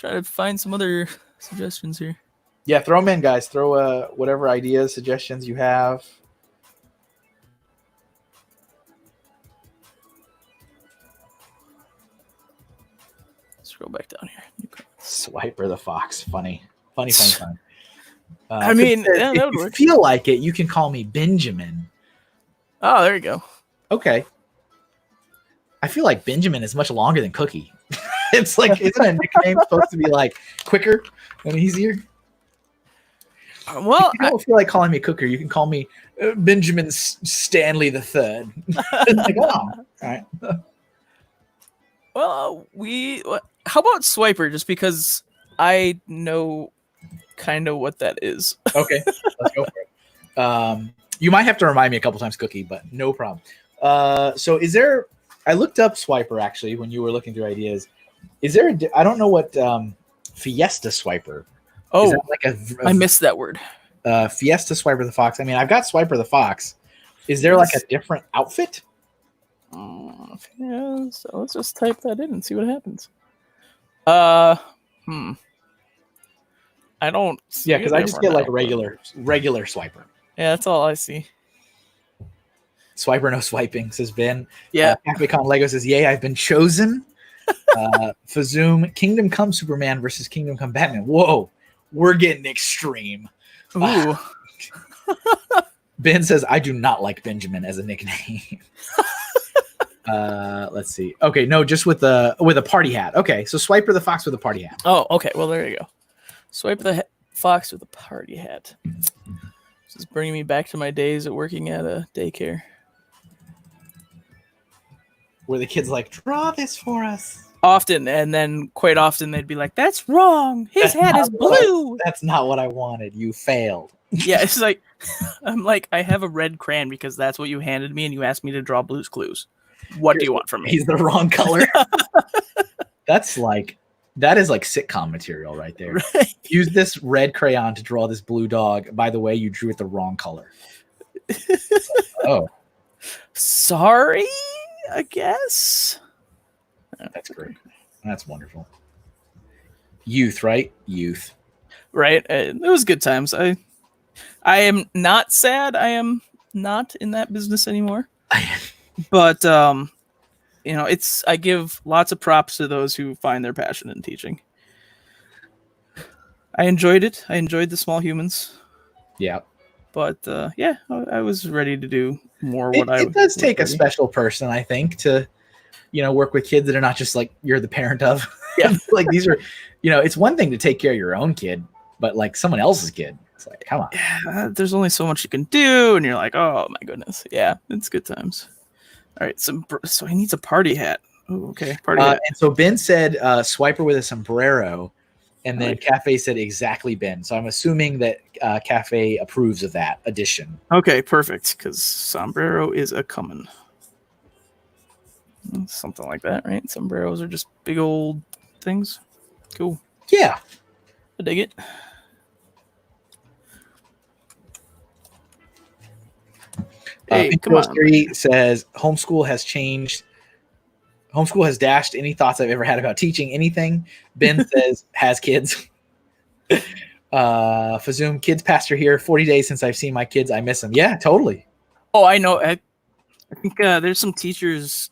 to find some other suggestions here. Yeah, throw them in, guys. Throw whatever ideas, suggestions you have. Scroll back down here. Swiper the Fox. Funny. I mean, that would work. If you feel like it, you can call me Benjamin. Oh, there you go. Okay. I feel like Benjamin is much longer than Cookie. It's like, isn't a nickname supposed to be like quicker and easier? Well, if you don't feel like calling me Cooker, you can call me Benjamin Stanley the Third. Like, oh, all right. Well, how about Swiper? Just because I know kind of what that is. Okay, let's go for it. You might have to remind me a couple times, Cookie, but no problem. So is there? I looked up Swiper actually when you were looking through ideas. Is there? I don't know what Fiesta Swiper. Oh, I missed that word. Fiesta Swiper the Fox. I mean, I've got Swiper the Fox. Is there like a different outfit? Yeah, so let's just type that in and see what happens. I don't see. Yeah, because I just get like regular Swiper. Yeah, that's all I see. Swiper no swiping, says Ben. Yeah. Capcom Lego says, yay, I've been chosen. Fazoom, Kingdom Come Superman versus Kingdom Come Batman. Whoa, we're getting extreme. Ooh. Ben says, I do not like Benjamin as a nickname. Let's see. Okay, no, just with a party hat. Okay, so Swiper the Fox with a party hat. Oh, okay. Well, there you go. Swiper the Fox with a party hat. This is bringing me back to my days at working at a daycare. Where the kids like, draw this for us. Often, and then quite often they'd be like, "That's wrong. His hat is blue." That's not what I wanted. You failed. Yeah, it's like I'm like, I have a red crayon because that's what you handed me, and you asked me to draw Blue's Clues. What do you want from me? He's the wrong color. That is like sitcom material right there. Right? Use this red crayon to draw this blue dog. By the way, you drew it the wrong color. Oh, sorry, I guess. That's great. That's wonderful. Youth, right? Youth. Right. It was good times. I am not sad. I am not in that business anymore. But I give lots of props to those who find their passion in teaching. I enjoyed it. I enjoyed the small humans. Yeah. But I was ready to do more. It does take a special person, I think, to work with kids that are not just like you're the parent of. Yeah. Like these are, it's one thing to take care of your own kid, but like someone else's kid, it's like, come on. Yeah, there's only so much you can do, and you're like, oh my goodness. Yeah, it's good times. All right, so he needs a party hat. Oh, okay, party hat. And so Ben said swiper with a sombrero, and then Cafe said exactly Ben. So I'm assuming that Cafe approves of that addition. Okay, perfect, because sombrero is a common. Something like that, right? Sombreros are just big old things. Cool. Yeah. I dig it. Hey, come on. 3 says homeschool has changed. Homeschool has dashed any thoughts I've ever had about teaching anything. Ben says has kids. Fazoom, kids pastor here. 40 days since I've seen my kids. I miss them. Yeah, totally. Oh, I know. I think there's some teachers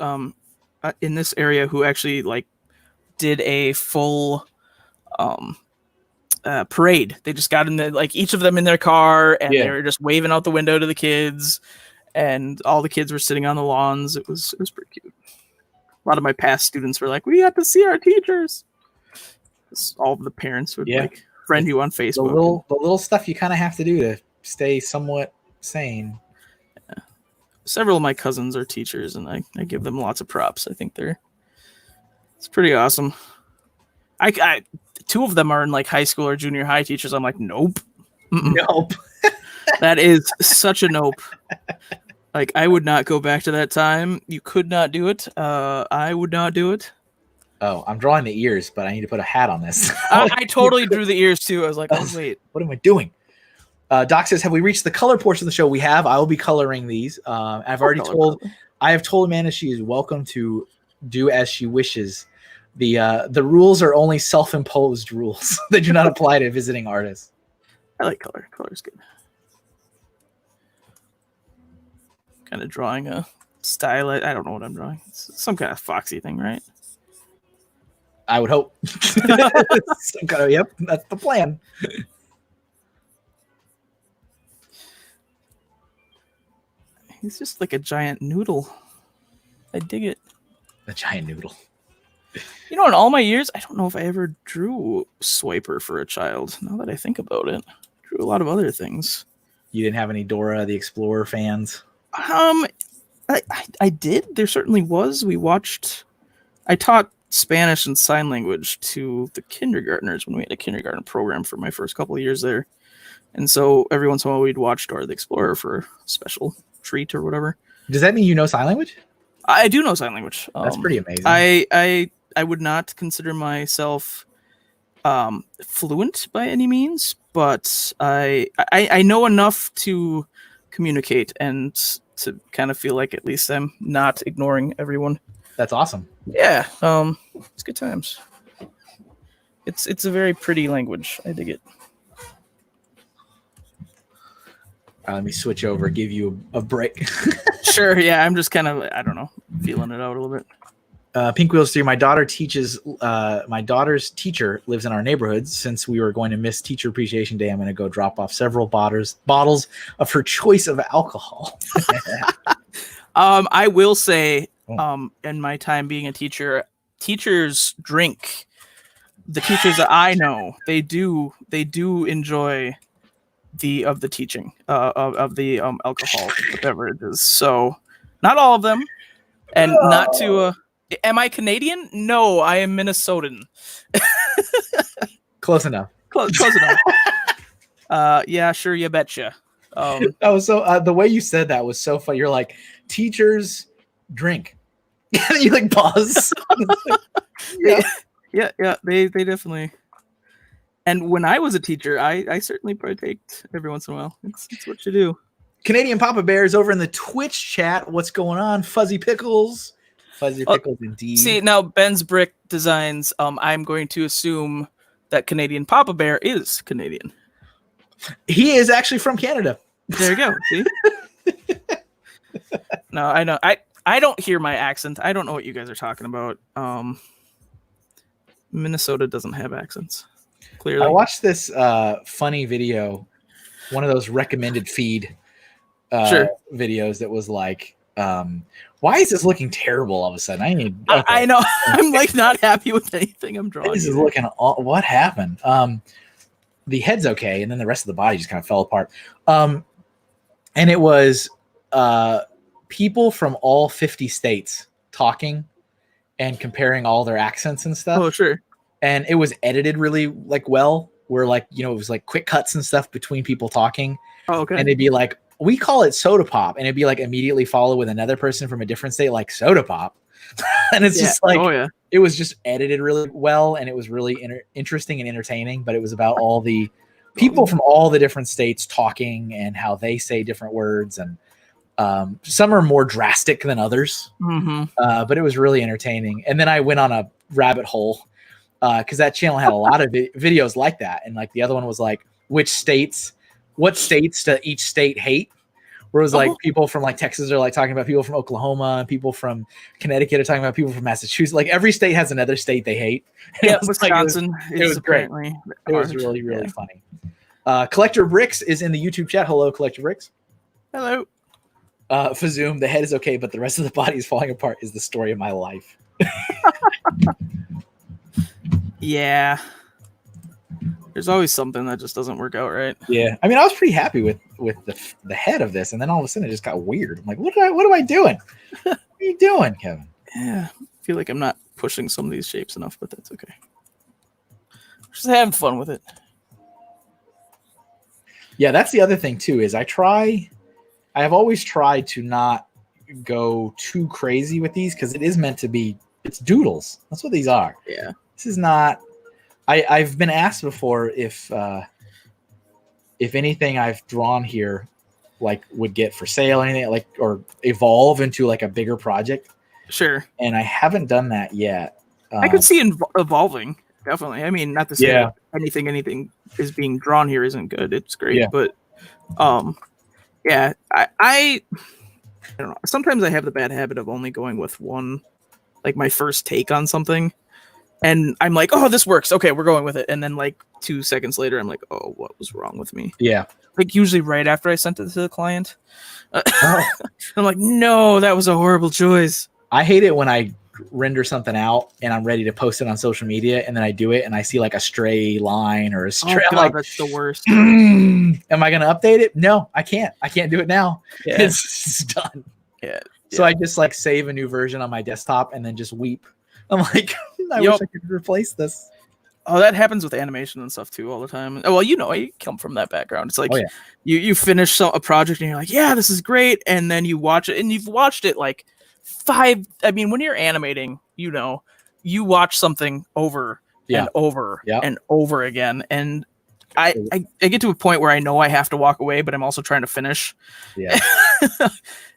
in this area who actually did a full parade. They just got in each of them in their car, and they were just waving out the window to the kids, and all the kids were sitting on the lawns. It was pretty cute. A lot of my past students were like, "We got to see our teachers." All of the parents would friend you on Facebook. The little stuff you kind of have to do to stay somewhat sane. Yeah. Several of my cousins are teachers, and I give them lots of props. I think it's pretty awesome. I 2 of them are in high school or junior high teachers. I'm like, nope. Nope. That is such a nope. I would not go back to that time. You could not do it. I would not do it. Oh, I'm drawing the ears, but I need to put a hat on this. I totally drew the ears too. I was like, oh wait, what am I doing? Doc says, have we reached the color portion of the show? We have. I will be coloring these. I have told Amanda she is welcome to do as she wishes. The rules are only self-imposed rules. They do not apply to visiting artists. I like color. Color's good. Kind of drawing a style. I don't know what I'm drawing. It's some kind of foxy thing, right? I would hope. Yep, that's the plan. He's just like a giant noodle. I dig it. A giant noodle. In all my years, I don't know if I ever drew Swiper for a child. Now that I think about it, I drew a lot of other things. You didn't have any Dora the Explorer fans? I did. There certainly was. I taught Spanish and sign language to the kindergartners when we had a kindergarten program for my first couple of years there. And so every once in a while we'd watch Dora the Explorer for a special treat or whatever. Does that mean you know sign language? I do know sign language. That's pretty amazing. I would not consider myself fluent by any means, but I know enough to communicate and to kind of feel like at least I'm not ignoring everyone. That's awesome. Yeah, it's good times. It's a very pretty language. I dig it. Let me switch over, give you a break. Sure, yeah, I'm just kind of, I don't know, feeling it out a little bit. Pink Wheels 3, my daughter's teacher lives in our neighborhood. Since we were going to miss Teacher Appreciation Day, I'm going to go drop off several bottles of her choice of alcohol. I will say, in my time being a teacher, teachers drink. The teachers that I know, they do enjoy the teaching of the alcohol beverages. So not all of them, and not to. Am I Canadian? No, I am Minnesotan. Close enough. Close enough. Yeah, sure, you betcha. That was so. The way you said that was so funny. You're like, teachers drink. You like pause. Yeah. They definitely. And when I was a teacher, I certainly partaked every once in a while. It's what you do. Canadian Papa Bear is over in the Twitch chat. What's going on? Fuzzy Pickles. Fuzzy Pickles indeed. See, now Ben's Brick Designs, I'm going to assume that Canadian Papa Bear is Canadian. He is actually from Canada. There you go. See? No, I know. I don't hear my accent. I don't know what you guys are talking about. Minnesota doesn't have accents. Clearly. I watched this funny video, one of those recommended feed videos that was like, why is this looking terrible all of a sudden? I know. I'm like not happy with anything I'm drawing. This is looking what happened? The head's okay, and then the rest of the body just kind of fell apart. And it was people from all 50 states talking and comparing all their accents and stuff. Oh, sure. And it was edited really like well, where like, you know, it was like quick cuts and stuff between people talking. Oh, okay. And it'd be like, we call it soda pop, and it'd be like immediately followed with another person from a different state like soda pop. And it's just like, it was just edited really well, and it was really interesting and entertaining, but it was about all the people from all the different states talking and how they say different words, and some are more drastic than others. But it was really entertaining. And then I went on a rabbit hole because that channel had a lot of videos like that, and like the other one was like, what states do each state hate? Where it was like people from like Texas are like talking about people from Oklahoma, and people from Connecticut are talking about people from Massachusetts. Like every state has another state they hate. Yeah, Wisconsin. It was great. It was really, really funny. Collector Bricks is in the YouTube chat. Hello, Collector Bricks. Hello. Fazoom, the head is okay, but the rest of the body is falling apart is the story of my life. Yeah. There's always something that just doesn't work out right. Yeah. I mean, I was pretty happy with the head of this, and then all of a sudden it just got weird. I'm like, what am I doing? What are you doing, Kevin? Yeah. I feel like I'm not pushing some of these shapes enough, but that's okay. Just having fun with it. Yeah, that's the other thing too, is I have always tried to not go too crazy with these, because it is meant to be, it's doodles. That's what these are. Yeah. This is not, I've been asked before if anything I've drawn here like would get for sale, anything like, or evolve into like a bigger project. Sure. And I haven't done that yet. I could see evolving. Definitely. I mean, not to say that anything is being drawn here isn't good. It's great, but yeah, I don't know. Sometimes I have the bad habit of only going with one, like my first take on something, and I'm like, oh, this works. Okay, we're going with it. And then like 2 seconds later, I'm like, oh, what was wrong with me? Yeah. Like usually right after I sent it to the client, I'm like, no, that was a horrible choice. I hate it when I render something out and I'm ready to post it on social media, and then I do it and I see like a stray line or a stray. Oh, God, like, that's the worst. Am I going to update it? No, I can't. I can't do it now. Yeah. It's done. Yeah. So I just like save a new version on my desktop and then just weep. I'm like, I wish I could replace this. Oh, that happens with animation and stuff too all the time. Well, you know, I come from that background. It's like you finish a project and you're like, yeah, this is great, and then you watch it and you've watched it like I mean, when you're animating, you know, you watch something over and over and over again, and I get to a point where I know I have to walk away, but I'm also trying to finish. Yeah.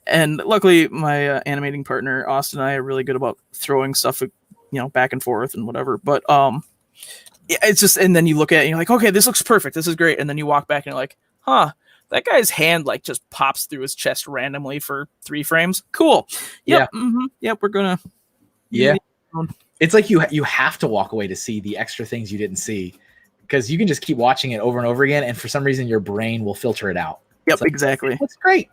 And luckily, my animating partner Austin and I are really good about throwing stuff, back and forth and whatever. But it's just, and then you look at it and you're like, okay, this looks perfect, this is great, and then you walk back and you're like, huh, that guy's hand like just pops through his chest randomly for 3 frames. Cool. Yep. Yeah. Mm-hmm. Yep. We're gonna. Yeah. It's like you have to walk away to see the extra things you didn't see, because you can just keep watching it over and over again, and for some reason your brain will filter it out. Yep. Like, exactly. That's great.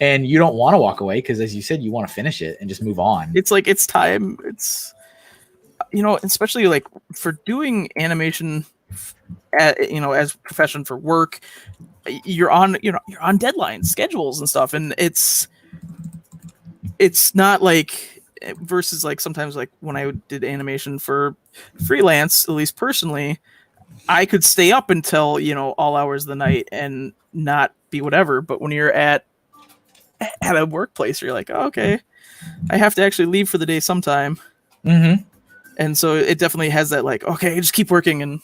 And you don't want to walk away because, as you said, you want to finish it and just move on. It's like it's time. It's especially like for doing animation, as a profession for work. you're on deadlines, schedules and stuff, and it's not like versus like sometimes like when I did animation for freelance, at least personally, I could stay up until all hours of the night and not be whatever. But when you're at a workplace, you're like, oh, okay, I have to actually leave for the day sometime. Mm-hmm. And so it definitely has that like, okay, just keep working. And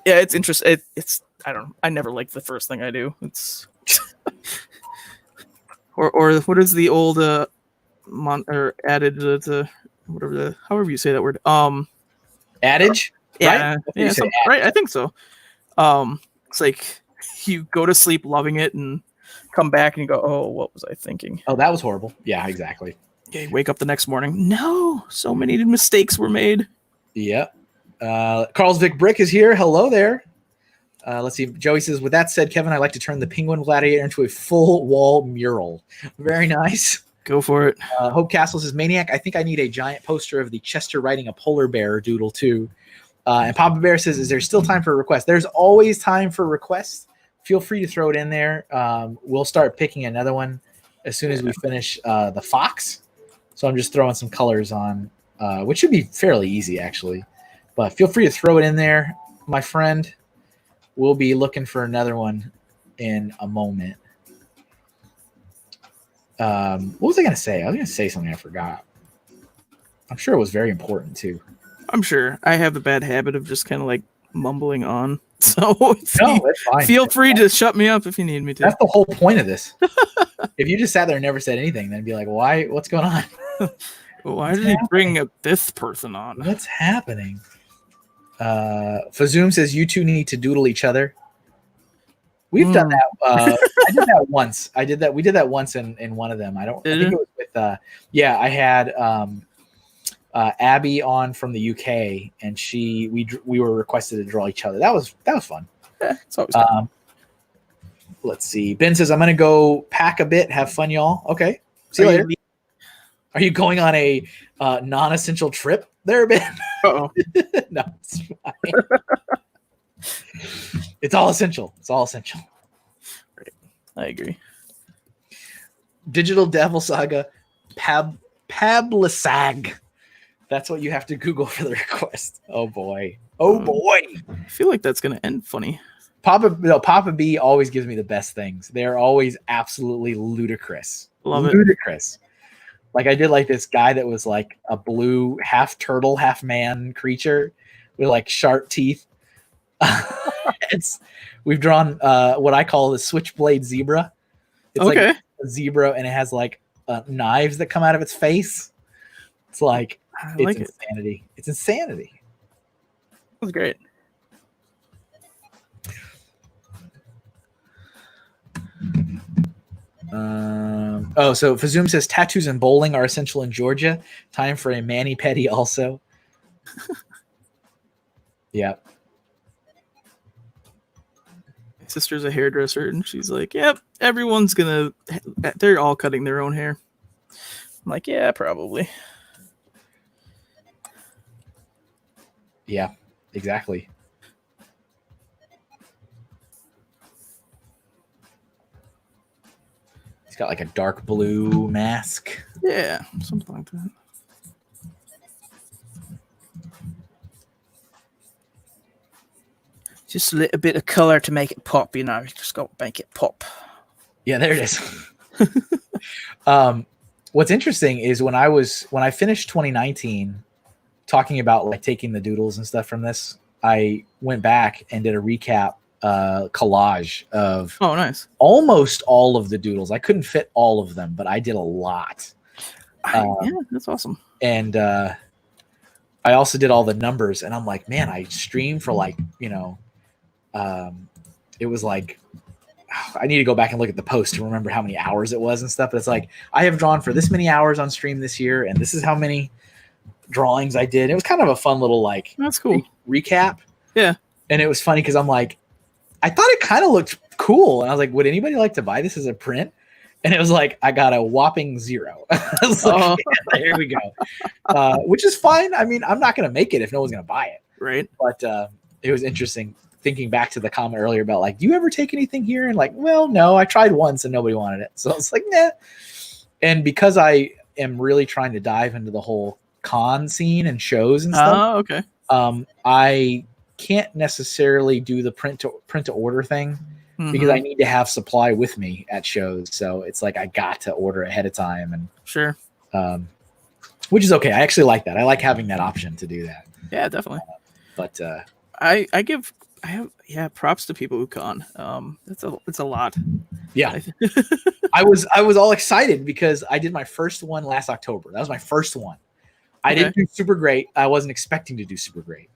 yeah, it's interesting. It's I don't know. I never like the first thing I do. It's or what is the old or added to whatever however you say that word Adage, yeah, right? yeah, right. I think so. It's like you go to sleep loving it and come back and you go, oh, what was I thinking? Oh, that was horrible. Yeah, exactly. Yeah, you wake up the next morning. No, so many mistakes were made. Yep. Carlsvik Brick is here. Hello there. Let's see. Joey says, with that said, Kevin, I'd like to turn the Penguin Gladiator into a full wall mural. Very nice. Go for it. Hope Castle says, Maniac, I think I need a giant poster of the Chester riding a polar bear doodle too. And Papa Bear says, is there still time for requests? There's always time for requests. Feel free to throw it in there. We'll start picking another one as soon as we finish the fox. So I'm just throwing some colors on, which should be fairly easy actually. But feel free to throw it in there, my friend. We'll be looking for another one in a moment. What was I going to say? I was going to say something I forgot. I'm sure it was very important too. I'm sure. I have the bad habit of just kind of like mumbling on. So that's fine. Feel free to shut me up if you need me to. That's the whole point of this. If you just sat there and never said anything, then be like, why? What's going on? Why did he bring this person on? What's happening? Fazoom says you two need to doodle each other. We've done that. I did that once. We did that once in one of them. I think it was with I had Abby on from the UK, and we were requested to draw each other. That was fun. Yeah, it's always fun. Let's see. Ben says, I'm gonna go pack a bit. Have fun, y'all. Okay. See you later. Are you going on a non-essential trip there, Ben? Uh-oh. No, it's fine. It's all essential. It's all essential. Right. I agree. Digital Devil Saga Pablisag. That's what you have to Google for the request. Oh boy. Oh boy. I feel like that's gonna end funny. Papa B always gives me the best things. They're always absolutely ludicrous. Love it. Ludicrous. Like I did like this guy that was like a blue half turtle, half man creature with like sharp teeth. We've drawn what I call the switchblade zebra. It's like a zebra, and it has like knives that come out of its face. It's like it's insanity. It's insanity. That's great. So Fazoom says tattoos and bowling are essential in Georgia. Time for a mani-pedi also. Yeah. My sister's a hairdresser, and she's like, yep, they're all cutting their own hair. I'm like, yeah, probably. Yeah, exactly. He's got like a dark blue mask. Yeah, something like that. Just a little bit of color to make it pop, just got to make it pop. Yeah, there it is. What's interesting is when I finished 2019 talking about like taking the doodles and stuff from this, I went back and did a recap collage of nice. Almost all of the doodles. I couldn't fit all of them, but I did a lot. Yeah, that's awesome. And I also did all the numbers, and I'm like, man, I streamed for like, it was like, I need to go back and look at the post to remember how many hours it was and stuff. But it's like, I have drawn for this many hours on stream this year, and this is how many drawings I did. It was kind of a fun little like that's cool recap. Yeah. And it was funny because I'm like, I thought it kind of looked cool. And I was like, would anybody like to buy this as a print? And it was like, I got a whopping 0. I was like, yeah, here we go. Which is fine. I mean, I'm not going to make it if no one's going to buy it. Right. But it was interesting. thinking back to the comment earlier about like, do you ever take anything here? And like, well, no, I tried once and nobody wanted it. So it's like, nah. And because I am really trying to dive into the whole con scene and shows and stuff, Oh, okay. I can't necessarily do the print to order thing because I need to have supply with me at shows. So it's like I got to order ahead of time, and sure, which is okay. I actually like that. I like having that option to do that. Yeah, definitely. But I have props to people who con. It's a lot. Yeah. I was all excited because I did my first one last October. That was my first one. I didn't do super great. I wasn't expecting to do super great.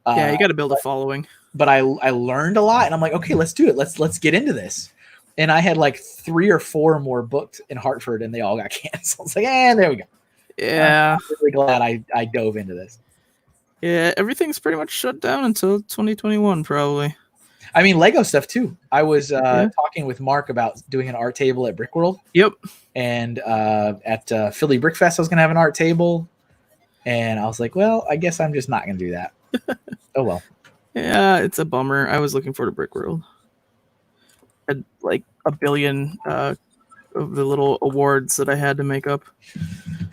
Yeah, you got to build a following. But I learned a lot, and I'm like, okay, let's do it. Let's get into this. And I had like 3 or 4 more booked in Hartford, and they all got canceled. It's like, there we go. Yeah, I'm really glad I dove into this. Yeah, everything's pretty much shut down until 2021, probably. I mean, Lego stuff too. I was talking with Mark about doing an art table at Brickworld. Yep. And at Philly Brick Fest, I was going to have an art table. And I was like, well, I guess I'm just not going to do that. Oh, well. Yeah, it's a bummer. I was looking forward to Brickworld. Had like a billion of the little awards that I had to make up.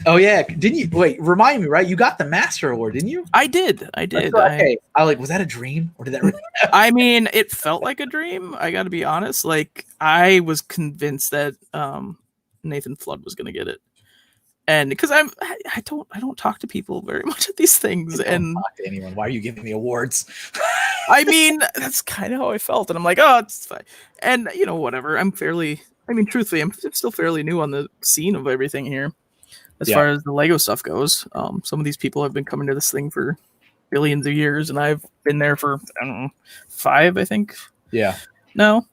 Oh, yeah. Didn't you? Wait, remind me, right? You got the Master Award, didn't you? I did. Okay. I like, was that a dream? Or did that really happen? I mean, it felt like a dream. I got to be honest. Like, I was convinced that Nathan Flood was going to get it. And because I don't talk to people very much at these things, and talk to anyone. Why are you giving me awards? I mean, that's kind of how I felt, and I'm like, oh, it's fine. And whatever. Truthfully, I'm still fairly new on the scene of everything here, as far as the Lego stuff goes. Some of these people have been coming to this thing for billions of years, and I've been there for 5, I think. Yeah. No.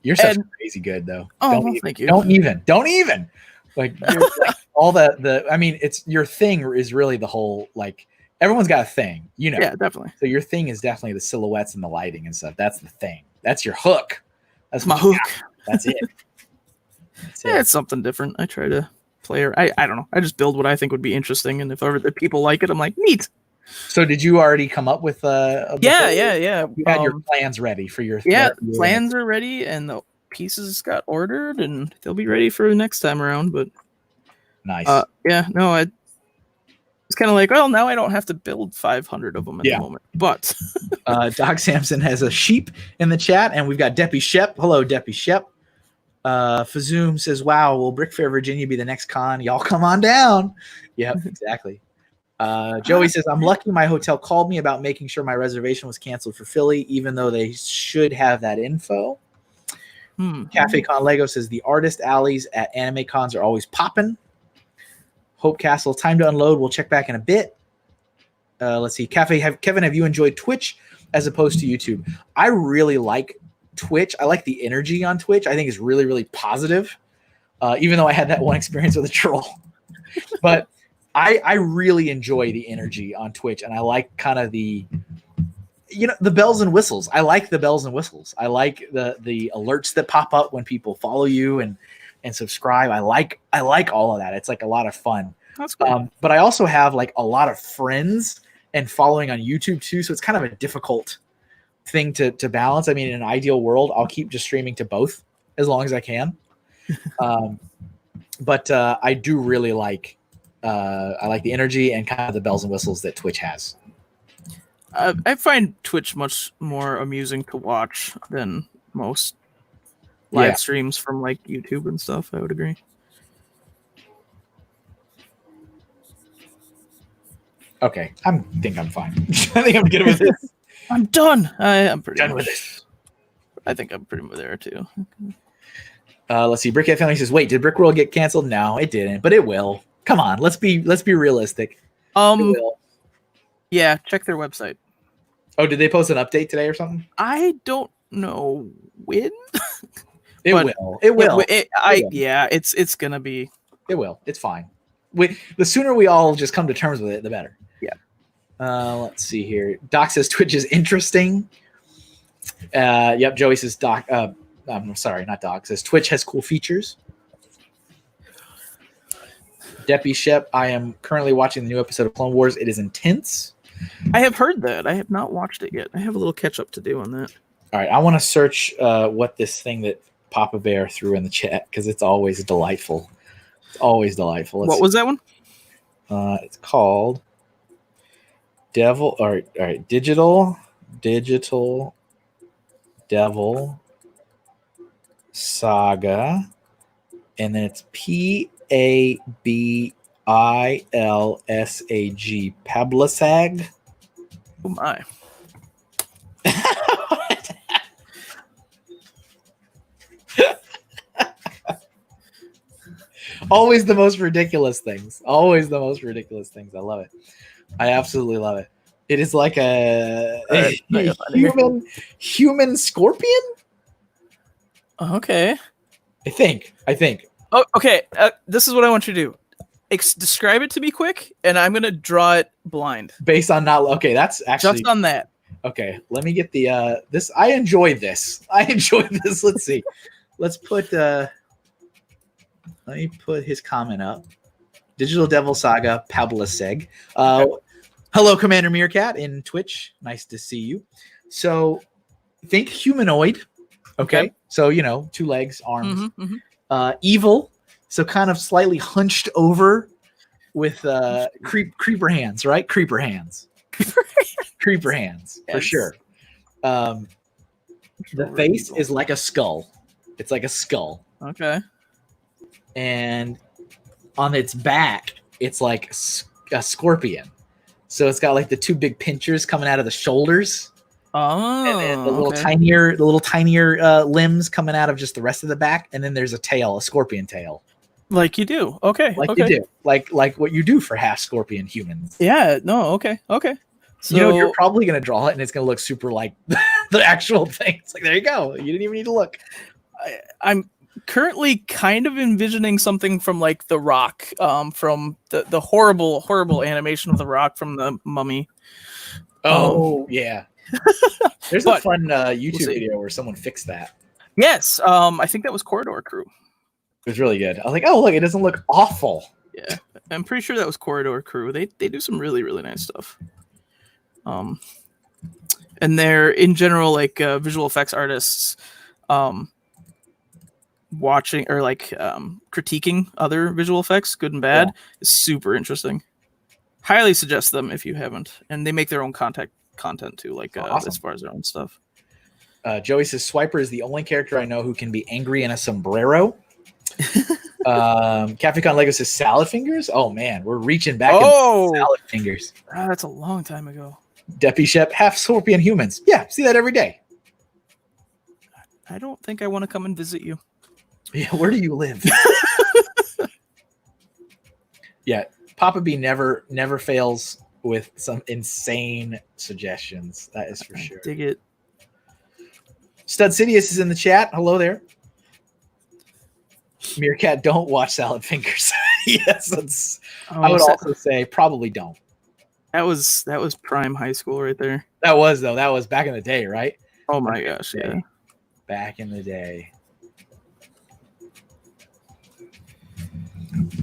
Your stuff's crazy good though. Oh, thank you. Don't even. Like all it's your thing is really the whole, like, everyone's got a thing, Yeah, definitely. So your thing is definitely the silhouettes and the lighting and stuff. That's the thing. That's your hook. That's my hook. That's it. It's something different. I try to play. I don't know. I just build what I think would be interesting, and if ever the people like it, I'm like, neat. So did you already come up with Yeah. You had your plans ready for your plans are ready, and the pieces got ordered, and they'll be ready for the next time around. But nice. It's kind of like, well, now I don't have to build 500 of them at the moment. But Doc Sampson has a sheep in the chat, and we've got Deppy Shep. Hello, Deppy Shep. Fazoom says, wow, will Brick Fair Virginia be the next con? Y'all come on down. Yep, exactly. Joey says, I'm lucky my hotel called me about making sure my reservation was canceled for Philly, even though they should have that info. Cafe Con Lego says, the artist alleys at anime cons are always popping. Hope Castle, time to unload. We'll check back in a bit. Let's see. Kevin, have you enjoyed Twitch as opposed to YouTube? I really like Twitch. I like the energy on Twitch. I think it's really, really positive. Even though I had that one experience with a troll. But I really enjoy the energy on Twitch, and I like kind of the bells and whistles. I like the bells and whistles. I like the alerts that pop up when people follow you and subscribe. I like all of that. It's like a lot of fun. That's cool. But I also have like a lot of friends and following on YouTube too, so it's kind of a difficult thing to balance. I mean, in an ideal world, I'll keep just streaming to both as long as I can. But I do really like I like the energy and kind of the bells and whistles that Twitch has. I find Twitch much more amusing to watch than most live streams from like YouTube and stuff. I would agree. Okay, I think I'm fine. I think I'm good with this. I'm done. I'm pretty done with this. I think I'm pretty there too. Let's see. Brickhead Family says, "Wait, did Brickworld get canceled? No, it didn't, but it will. Come on, let's be realistic. Yeah, check their website. Oh, did they post an update today or something? I don't know when. It will. It will. Yeah, it's gonna be. It will. It's fine. The sooner we all just come to terms with it, the better. Yeah. Let's see here. Doc says Twitch is interesting. Yep. Joey says Doc. I'm sorry, not Doc. Says Twitch has cool features. Deppy Shep, I am currently watching the new episode of Clone Wars. It is intense. I have heard that. I have not watched it yet. I have a little catch up to do on that. All right, I want to search what this thing that Papa Bear threw in the chat because it's always delightful. It's always delightful. What was that one? It's called Devil. All right, digital Devil Saga, and then it's PABILSAG Pablasag. Oh my. Always the most ridiculous things. Always the most ridiculous things. I love it. I absolutely love it. It is like a human scorpion. Okay. I think. Oh, okay. This is what I want you to do. Describe it to me quick, and I'm gonna draw it blind. Based on not okay. That's actually just on that. Okay. Let me get the this. I enjoy this. Let's see. Let's put. Let me put his comment up. Digital Devil Saga Pablaseg. Hello, Commander Meerkat in Twitch. Nice to see you. So, think humanoid. Okay. So, 2 legs, arms. Evil. So, kind of slightly hunched over with creeper hands, right? Creeper hands. Creeper hands, for sure. The face is like a skull. It's like a skull. Okay. And on its back, it's like a scorpion. So it's got like the 2 big pinchers coming out of the shoulders. Oh, and then the little tinier limbs coming out of just the rest of the back, and then there's a tail, a scorpion tail. Like you do. Okay. You do. Like what you do for half scorpion humans. Yeah. No. Okay. So you're probably gonna draw it, and it's gonna look super like the actual thing. It's like, there you go. You didn't even need to look. I'm currently kind of envisioning something from like The Rock, from the horrible animation of The Rock from The Mummy. Oh yeah. There's a fun YouTube video where someone fixed that. Yes. I think that was Corridor Crew. It was really good. I was like, oh look, it doesn't look awful. Yeah, I'm pretty sure that was Corridor Crew. They do some really, really nice stuff. And they're in general like visual effects artists. Watching or like critiquing other visual effects, good and bad, is super interesting. Highly suggest them if you haven't. And they make their own content too, like awesome. As far as their own stuff. Joey says Swiper is the only character I know who can be angry in a sombrero. Caffeicon Lego says salad fingers. Oh man, we're reaching back. Salad fingers. That's a long time ago. Deppy Shep, half scorpion humans. Yeah, see that every day. I don't think I want to come and visit you. Yeah, where do you live? Yeah, Papa B never fails with some insane suggestions. That is for sure. Dig it. Stud Sidious is in the chat. Hello there. Meerkat, don't watch Salad Fingers. Yes, I would also say probably don't. That was prime high school right there. That was back in the day, right? Oh my gosh, yeah. Back in the day.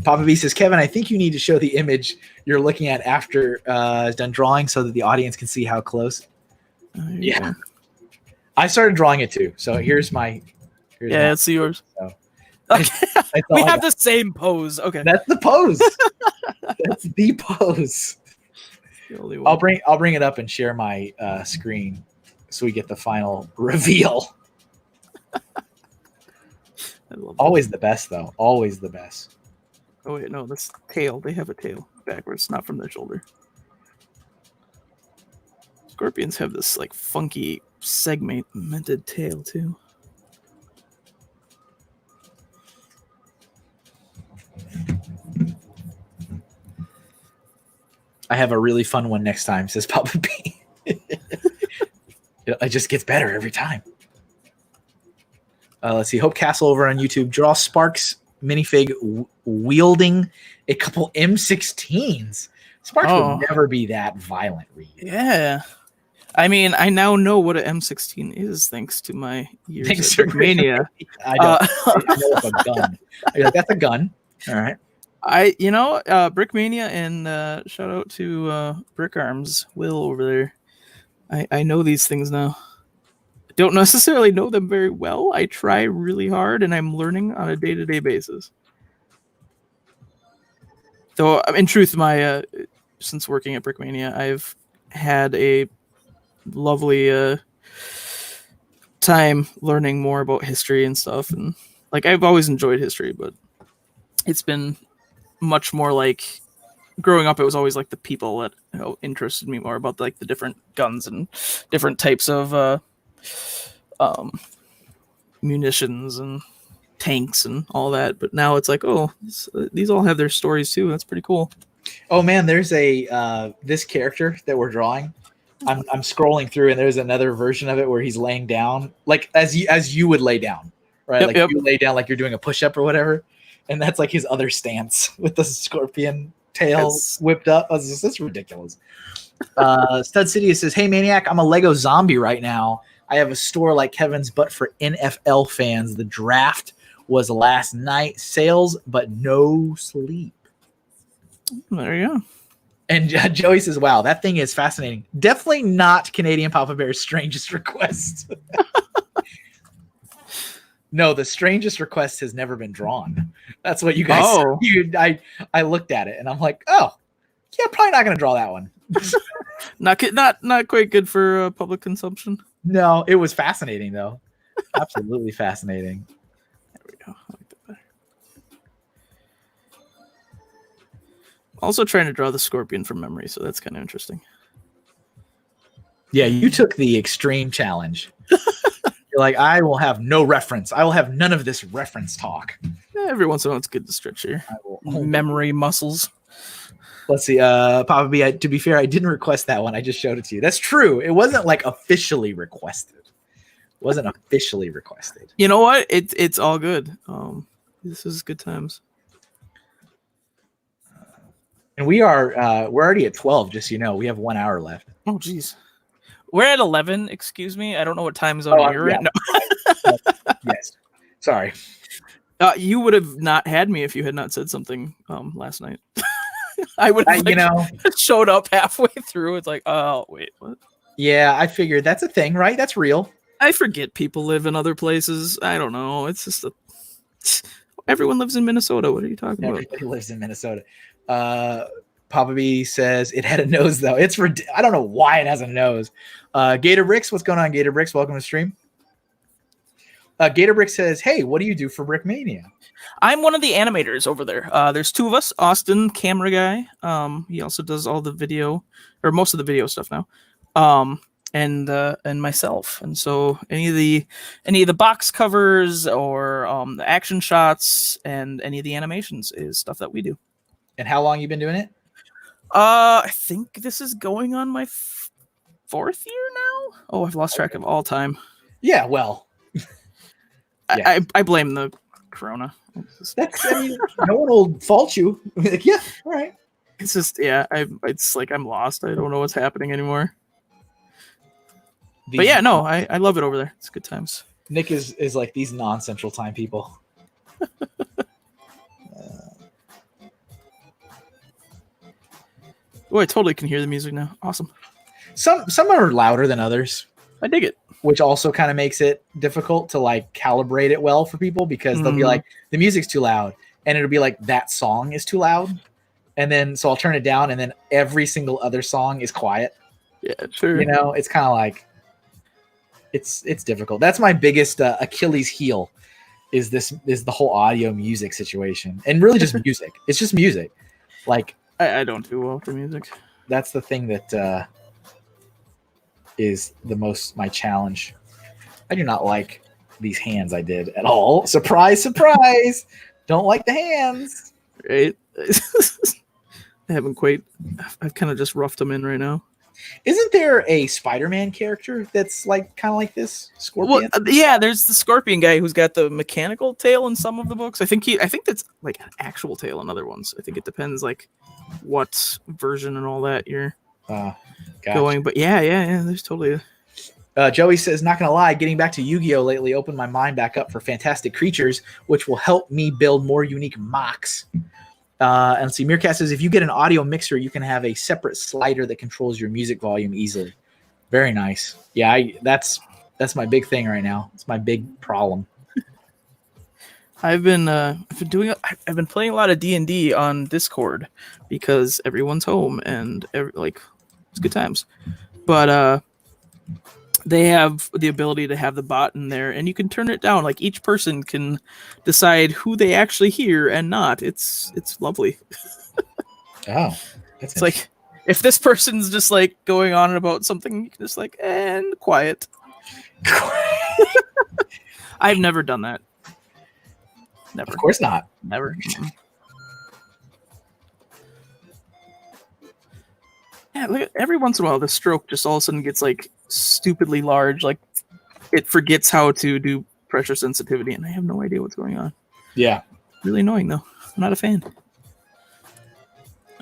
Papa B says, Kevin, I think you need to show the image you're looking at after done drawing so that the audience can see how close. Yeah. I started drawing it too. So here's my. Let's see yours. So, okay. We have the same pose. Okay. That's the pose. That's the pose. I'll bring it up and share my screen so we get the final reveal. Always the best, though. Always the best. Oh wait, no, this tail. They have a tail backwards, not from their shoulder. Scorpions have this like funky segmented tail too. I have a really fun one next time, says Papa B. It just gets better every time. Let's see. Hope Castle over on YouTube. Draw Sparks minifig wielding a couple M16s. Sparks will never be that violent, Reed. Yeah. I mean, I now know what an M16 is thanks to my years of Mania. I know it's a gun. That's a gun. All right. Brickmania and shout out to Brick Arms Will over there. I know these things now. don't necessarily know them very well. I try really hard, and I'm learning on a day-to-day basis. Though, in truth, my since working at Brickmania, I've had a lovely time learning more about history and stuff, and like I've always enjoyed history, but it's been much more like growing up. It was always like the people that interested me more about like the different guns and different types of munitions and tanks and all that. But now it's like, oh, these all have their stories too. That's pretty cool. Oh man, there's a this character that we're drawing. I'm scrolling through, and there's another version of it where he's laying down, like as you would lay down, right? Like you lay down like you're doing a push-up or whatever, and that's like his other stance with the scorpion tail whipped up. That's ridiculous. Stud City says, "Hey Maniac, I'm a Lego zombie right now. I have a store like Kevin's, but for NFL fans. The draft was last night. Sales, but no sleep." There you go. And Joey says, "Wow, that thing is fascinating. Definitely not Canadian Papa Bear's strangest request." No, the strangest request has never been drawn. That's what you guys. Oh. I looked at it and I'm like, oh, yeah, probably not going to draw that one. not quite good for public consumption. No, it was fascinating though. Absolutely fascinating. There we go. I like that better. Also trying to draw the scorpion from memory, so that's kind of interesting. Yeah, you took the extreme challenge. You're like, I will have no reference. I will have none of this reference talk. Yeah, every once in a while, it's good to stretch your memory muscles. Let's see. Papa B, to be fair, I didn't request that one. I just showed it to you. That's true. It wasn't like officially requested. You know what? It's all good. This is good times. And we're already at 12, just so you know. We have 1 hour left. Oh, geez. We're at 11, excuse me. I don't know what time zone you're in. No. Yes. Sorry. You would have not had me if you had not said something last night. I would have showed up halfway through. It's like, oh, wait, what? Yeah, I figured that's a thing, right? That's real. I forget people live in other places. I don't know. It's just everyone lives in Minnesota. What are you talking about? Everybody lives in Minnesota. Papa B says it had a nose though. I don't know why it has a nose. Gator Bricks, what's going on, Gator Bricks? Welcome to the stream. Gator Bricks says, "Hey, what do you do for Brickmania?" I'm one of the animators over there. There's two of us. Austin, camera guy. He also does all the video, or most of the video stuff now. And myself. And so any of the box covers or the action shots and any of the animations is stuff that we do. And how long you been doing it? I think this is going on my fourth year now. Oh, I've lost track of all time. Yeah, well, yeah. I blame the corona. No one will fault you. Like, yeah, all right. It's just, yeah, it's like I'm lost. I don't know what's happening anymore. But yeah, no, I love it over there. It's good times. Nick is like these non-Central Time people. Oh, I totally can hear the music now. Awesome. Some are louder than others. I dig it. Which also kind of makes it difficult to like calibrate it well for people because they'll be like, the music's too loud. And it'll be like, that song is too loud. And then, so I'll turn it down and then every single other song is quiet. Yeah, sure. You know, it's kind of like, it's difficult. That's my biggest Achilles heel is the whole audio music situation. And really just music. It's just music. Like, I don't do well for music. That's the thing that is the most my challenge. I do not like these hands I did at all. Surprise, surprise. Don't like the hands. Right. I haven't quite. I've kind of just roughed them in right now. Isn't there a Spider-Man character that's like kind of like this Scorpion? Well, yeah, there's the Scorpion guy who's got the mechanical tail in some of the books. I think that's like an actual tail in other ones. I think it depends like what version and all that you're going. But yeah, there's totally. Joey says, not gonna lie, getting back to Yu-Gi-Oh lately opened my mind back up for fantastic creatures, which will help me build more unique mocks. And see, Meerkat says, if you get an audio mixer, you can have a separate slider that controls your music volume easily. Very nice. Yeah, that's That's my big thing right now. It's my big problem. I've been playing a lot of D&D on Discord because everyone's home and it's good times. But they have the ability to have the bot in there, and you can turn it down. Like each person can decide who they actually hear and not. It's lovely. Oh, it's like if this person's just like going on about something, you can just like and quiet. I've never done that. Never. Of course not. Never. Yeah, look, every once in a while, the stroke just all of a sudden gets like stupidly large. Like it forgets how to do pressure sensitivity, and I have no idea what's going on. Yeah. Really annoying, though. I'm not a fan.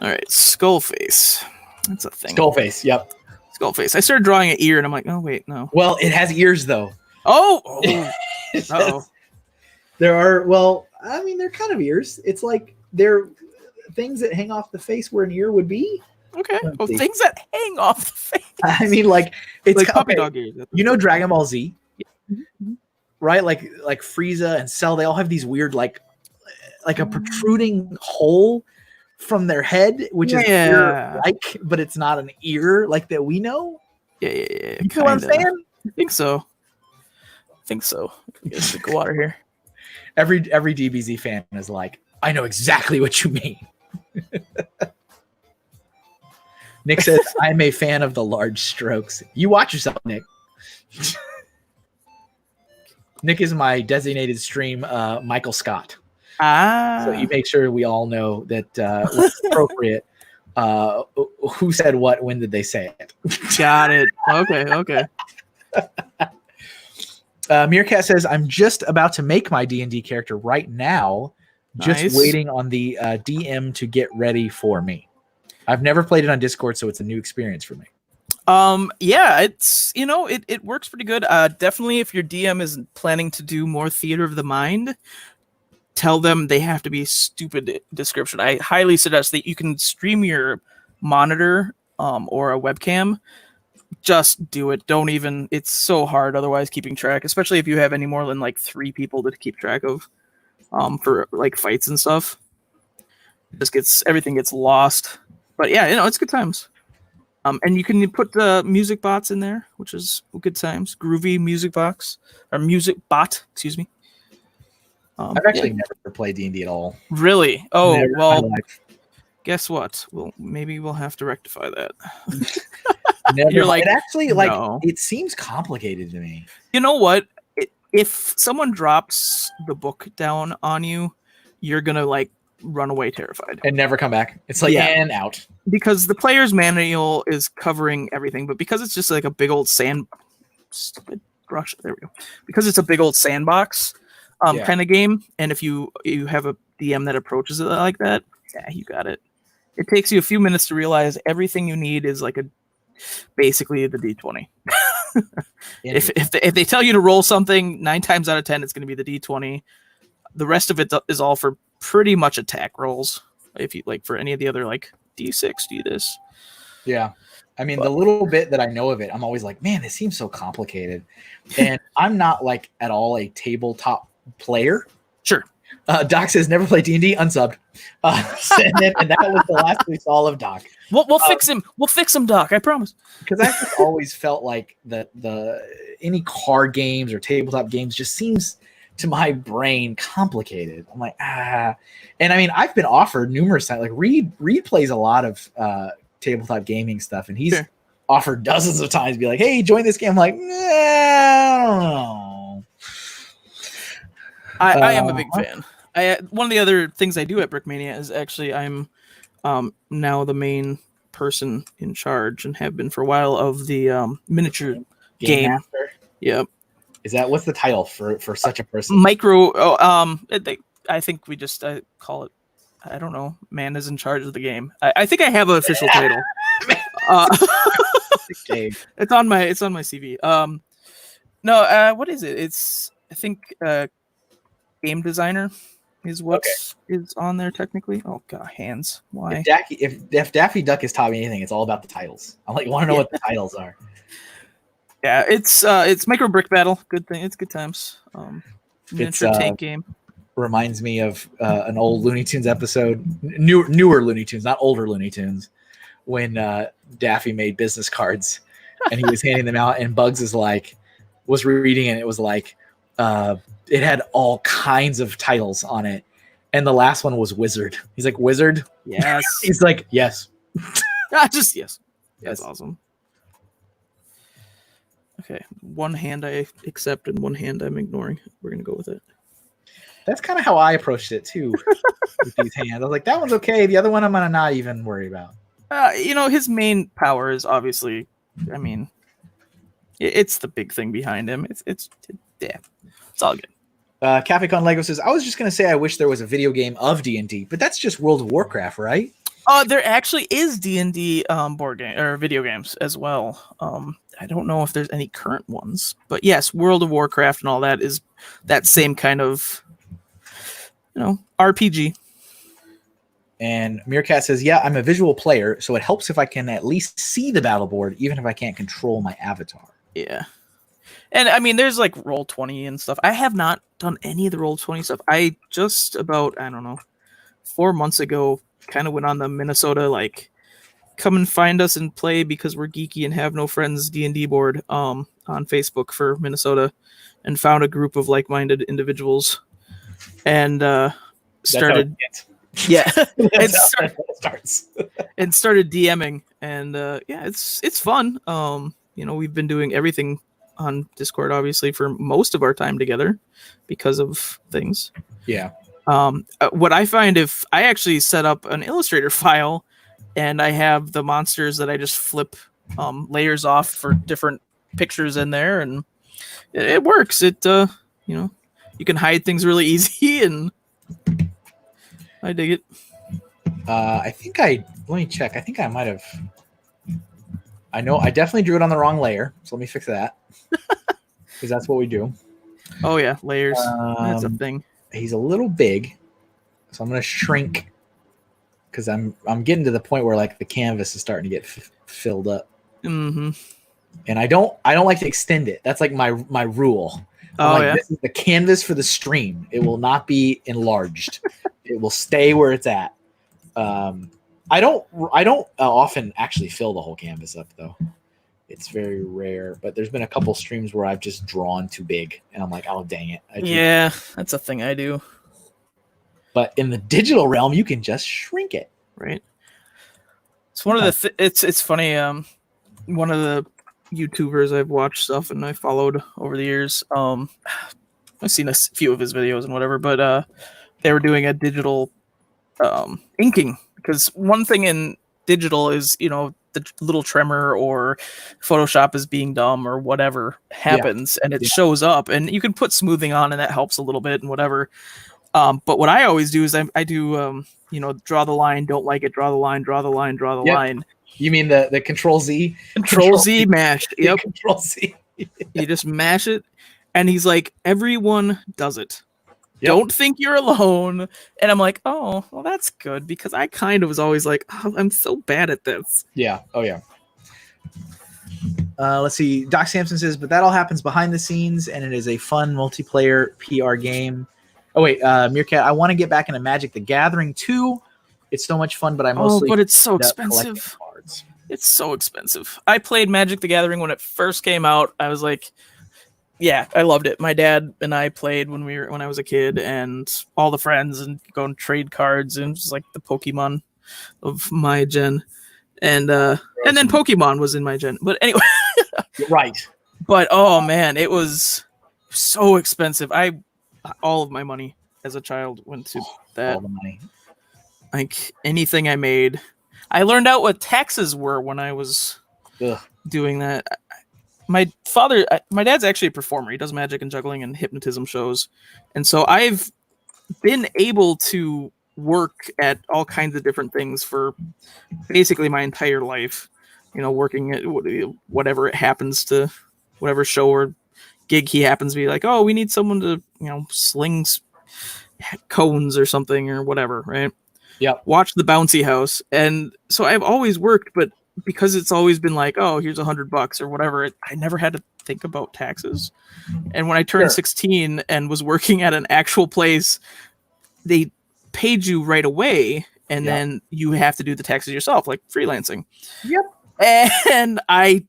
All right, skull face. That's a thing. Skull face, yep. Skull face. I started drawing an ear, and I'm like, oh, wait, no. Well, it has ears, though. Oh! Oh. There are, well, I mean, they're kind of ears. It's like they're things that hang off the face where an ear would be. Okay. Well, things that hang off the face. I mean, like, it's like puppy dog ears. You know Dragon Ball Z? Mm-hmm. Right? Like Frieza and Cell, they all have these weird, like a protruding hole from their head, which is ear-like, but it's not an ear like that we know. Yeah. You know what I'm saying? I think so. Get a drink of water here. Every DBZ fan is like, I know exactly what you mean. Nick says, I'm a fan of the large strokes. You watch yourself, Nick. Nick is my designated stream Michael Scott. So you make sure we all know that what's appropriate. Who said what? When did they say it? Got it. Okay. Meerkat says, I'm just about to make my D&D character right now. Just waiting on the DM to get ready for me. I've never played it on Discord, so it's a new experience for me. Yeah, it's it works pretty good. Definitely if your DM is planning to do more theater of the mind, tell them they have to be stupid description. I highly suggest that you can stream your monitor or a webcam. Just do it. Don't even, it's so hard otherwise keeping track, especially if you have any more than like 3 people to keep track of for like fights and stuff. Everything gets lost. But yeah, it's good times. And you can put the music bots in there, which is good times. Groovy music box or music bot, excuse me. I've actually never played D&D at all. Really? Oh, well, guess what? Well, maybe we'll have to rectify that. You're like, it actually, it seems complicated to me. You know what? If someone drops the book down on you, you're going to like run away terrified and never come back. It's like and out, because the player's manual is covering everything, but because it's just like a big old stupid brush. There we go. Because it's a big old sandbox kind of game, and if you have a DM that approaches it like that, you got it. It takes you a few minutes to realize everything you need is like basically the D20. if they tell you to roll something, 9 times out of 10 it's going to be the D20. The rest of it is all for pretty much attack rolls. If you like for any of the other like D6, do this. Yeah. I mean, the little bit that I know of it, I'm always like, man, this seems so complicated. And I'm not like at all a tabletop player. Sure. Doc says never play D&D, unsubbed. And that was the last we saw of Doc. We'll fix him. We'll fix him, Doc. I promise. Because I just always felt like the any card games or tabletop games just seems to my brain complicated. I'm like, and I mean, I've been offered numerous times. Like Reed plays a lot of tabletop gaming stuff, and he's offered dozens of times to be like, hey, join this game. I'm like, no, I don't know. I am a big fan. One of the other things I do at Brickmania is actually I'm now the main person in charge, and have been for a while, of the miniature game. Master? Yep. Is that, what's the title for such a person? I think we just call it, I don't know, man is in charge of the game. I think I have an official title. It's on my CV. What is it? It's, I think, game designer is what is on there technically. Oh god, hands. Why? If Daffy Duck has taught me anything, it's all about the titles. I want to know what the titles are. Yeah, it's micro brick battle. Good thing. It's good times. Miniature tank game. Reminds me of an old Looney Tunes episode, newer Looney Tunes, not older Looney Tunes, when Daffy made business cards and he was handing them out, and Bugs was reading, and it was like it had all kinds of titles on it, and the last one was Wizard. He's like, Wizard? Yes. He's like, yes. Just yes. That's awesome. Okay, one hand I accept and one hand I'm ignoring. We're gonna go with it. That's kind of how I approached it too with these hands. I was like, that one's okay. The other one I'm gonna not even worry about. His main power is obviously, I mean, it's the big thing behind him. It's all good. Cafe Con Lego says, I was just gonna say I wish there was a video game of D&D, but that's just World of Warcraft, right? There actually is D&D board game or video games as well. I don't know if there's any current ones, but yes, World of Warcraft and all that is that same kind of, RPG. And Meerkat says, yeah, I'm a visual player, so it helps if I can at least see the battle board, even if I can't control my avatar. Yeah. And I mean, there's like Roll20 and stuff. I have not done any of the Roll20 stuff. I just about, 4 months ago, kind of went on the Minnesota, like, come and find us and play because we're geeky and have no friends D&D board on Facebook for Minnesota, and found a group of like-minded individuals and started and started DMing, and it's fun. We've been doing everything on Discord obviously for most of our time together because of things. Yeah. What I find, if I actually set up an Illustrator file and I have the monsters that I just flip layers off for different pictures in there, and it works. You can hide things really easy, and I dig it. Let me check. I think I might have. I know I definitely drew it on the wrong layer, so let me fix that because that's what we do. Oh yeah, layers. That's a thing. He's a little big, so I'm going to shrink because I'm getting to the point where like the canvas is starting to get filled up. Mm-hmm. And I don't like to extend it. That's like my rule. This is the canvas for the stream. It will not be enlarged. It will stay where it's at. I don't often actually fill the whole canvas up though. It's very rare, but there's been a couple streams where I've just drawn too big and I'm like, oh dang it. Yeah, that's a thing I do. But in the digital realm, you can just shrink it. Right. It's one of the it's funny. One of the YouTubers I've watched stuff and I followed over the years. I've seen a few of his videos and whatever, but they were doing a digital inking, because one thing in digital is, the little tremor or Photoshop is being dumb or whatever happens, and it shows up, and you can put smoothing on and that helps a little bit and whatever. But what I always do is I do, draw the line, don't like it, draw the line, draw the line, draw the line. You mean the Control Z? Control Z mashed. Yep. Control Z. You just mash it. And he's like, everyone does it. Yep. Don't think you're alone. And I'm like, oh, well, that's good, because I kind of was always like, oh, I'm so bad at this. Yeah. Oh, yeah. Let's see. Doc Sampson says, but that all happens behind the scenes, and it is a fun multiplayer PR game. Oh, wait. Meerkat, I want to get back into Magic the Gathering, too. It's so much fun, but I mostly... but it's so expensive. Cards. It's so expensive. I played Magic the Gathering when it first came out. I was like... Yeah, I loved it. My dad and I played when I was a kid, and all the friends, and go and trade cards, and it was like the Pokemon of my gen, and then Pokemon was in my gen. But anyway, right. But oh man, it was so expensive. All of my money as a child went to that. All the money. Like anything I made, I learned out what taxes were when I was doing that. My dad's actually a performer. He does magic and juggling and hypnotism shows. And so I've been able to work at all kinds of different things for basically my entire life, working at whatever it happens to, whatever show or gig he happens to be like, oh, we need someone to, sling cones or something or whatever. Right. Yeah. Watch the bouncy house. And so I've always worked, but because it's always been like, oh, here's $100 or whatever, I never had to think about taxes. And when I turned Sure. 16 and was working at an actual place, they paid you right away, and Yep. then you have to do the taxes yourself, like freelancing. Yep. And I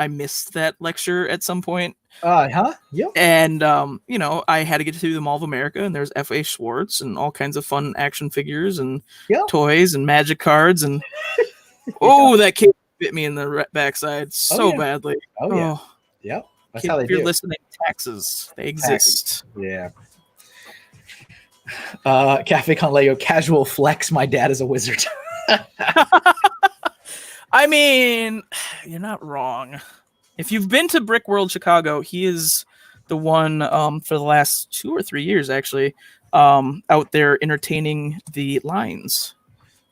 missed that lecture at some point. Yep. And, you know, I had to get through the Mall of America, and there's F.A. Schwartz and all kinds of fun action figures and Yep. toys and magic cards. And, oh, that kid bit me in the backside so badly. Oh, yeah. Yep. That's Kid, how they if you're do. listening, taxes, they exist. Yeah. Cafe Con Lego, casual flex. My dad is a wizard. I mean, you're not wrong. If you've been to Brick World Chicago, he is the one for the last 2 or 3 years, actually, out there entertaining the lines.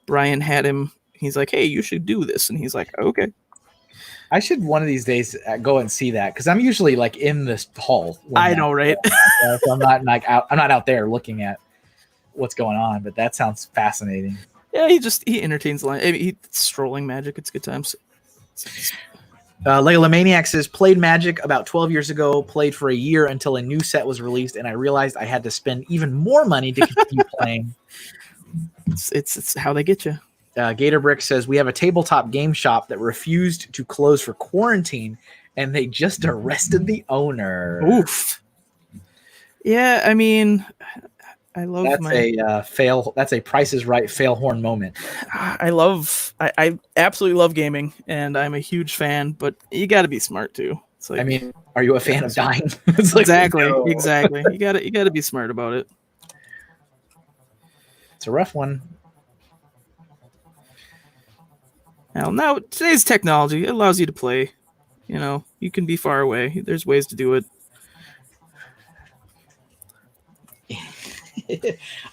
Brian had him. He's like, hey, you should do this. And he's like, okay. I should one of these days go and see that, because I'm usually like in this hall. I know, right? So I'm not like out. I'm not out there looking at what's going on, but that sounds fascinating. Yeah, he entertains the line. I mean, he's strolling magic. It's good times. Lego Maniac says, played Magic about 12 years ago, played for a year until a new set was released, and I realized I had to spend even more money to continue playing. It's how they get you. Gator Brick says, we have a tabletop game shop that refused to close for quarantine, and they just arrested the owner. Oof. Yeah, I mean, I love a fail. That's a Price is Right fail horn moment. I absolutely love gaming, and I'm a huge fan, but you got to be smart too. It's like, I mean, are you a fan of dying? It's like, exactly. You got to be smart about it. It's a rough one. Now today's technology, it allows you to play. You know, you can be far away. There's ways to do it.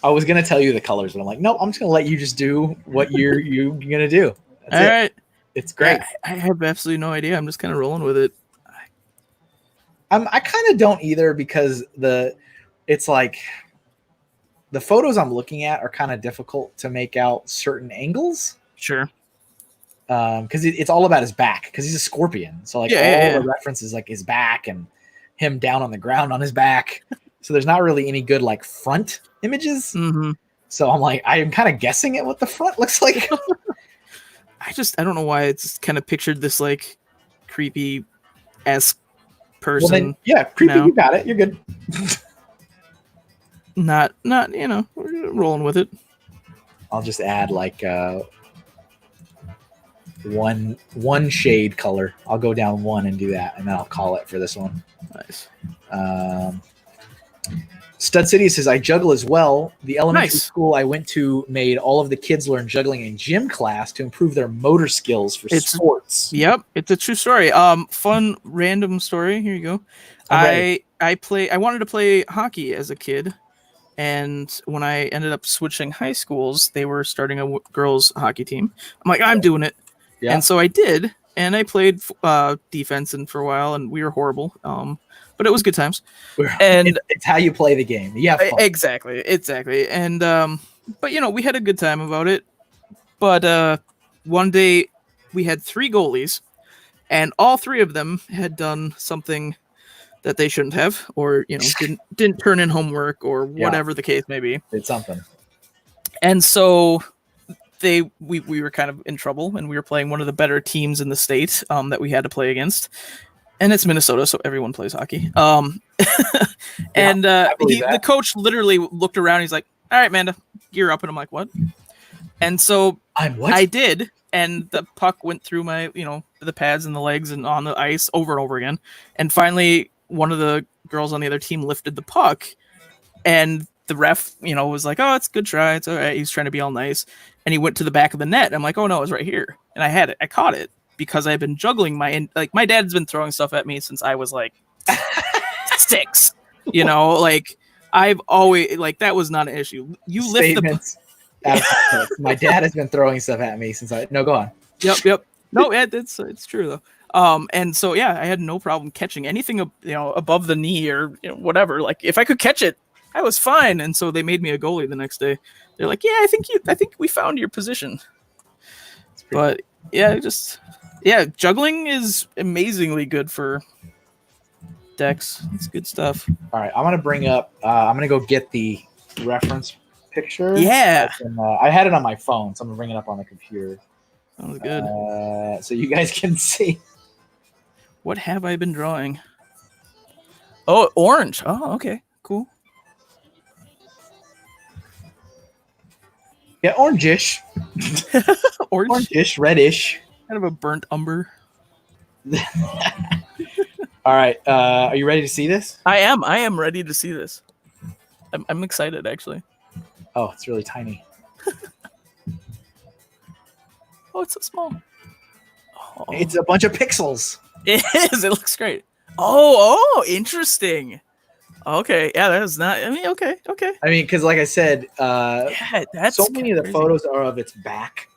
I was gonna tell you the colors, but I'm like, no, I'm just gonna let you just do what you're gonna do. That's all right. It's great. Yeah, I have absolutely no idea. I'm just kind of rolling with it. I kind of don't either, because it's like the photos I'm looking at are kind of difficult to make out certain angles. Sure. Because it's all about his back, because he's a scorpion. So like the references like his back and him down on the ground on his back. So there's not really any good like front images. Mm-hmm. So I'm like, I'm kind of guessing at what the front looks like. I don't know why it's kind of pictured this like creepy esque person. Well, then, yeah, creepy. You got it. You're good. not you know, we're rolling with it. I'll just add like one shade color. I'll go down one and do that, and then I'll call it for this one. Nice. Stud City says, I juggle as well. The elementary school I went to made all of the kids learn juggling in gym class to improve their motor skills for sports. Yep, it's a true story. Fun random story. Here you go. I wanted to play hockey as a kid, and when I ended up switching high schools, they were starting a girls hockey team. I'm like, I'm doing it. Yeah. And so I did, and I played defense for a while, and we were horrible. But it was good times. And it's how you play the game. Yeah, exactly. And but you know, we had a good time about it. But one day we had 3 goalies, and all 3 of them had done something that they shouldn't have, or you know, didn't turn in homework, or whatever the case may be. Did something. And so we were kind of in trouble, and we were playing one of the better teams in the state that we had to play against. And it's Minnesota, so everyone plays hockey. And the coach literally looked around. He's like, all right, Amanda, gear up. And I'm like, what? And so I did. And the puck went through my, you know, the pads and the legs and on the ice over and over again. And finally, one of the girls on the other team lifted the puck. And the ref, you know, was like, oh, it's a good try. It's all right. He's trying to be all nice. And he went to the back of the net. I'm like, oh, no, it's right here. And I had it. I caught it. Because I've been juggling my dad's been throwing stuff at me since I was like 6, you know, like I've always like, that was not an issue. You lift my dad has been throwing stuff at me since no, go on. Yep. No, it's true though. And so, yeah, I had no problem catching anything, you know, above the knee or you know, whatever. Like if I could catch it, I was fine. And so they made me a goalie the next day. They're like, yeah, I think we found your position. But yeah, juggling is amazingly good for decks. It's good stuff. All right, I'm gonna bring up. I'm gonna go get the reference picture. Yeah. I had it on my phone, so I'm gonna bring it up on the computer. Sounds good. So you guys can see. What have I been drawing? Oh, orange. Oh, okay. Cool. Yeah, orangish. Orange. Orangish, reddish. Kind of a burnt umber. All right. Are you ready to see this? I am ready to see this. I'm excited, actually. Oh, it's really tiny. Oh, it's so small. Oh. It's a bunch of pixels. It is. It looks great. Oh, interesting. Okay, yeah, that is not. I mean, okay. I mean, because like I said, Yeah, that's so many of the crazy. photos are of its back,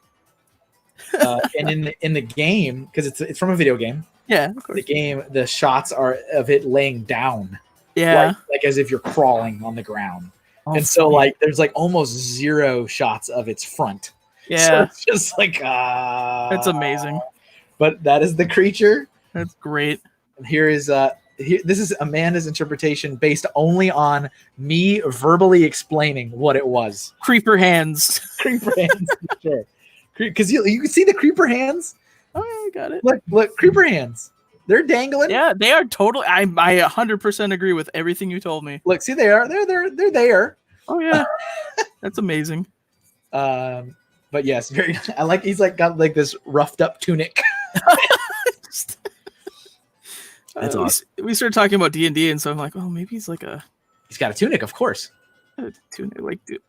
and in the game, because it's from a video game. Yeah, of course. The game, the shots are of it laying down, Yeah. like as if you're crawling on the ground, Oh, and so funny. like there's like almost zero shots of its front. Yeah, So it's just like that's amazing. But that is the creature. That's great. And here is this is Amanda's interpretation based only on me verbally explaining what it was. Creeper hands. Creeper hands, for sure. Because you can see the creeper hands. Oh, yeah, I got it. Look, creeper hands. They're dangling. Yeah, they are totally. I 100% agree with everything you told me. Look, see, they are. They're there. Oh yeah, that's amazing. But yes, very. I like. He's like got like this roughed up tunic. That's awesome. We started talking about D&D, and so I'm like, oh, maybe he's like He's got a tunic, of course. tunic. Like, dude,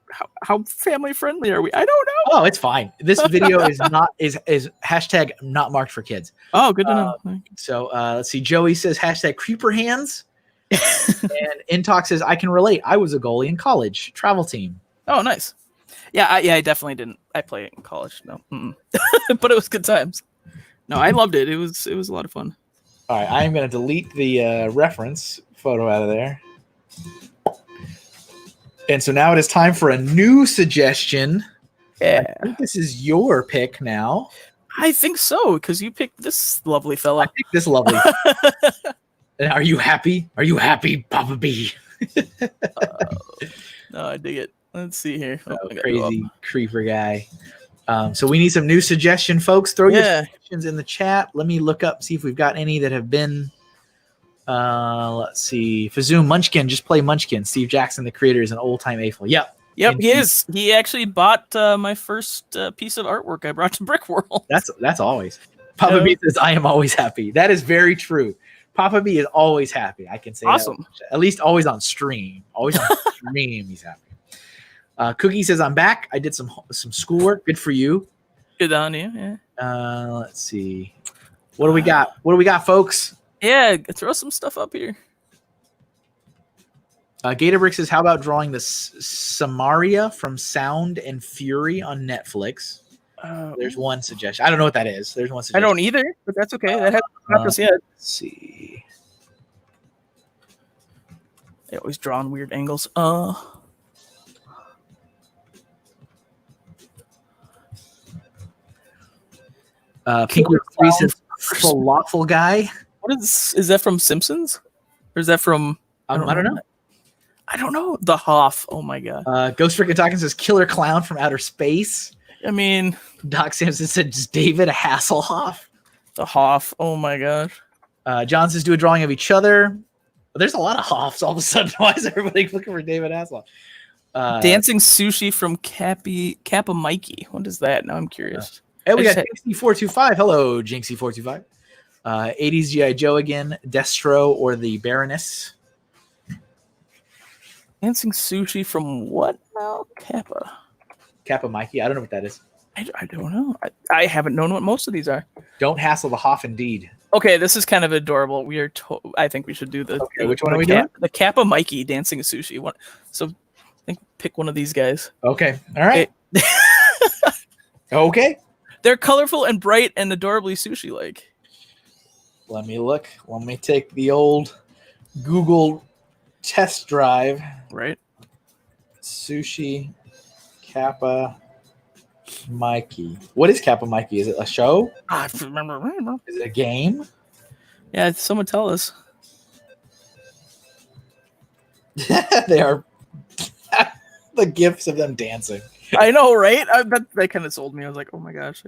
how family friendly are we? I don't know. Oh, it's fine. This video is hashtag not marked for kids. Oh, good to know. So let's see. Joey says hashtag creeper hands. And Intox says, I can relate. I was a goalie in college, travel team. Oh, nice. Yeah, I definitely didn't. I played it in college. No, but it was good times. No, I loved it. It was a lot of fun. All right, I am going to delete the reference photo out of there. And so now it is time for a new suggestion. Yeah, I think this is your pick now. I think so, because you picked this lovely I fella. picked this lovely. And are you happy? Are you happy, Papa B? No, I dig it. Let's see here. Oh, I gotta go Crazy up. creeper guy. So we need some new suggestion, folks. Throw your Yeah. suggestions in the chat. Let me look up, see if we've got any that have been. Let's see. Fazoom Munchkin, just play Munchkin. Steve Jackson, the creator, is an old time AFL. Yep, Yep, And he is. He actually bought my first piece of artwork I brought to Brick World. that's always. Papa B says, "I am always happy." That is very true. Papa B is always happy. I can say Awesome. that. At least always on stream. Always on stream, he's happy. Cookie says, "I'm back. I did some schoolwork. Good for you." Good on you. Yeah. Let's see. What do we got? What do we got, folks? Yeah, throw some stuff up here. Gatorbrick says, "How about drawing the Samaria from Sound and Fury on Netflix?" There's one suggestion. I don't know what that is. There's one I suggestion. don't either, but that's okay. That hasn't stopped us yet. Let's see. They always draw on weird angles. Pinkwood 3 says, "Falafel guy." What is that from Simpsons? Or is that from I don't know. I don't know. The Hoff. Oh my god. Ghost Freaking Talking says, "Killer clown from outer space." I mean, Doc Sampson said, "Just David Hasselhoff." the Hoff. Oh my gosh. John says, "Do a drawing of each other." Well, there's a lot of Hoffs all of a sudden. Why is everybody looking for David Hasselhoff? Dancing sushi from Kappa Mikey. What is that? Now I'm curious. Hey, we I got Jinxie425. Hello, Jinxie425. 80s G.I. Joe again, Destro or the Baroness. Dancing sushi from what now? Kappa. Kappa Mikey. I don't know what that is. I don't know. I haven't known what most of these are. Don't hassle the Hoff, indeed. Okay, this is kind of adorable. We are. I think we should do the. Okay, which one are we doing? The Kappa Mikey dancing sushi. One. So, I think pick one of these guys. Okay. All right. Okay. They're colorful and bright and adorably sushi-like. Let me look. Let me take the old Google test drive. Right. Sushi Kappa Mikey. What is Kappa Mikey? Is it a show? I remember. Is it a game? Yeah, someone tell us. They are the gifs of them dancing. I know, right? That kind of sold me. I was like, oh my gosh,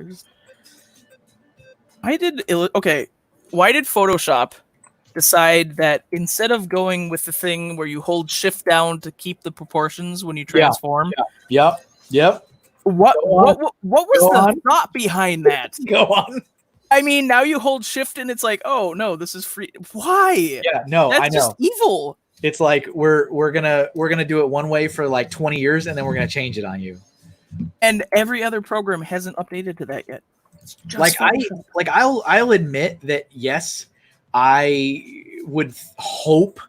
okay. Why did Photoshop decide that instead of going with the thing where you hold shift down to keep the proportions when you transform? Yep. What was the thought behind that? Go on. I mean, now you hold shift and it's like, oh no, this is free. Why? Yeah, no, that's I know. just evil. It's like we're gonna do it one way for like 20 years and then we're gonna change it on you. And every other program hasn't updated to that yet. Like I'll admit that yes, I would hope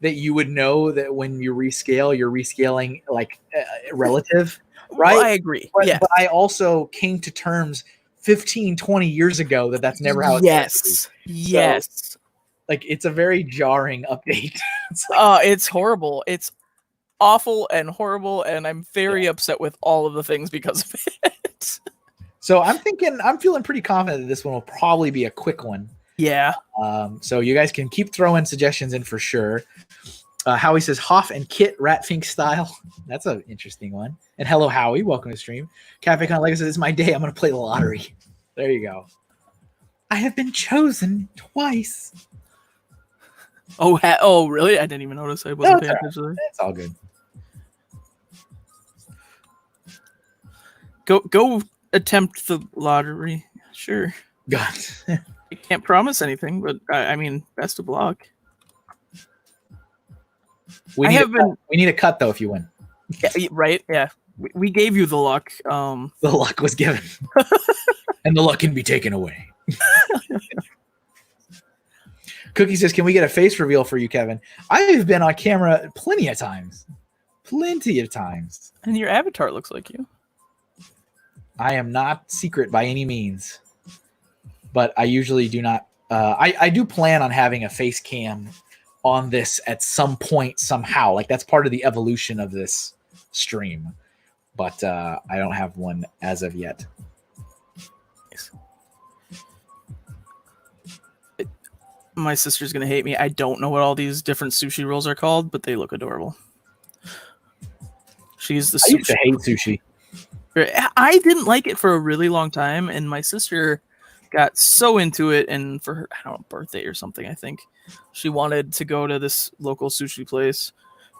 that you would know that when you rescale, you're rescaling like relative, right? Well, I agree. But I also came to terms 15, 20 years ago that that's never how it's Yes. So, like it's a very jarring update. It's horrible. It's awful and horrible, and I'm very upset with all of the things because of it. So I'm feeling pretty confident that this one will probably be a quick one. Yeah. So you guys can keep throwing suggestions in for sure. Howie says Hoff and Kit Rat Fink style. That's an interesting one. And hello, Howie. Welcome to the stream. Cafe Con Lego says it's my day. I'm going to play the lottery. There you go. I have been chosen twice. Oh, really? I didn't even notice. I wasn't paying attention. It's all good. Go attempt the lottery. Sure. God. I can't promise anything, but I mean, best of luck. We need a cut though if you win. Yeah, right? Yeah. We gave you the luck. The luck was given. And the luck can be taken away. Cookie says, can we get a face reveal for you, Kevin? I've been on camera plenty of times. And your avatar looks like you. I am not secret by any means. But I usually do not. I do plan on having a face cam on this at some point somehow. Like that's part of the evolution of this stream. But I don't have one as of yet. My sister's going to hate me. I don't know what all these different sushi rolls are called, but they look adorable. She's the sushi. I used to hate sushi. I didn't like it for a really long time, and my sister got so into it, and for her, I don't know, birthday or something, I think, she wanted to go to this local sushi place,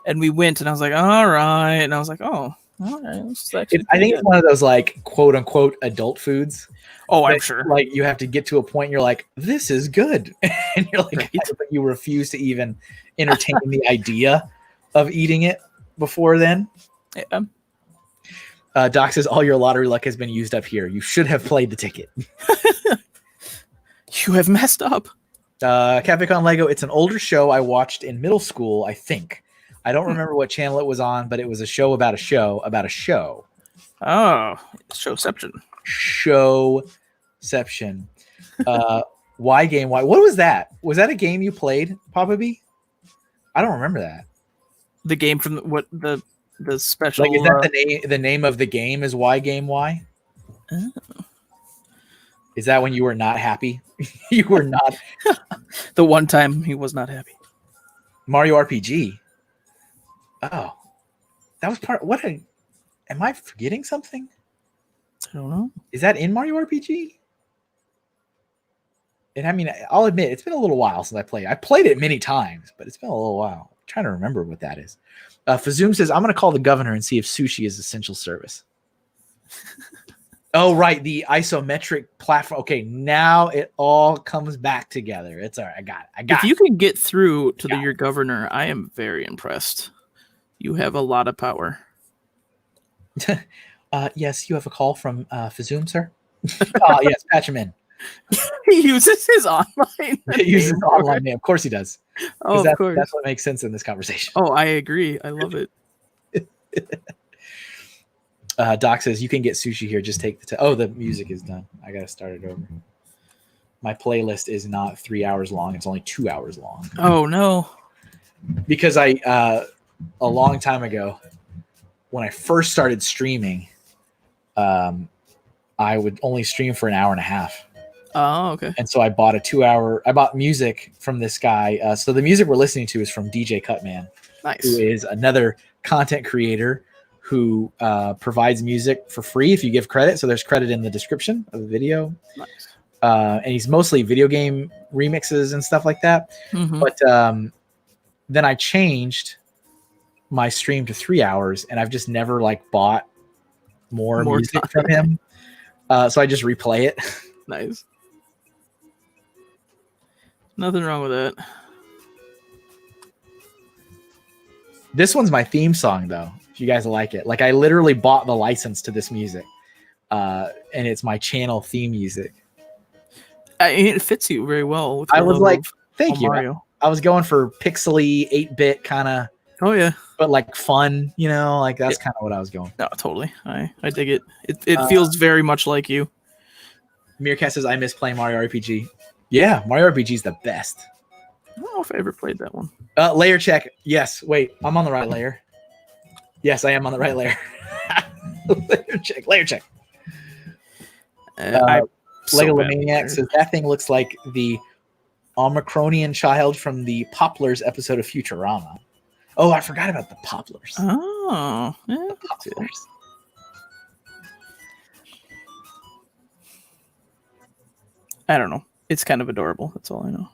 and we went, and I was like, all right, and I was like, oh, all right. I think it's one of those like quote unquote adult foods. Oh, I'm sure. Like you have to get to a point, and you're like, this is good, and you're like, but you refuse to even entertain the idea of eating it before then. Yeah. Doc says all your lottery luck has been used up here. You should have played the ticket. You have messed up. Cafe Con Lego. It's an older show I watched in middle school. I think I don't remember what channel it was on, but it was a show about a show about a show. Oh, Showception. Showception. Why game? Why? What was that? Was that a game you played, Papa B? I don't remember that. The game from the special. Like, is that the name of the game? Is Why Game Why? Oh. Is that when you were not happy? You were not. The one time he was not happy. Mario RPG. Oh, that was part. Am I forgetting something? I don't know. Is that in Mario RPG? And I mean, I'll admit it's been a little while since I played. I played it many times, but it's been a little while. I'm trying to remember what that is. Fazoom says, I'm going to call the governor and see if sushi is essential service. Oh, right. The isometric platform. Okay, now it all comes back together. It's all right. I got it. If you can get through to your governor, I am very impressed. You have a lot of power. Yes, you have a call from Fazoom, sir? Yes, patch him in. He uses his online. He uses his online name. Of course he does. Oh, of course. That's what makes sense in this conversation. Oh, I agree. I love it. Doc says, you can get sushi here. Just take the the music is done. I got to start it over. My playlist is not 3 hours long. It's only 2 hours long. Oh, no. Because a long time ago, when I first started streaming, I would only stream for an hour and a half. Oh, okay. And so I bought I bought music from this guy. So the music we're listening to is from DJ CUTMAN. Nice. who is another content creator who provides music for free if you give credit. So there's credit in the description of the video. Nice. And he's mostly video game remixes and stuff like that. Mhm. But then I changed my stream to 3 hours, and I've just never like bought more music from him. So I just replay it. Nice. Nothing wrong with that. This one's my theme song, though, if you guys like it. Like, I literally bought the license to this music, and it's my channel theme music. It fits you very well. With I was like, thank you. Mario. I was going for pixely 8-bit kind of. Oh, yeah. But like fun, you know, like that's kind of what I was going. No, totally. I dig it. It feels very much like you. Meerkat says, I miss playing Mario RPG. Yeah, Mario RPG is the best. I don't know if I ever played that one. Layer check. Yes. Wait, I'm on the right layer. Yes, I am on the right layer. Layer check. Layer check. Lego Maniac says that thing looks like the Omicronian child from the Poplars episode of Futurama. Oh, I forgot about the Poplars. Oh, yeah. The Poplars. I don't know. It's kind of adorable. That's all I know.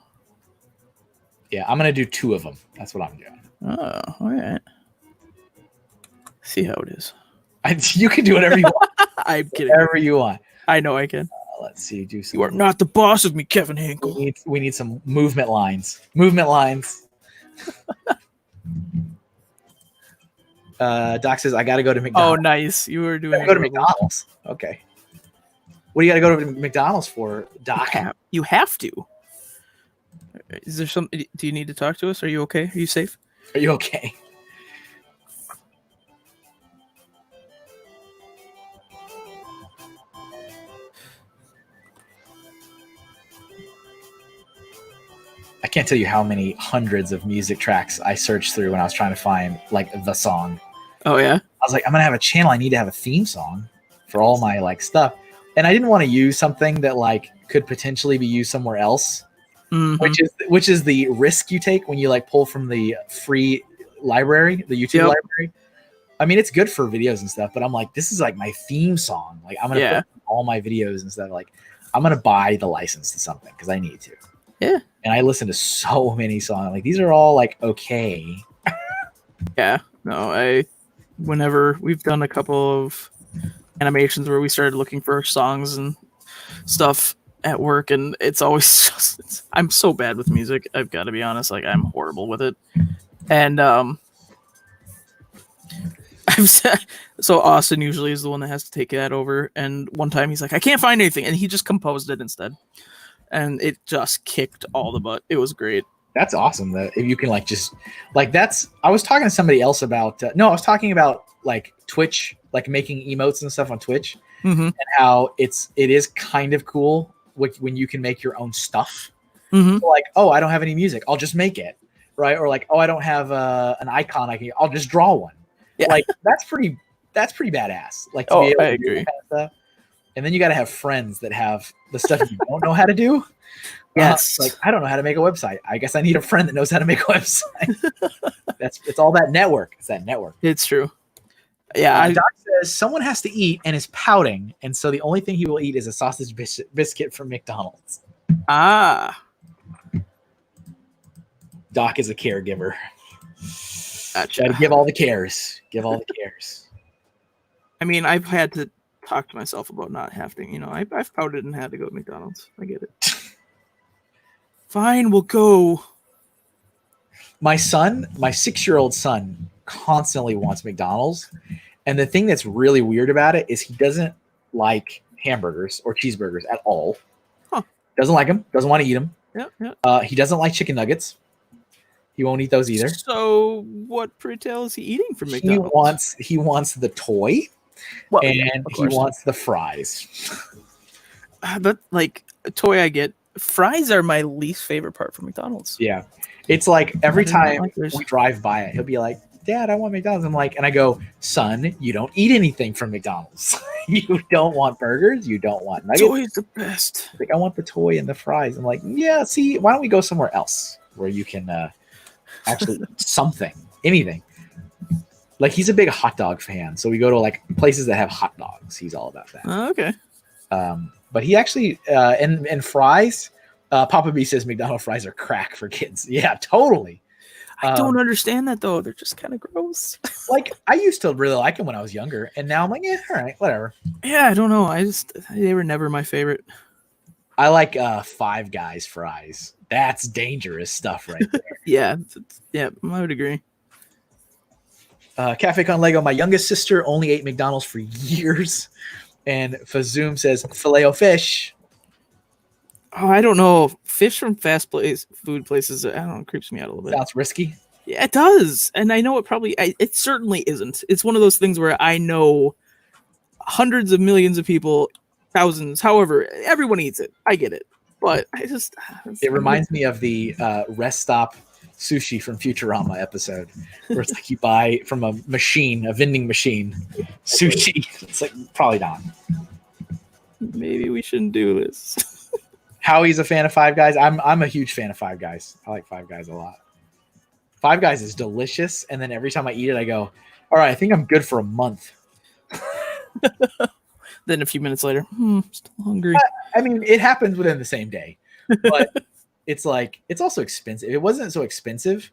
Yeah, I'm gonna do 2 of them. That's what I'm doing. Oh, all right. See how it is. You can do whatever you want. I'm kidding. Whatever you want. I know I can. Let's see. Do some. You are not the boss of me, Kevin Hinkle. We need some movement lines. Movement lines. Doc says I got to go to McDonald's. Oh, nice. You were doing. Go to McDonald's. Okay. What do you got to go to McDonald's for, Doc? You have to. Is there some? Do you need to talk to us? Are you okay? Are you safe? Are you okay? I can't tell you how many hundreds of music tracks I searched through when I was trying to find like the song. Oh yeah. I was like, I'm gonna have a channel. I need to have a theme song for all my like stuff, and I didn't want to use something that like could potentially be used somewhere else, which is the risk you take when you like pull from the free library, the YouTube library. I mean, it's good for videos and stuff, but I'm like, this is like my theme song. Like, I'm gonna put all my videos and stuff. Like, I'm gonna buy the license to something because I need to. Yeah. And I listen to so many songs. Like, these are all like okay. Yeah. No, whenever we've done a couple of animations where we started looking for songs and stuff at work, and it's always just, I'm so bad with music. I've got to be honest. Like, I'm horrible with it. And so Austin usually is the one that has to take that over. And one time he's like, I can't find anything, and he just composed it instead, and it just kicked all the butt. It was great. That's awesome that if you can like just like that's. I was talking to somebody else about I was talking about like Twitch, like making emotes and stuff on Twitch, and how it is kind of cool when you can make your own stuff. So like, oh, I don't have any music, I'll just make it, right? Or like, oh, I don't have an icon, I'll just draw one. Yeah. Like that's pretty badass. Like to be able to do that kind of stuff. And then you got to have friends that have the stuff you don't know how to do. Yes. Like, I don't know how to make a website. I guess I need a friend that knows how to make a website. It's all that network. It's that network. It's true. Yeah. Doc says someone has to eat and is pouting, and so the only thing he will eat is a sausage biscuit from McDonald's. Ah. Doc is a caregiver. Gotcha. Gotta give all the cares. Give all the cares. I mean, I've had to talk to myself about not having, I've pouted and had to go to McDonald's. I get it. Fine, we'll go. My 6-year-old son constantly wants McDonald's. And the thing that's really weird about it is he doesn't like hamburgers or cheeseburgers at all. Huh. Doesn't like them. Doesn't want to eat them. Yeah. He doesn't like chicken nuggets. He won't eat those either. So what, pray tell, is he eating from McDonald's? He wants the toy, and he wants the fries. But like a toy, I get. Fries are my least favorite part from McDonald's. Yeah, it's like every time we drive by it, he'll be like, "Dad, I want McDonald's." I'm like, and I go, "Son, you don't eat anything from McDonald's. You don't want burgers. You don't want nuggets. Toy is the best." Like, I want the toy and the fries. I'm like, yeah. See, why don't we go somewhere else where you can actually eat something? anything. Like he's a big hot dog fan, so we go to like places that have hot dogs. He's all about that. Okay. But he actually and fries. Papa B says McDonald's fries are crack for kids. Yeah, totally. I don't understand that though. They're just kind of gross. Like I used to really like them when I was younger, and now I'm like, yeah, all right, whatever. Yeah, I don't know. They were never my favorite. I like Five Guys fries. That's dangerous stuff right there. Yeah, I would agree. Cafe Con Lego, my youngest sister only ate McDonald's for years. And Fazoom says Filet-O-Fish. Oh, I don't know. Fish from food places, I don't know, creeps me out a little bit. Sounds risky. Yeah, it does. And I know it certainly isn't. It's one of those things where I know hundreds of millions of people, thousands, however, everyone eats it. I get it. But it reminds me of the rest stop sushi from Futurama episode, where it's like you buy from a vending machine, sushi. It's like probably not. Maybe we shouldn't do this. Howie's a fan of Five Guys. I'm a huge fan of Five Guys. I like Five Guys a lot. Five Guys is delicious, and then every time I eat it, I go, all right, I think I'm good for a month. Then a few minutes later, still hungry. I mean, it happens within the same day, but it's like, it's also expensive. If it wasn't so expensive,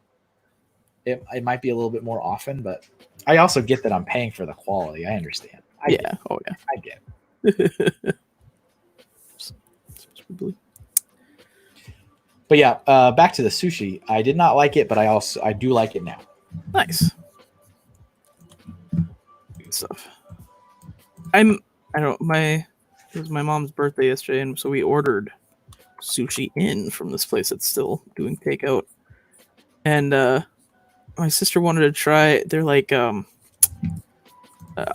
it might be a little bit more often, but I also get that I'm paying for the quality. I understand. I get it. But yeah, back to the sushi. I did not like it, but I do like it now. Nice. Good stuff. It was my mom's birthday yesterday, and so we ordered sushi in from this place that's still doing takeout. And my sister wanted to try, they're like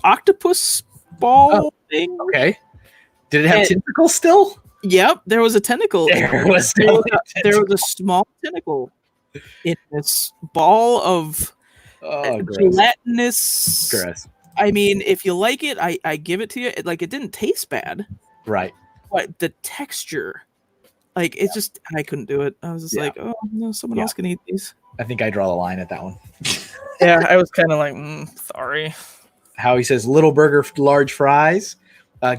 octopus ball thing. Okay. Did it have tentacles still? Yep, there was a tentacle. There was a small tentacle in this ball of gelatinous. Gross. I mean, if you like it, I give it to you. It didn't taste bad. Right. But the texture, it's just, I couldn't do it. I was just like, oh, no, someone else can eat these. I think I draw the line at that one. Yeah, I was kind of like, sorry. Howie says, little burger, large fries.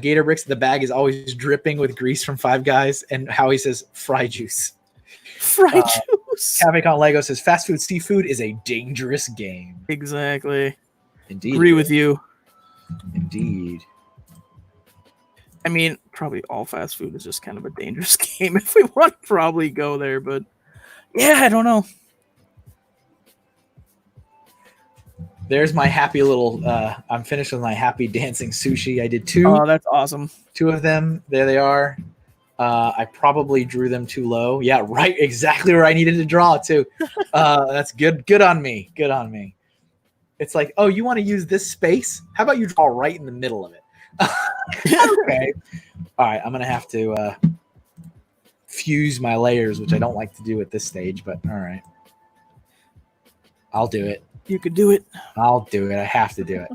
Gator Bricks, the bag is always dripping with grease from Five Guys. And Howie says, fry juice. Fry juice. Cafe Con Lego says, fast food seafood is a dangerous game. Exactly. Indeed. Agree with you. Indeed. I mean, probably all fast food is just kind of a dangerous game if we want to probably go there, but yeah, I don't know. There's my happy little, I'm finished with my happy dancing sushi. I did 2. Oh, that's awesome. 2 of them. There they are. I probably drew them too low. Yeah, right. Exactly where I needed to draw too. That's good. Good on me. Good on me. It's like, oh, you want to use this space? How about you draw right in the middle of it? Okay. All right. I'm going to have to fuse my layers, which I don't like to do at this stage, but all right. I'll do it. You could do it. I'll do it. I have to do it.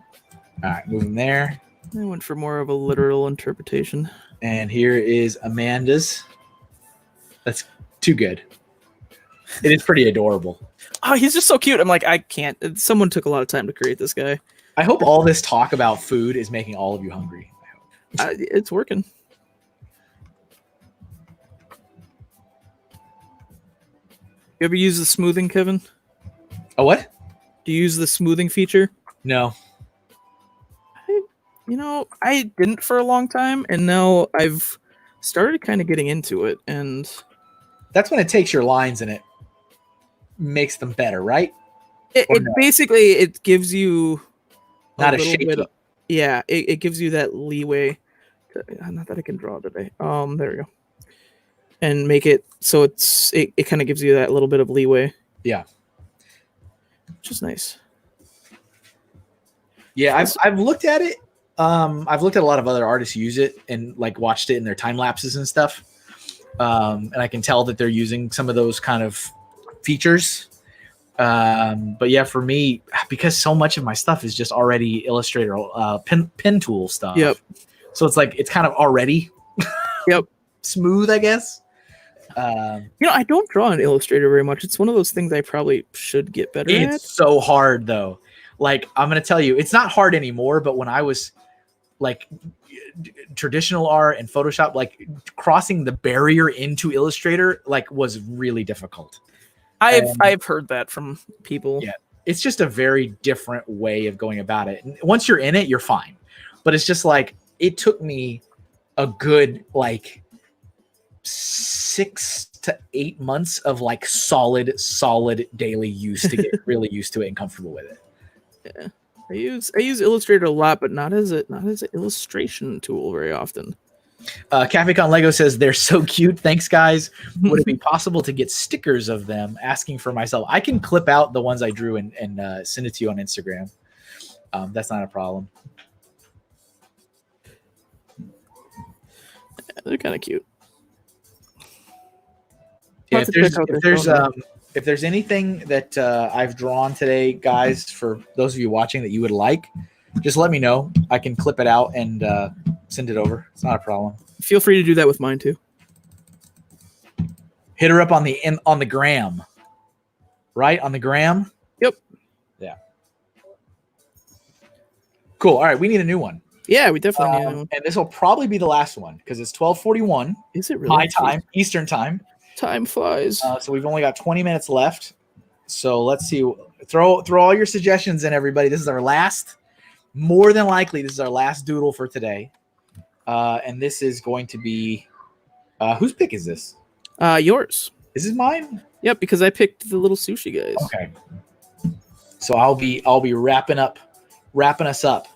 All right. Moving there. I went for more of a literal interpretation. And here is Amanda's. That's too good. It is pretty adorable. Oh, he's just so cute. I'm like, I can't. Someone took a lot of time to create this guy. I hope all this talk about food is making all of you hungry. It's working. You ever use the smoothing, Kevin? Oh, what? Do you use the smoothing feature? No. I didn't for a long time, and now I've started kind of getting into it, and that's when it takes your lines and it makes them better, right? Basically it gives you not a shaky. It gives you that leeway. Not that I can draw today. There we go. And make it so it kind of gives you that little bit of leeway. Yeah. Which is nice. Yeah, I've looked at it. I've looked at a lot of other artists use it and watched it in their time lapses and stuff. And I can tell that they're using some of those kind of features. But yeah, for me, because so much of my stuff is just already Illustrator, pen tool stuff. Yep. So it's kind of already yep. smooth, I guess. I don't draw in Illustrator very much. It's one of those things I probably should get better at. It's so hard though. Like, I'm gonna tell you, it's not hard anymore. But when I was like traditional art and Photoshop, like crossing the barrier into Illustrator, like was really difficult. I've heard that from people. Yeah, it's just a very different way of going about it. And once you're in it, you're fine. But it's just like it took me a good like 6 to 8 months of like solid daily use to get really used to it and comfortable with it. Yeah. I use Illustrator a lot, but not as an illustration tool very often. Cafe Con Lego says they're so cute. Thanks, guys. Would it be possible to get stickers of them? Asking for myself. I can clip out the ones I drew and send it to you on Instagram. That's not a problem. Yeah, they're kind of cute. Yeah, if there's anything that I've drawn today, guys, for those of you watching that you would like, just let me know. I can clip it out and send it over. It's not a problem. Feel free to do that with mine too. Hit her up on the gram. Right? On the gram? Yep. Yeah. Cool. All right, we need a new one. Yeah, we definitely need a new one. And this will probably be the last one because it's 12:41. Is it really? My time, Eastern time. Time flies. So we've only got 20 minutes left. So let's see. Throw all your suggestions in, everybody. This is our last. More than likely, this is our last doodle for today. And this is going to be whose pick is this? Yours. Is this mine? Yep, because I picked the little sushi guys. Okay. So I'll be wrapping us up.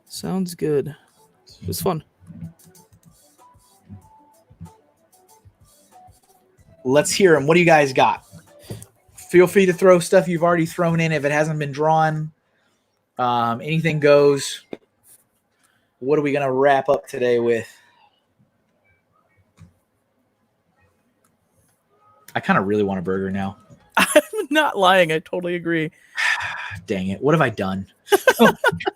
Sounds good. It was fun. Let's hear them. What do you guys got? Feel free to throw stuff you've already thrown in if it hasn't been drawn. Anything goes. What are we going to wrap up today with? I kind of really want a burger now. I'm not lying. I totally agree. Dang it. What have I done?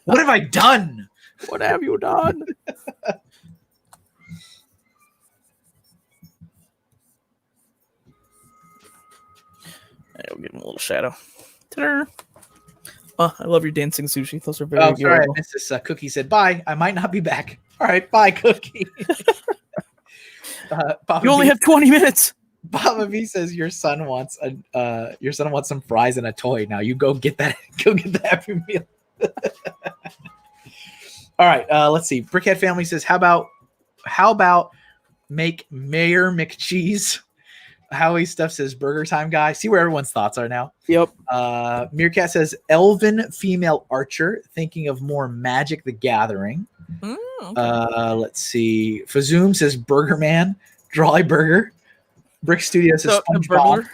What have I done? What have you done? I'll give him a little shadow. Ta-da. Oh, I love your dancing sushi. Those are very beautiful. Sorry, I missed this. Cookie said, bye. I might not be back. All right, bye, Cookie. You only have 20 minutes. Papa V says your son wants some fries and a toy. Now you go get that. Go get the Happy Meal. All right, let's see. Brickhead Family says, how about make Mayor McCheese? Howie Stuff says burger time guy. See where everyone's thoughts are now. Yep. Meerkat says elven female archer, thinking of more Magic the Gathering. Okay. Let's see. Fazoom says Burger Man, Drawly Burger. Brick Studio says SpongeBob.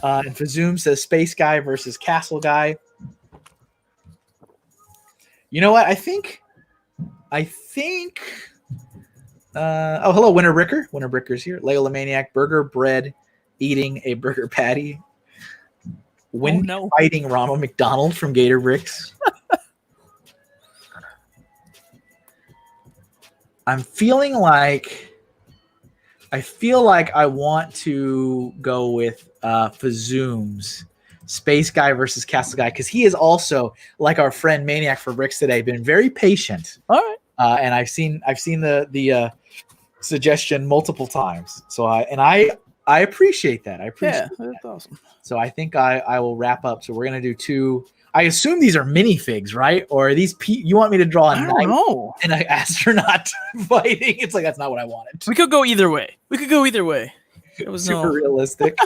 And Fazoom says Space Guy versus Castle Guy. You know what? I think. Hello, Winter Bricker. Winter Bricker's here. Lego Maniac, burger bread, eating a burger patty. Fighting Ronald McDonald from Gator Bricks. I feel like I want to go with Fazoom's Space Guy versus Castle Guy because he is also, like our friend Maniac for Bricks today, been very patient. All right. And I've seen the suggestion multiple times. So I appreciate that. That's awesome. So I think I will wrap up. So we're gonna do two. I assume these are minifigs, right? Or are these you want me to draw a knight and an astronaut fighting? It's like that's not what I wanted. We could go either way. It was super realistic.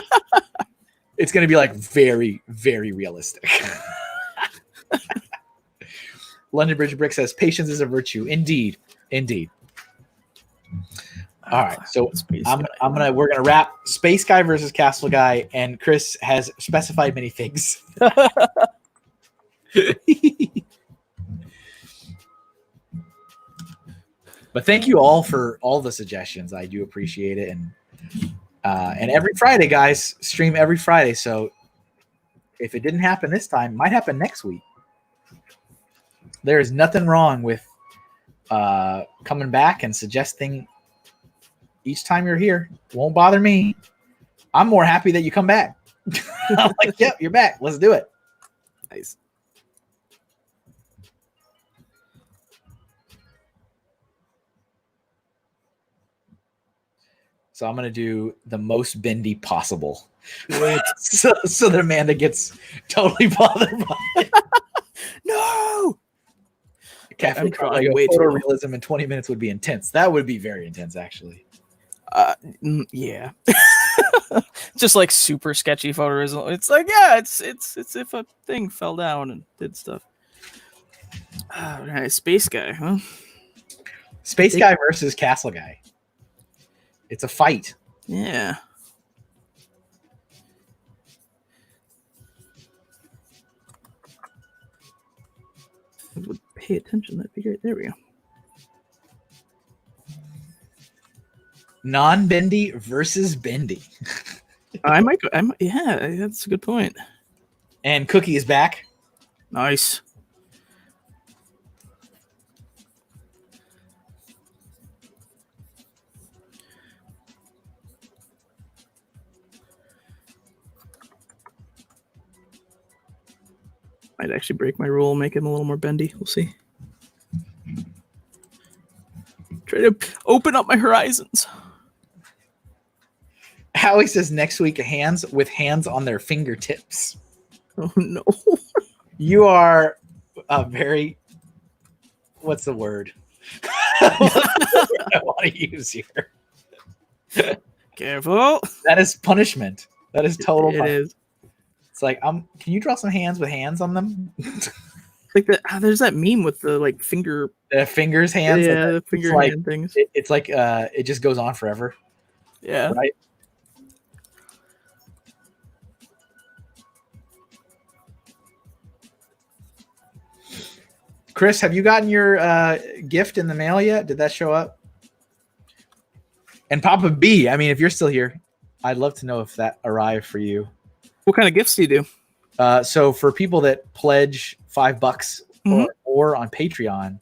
It's gonna be like very, very realistic. London Bridge Brick says patience is a virtue. Indeed. All right, so we're gonna wrap Space Guy versus Castle Guy, and Chris has specified minifigs. But thank you all for all the suggestions. I do appreciate it, and every Friday, guys, stream every Friday. So if it didn't happen this time, it might happen next week. There is nothing wrong with coming back and suggesting each time you're here. It won't bother me. I'm more happy that you come back. I'm like, yep, you're back. Let's do it. Nice. So I'm going to do the most bendy possible. so that Amanda gets totally bothered by it. No! Cafe Lego photorealism in 20 minutes would be intense. That would be very intense, actually. Yeah. Just like super sketchy photorealism. It's like, yeah, it's if a thing fell down and did stuff. Oh, right. Space guy, huh? Space guy versus castle guy. It's a fight. Yeah. I would pay attention. That'd be great. There we go. Non-bendy versus bendy. I might go. Yeah, that's a good point. And Cookie is back. Nice. Might actually break my rule, make him a little more bendy. We'll see. Try to open up my horizons. Howie says next week hands with hands on their fingertips. Oh no. You are a very, what's the word? I want to use here. Careful. That is punishment. That is total punishment. It is. It's like, can you draw some hands with hands on them? Like that. There's that meme with the like finger. Fingers, hands. Yeah, the finger like, hand things. It's like it just goes on forever. Yeah. Right. Chris, have you gotten your gift in the mail yet? Did that show up? And Papa B, I mean, if you're still here, I'd love to know if that arrived for you. What kind of gifts do you do? So for people that pledge $5 or on Patreon,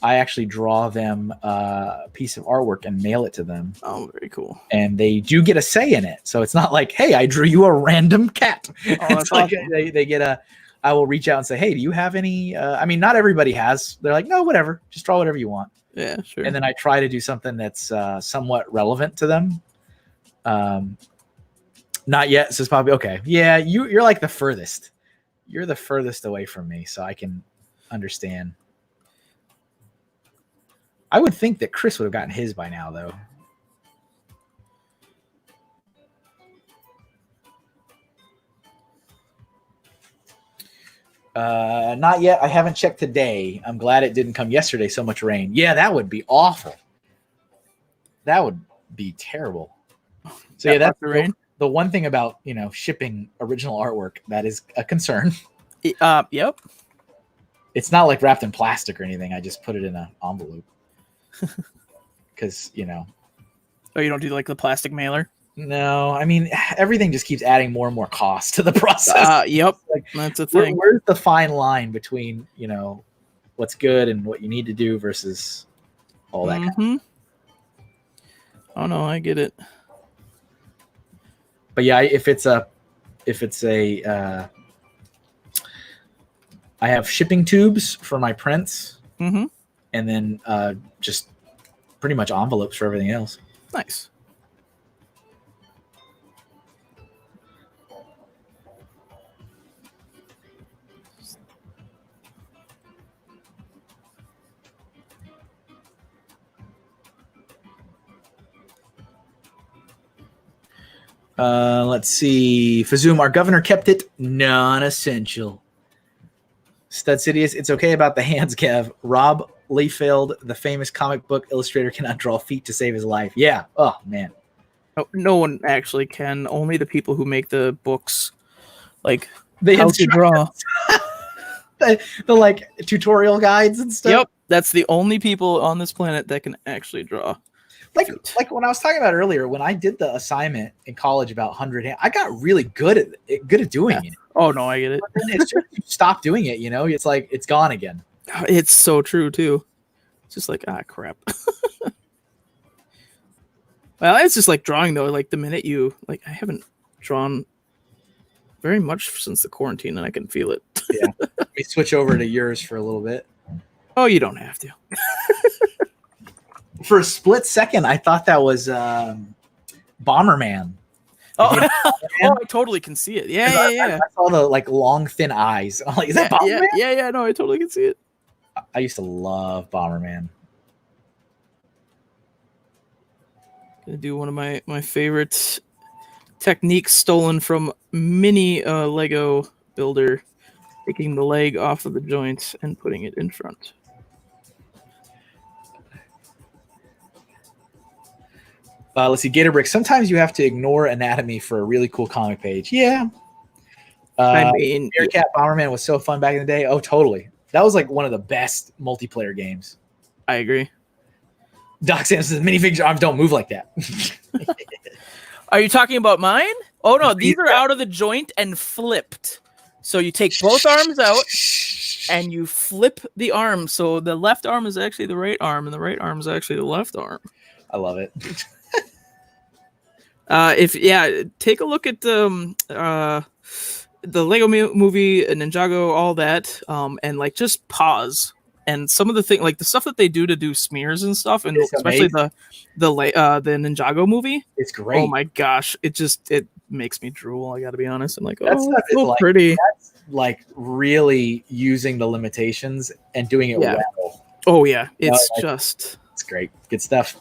I actually draw them a piece of artwork and mail it to them. Oh, very cool. And they do get a say in it. So it's not like, hey, I drew you a random cat. Oh, that's like awesome. they get a, I will reach out and say, hey, do you have any? I mean, not everybody has. They're like, no, whatever. Just draw whatever you want. Yeah, sure. And then I try to do something that's somewhat relevant to them. Not yet. Says Poppy. Okay. Yeah, you're like the furthest. You're the furthest away from me, so I can understand. I would think that Chris would have gotten his by now, though. Not yet. I haven't checked today. I'm glad it didn't come yesterday. So much rain. Yeah, that would be awful. That would be terrible. So yeah, that's the rain. The one thing about, shipping original artwork that is a concern. Yep. It's not like wrapped in plastic or anything. I just put it in an envelope. Because, Oh, you don't do like the plastic mailer? No, I mean, everything just keeps adding more and more cost to the process. Yep. Like, that's a thing. Where's the fine line between, what's good and what you need to do versus all that kind of stuff. Oh no, I get it. But yeah, if it's a I have shipping tubes for my prints, and then just pretty much envelopes for everything else. Nice. Let's see. Fazoom, our governor kept it non-essential. Stud Sidious, it's okay about the hands, Kev. Rob Liefeld, the famous comic book illustrator, cannot draw feet to save his life. Yeah. Oh, man. No one actually can. Only the people who make the books, like they how to draw. the like tutorial guides and stuff. Yep. That's the only people on this planet that can actually draw. Like when I was talking about earlier, when I did the assignment in college about 100 I got really good at doing it. Oh no, I get it. But then it's just, you stop doing it, it's like it's gone again. It's so true too. It's just like crap. Well, it's just like drawing though. Like the minute you like, I haven't drawn very much since the quarantine, and I can feel it. Yeah. Let me switch over to yours for a little bit. Oh, you don't have to. For a split second, I thought that was Bomberman. Oh, oh, I totally can see it. Yeah, yeah, yeah. I saw the like long, thin eyes. I'm like, is that Bomberman? Yeah. No, I totally can see it. I used to love Bomberman. Gonna do one of my favorite techniques stolen from mini Lego builder, taking the leg off of the joints and putting it in front. Let's see, Gatorbrick. Sometimes you have to ignore anatomy for a really cool comic page. Yeah. I mean, Bearcat Bomberman was so fun back in the day. Oh, totally. That was like one of the best multiplayer games. I agree. Doc Samson says minifig arms don't move like that. Are you talking about mine? Oh no, these are out of the joint and flipped. So you take both arms out and you flip the arm. So the left arm is actually the right arm, and the right arm is actually the left arm. I love it. Take a look at the Lego movie, Ninjago, all that, and like just pause. And some of the thing, like the stuff that they do to do smears and stuff, and It's especially the Ninjago movie, it's great. Oh my gosh, it makes me drool. I got to be honest. I'm like, That oh, stuff it's so is like, pretty. That's like really using the limitations and doing it well. Oh yeah, it's great. Good stuff.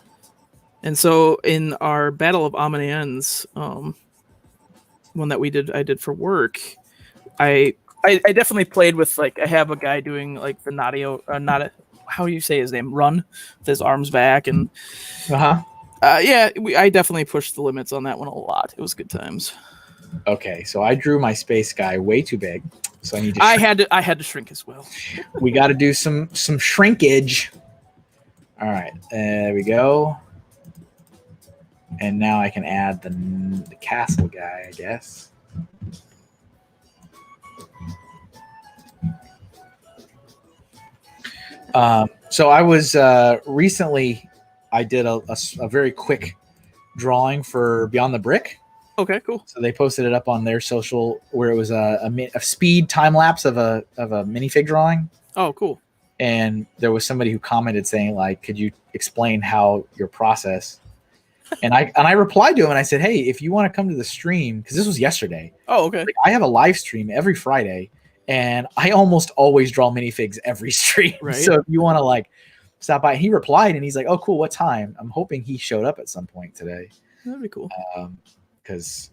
And so in our Battle of Amenans, one that I did for work, I definitely played with, like, I have a guy doing like the how do you say his name? Run with his arms back, and I definitely pushed the limits on that one a lot. It was good times. Okay, so I drew my space guy way too big, so I need to. I had to shrink as well. We got to do some shrinkage. All right, there we go. And now I can add the castle guy, I guess. So I was recently, I did a very quick drawing for Beyond the Brick. Okay, cool. So they posted it up on their social, where it was a speed time lapse of a minifig drawing. Oh, cool. And there was somebody who commented saying, like, could you explain how your process? And I replied to him and I said, hey, if you want to come to the stream, because this was yesterday. Oh, okay. Like, I have a live stream every Friday, and I almost always draw minifigs every stream. Right. So if you want to like stop by, he replied and he's like, oh, cool. What time? I'm hoping he showed up at some point today. That'd be cool. Because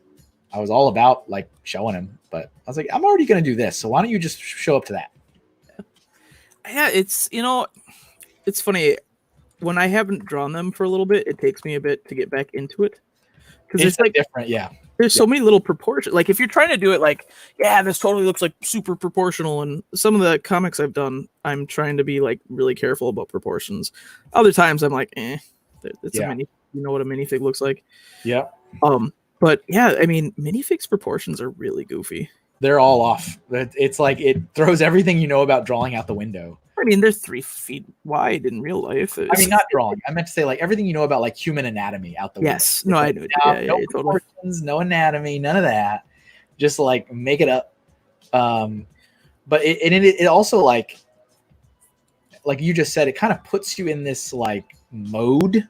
I was all about like showing him, but I was like, I'm already going to do this. So why don't you just show up to that? Yeah, it's funny. When I haven't drawn them for a little bit, it takes me a bit to get back into it. Because it's like different. Yeah. There's so many little proportions. Like if you're trying to do it like, yeah, this totally looks like super proportional. And some of the comics I've done, I'm trying to be like really careful about proportions. Other times I'm like, it's a mini. You know what a minifig looks like? Yeah. But yeah, I mean, minifigs proportions are really goofy. They're all off. It's like it throws everything you know about drawing out the window. I mean, they're 3 feet wide in real life. I mean, not drawing. I meant to say like everything you know about like human anatomy out the window. Yes. No, I know. No proportions, no anatomy, none of that. Just like make it up. But it also like you just said, it kind of puts you in this like mode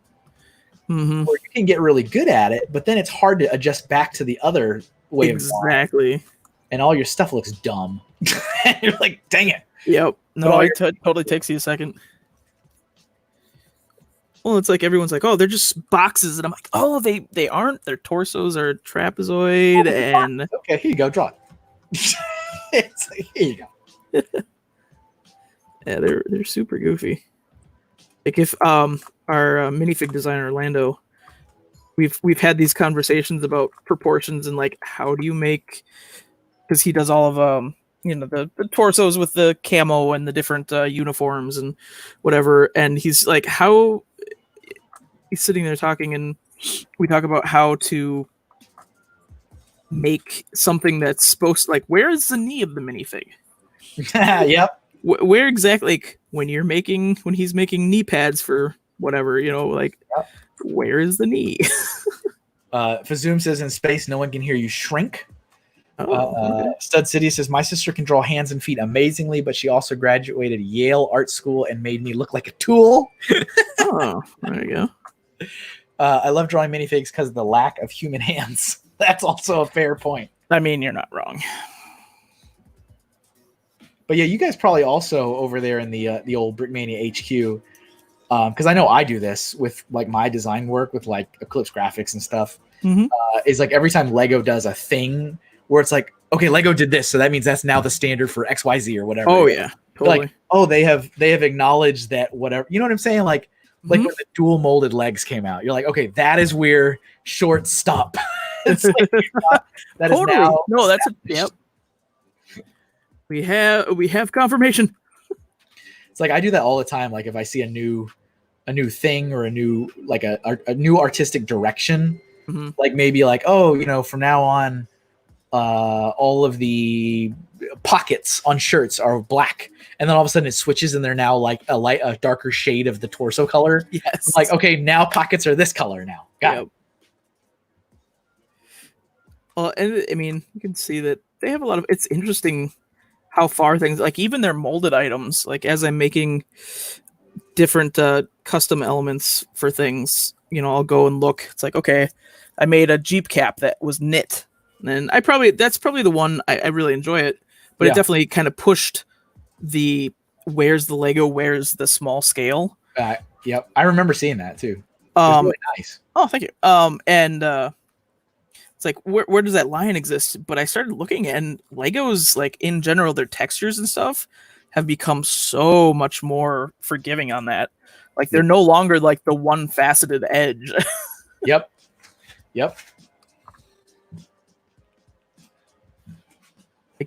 where you can get really good at it, but then it's hard to adjust back to the other way of drawing. Exactly. And all your stuff looks dumb. And you're like, dang it. Yep. No, it totally takes you a second. Well, it's like everyone's like, oh, they're just boxes. And I'm like, oh, they aren't. Their torsos are trapezoid. And okay, here you go. Draw it. It's like, here you go. Yeah, they're super goofy. Like if our minifig designer Orlando, we've had these conversations about proportions and like how do you make, because he does all of the torsos with the camo and the different uniforms and whatever, and he's like, how he's sitting there talking, and we talk about how to make something that's supposed to, like, where is the knee of the minifig? Yep. Where exactly, like when he's making knee pads for whatever, like Where is the knee? Fazoom says in space, no one can hear you shrink. Okay. Stud City says my sister can draw hands and feet amazingly, but she also graduated Yale Art School and made me look like a tool. Oh, there you go. I love drawing minifigs because of the lack of human hands. That's also a fair point. I mean, you're not wrong. But yeah, you guys probably also over there in the old Brickmania HQ, because I know I do this with like my design work with like Eclipse graphics and stuff. Mhm. Is like every time Lego does a thing where it's like, okay, Lego did this, so that means that's now the standard for XYZ or whatever. Oh yeah, totally. Like, oh, they have acknowledged that whatever. You know what I'm saying? Like when the dual molded legs came out, you're like, okay, that is where shorts stop. It's like, that is Totally. now. No, that's a yep. We have confirmation. It's like I do that all the time. Like if I see a new thing or a new like a new artistic direction, like maybe like, oh, you know, from now on, all of the pockets on shirts are black, and then all of a sudden it switches and they're now like a darker shade of the torso color. Yes. I'm like, okay, now pockets are this color now. Got it. Well, and I mean, you can see that they have a lot of. It's interesting how far things, like even their molded items, like as I'm making different custom elements for things, you know, I'll go and look. It's like, okay, I made a Jeep cap that was knit, and that's probably the one I really enjoy it, but it definitely kind of pushed the where's the Lego, where's the small scale. Yep, I remember seeing that too. It was really nice. Oh, thank you. And it's like, where does that line exist? But I started looking, and Legos, like in general, their textures and stuff have become so much more forgiving on that. Like they're no longer like the one faceted edge. Yep.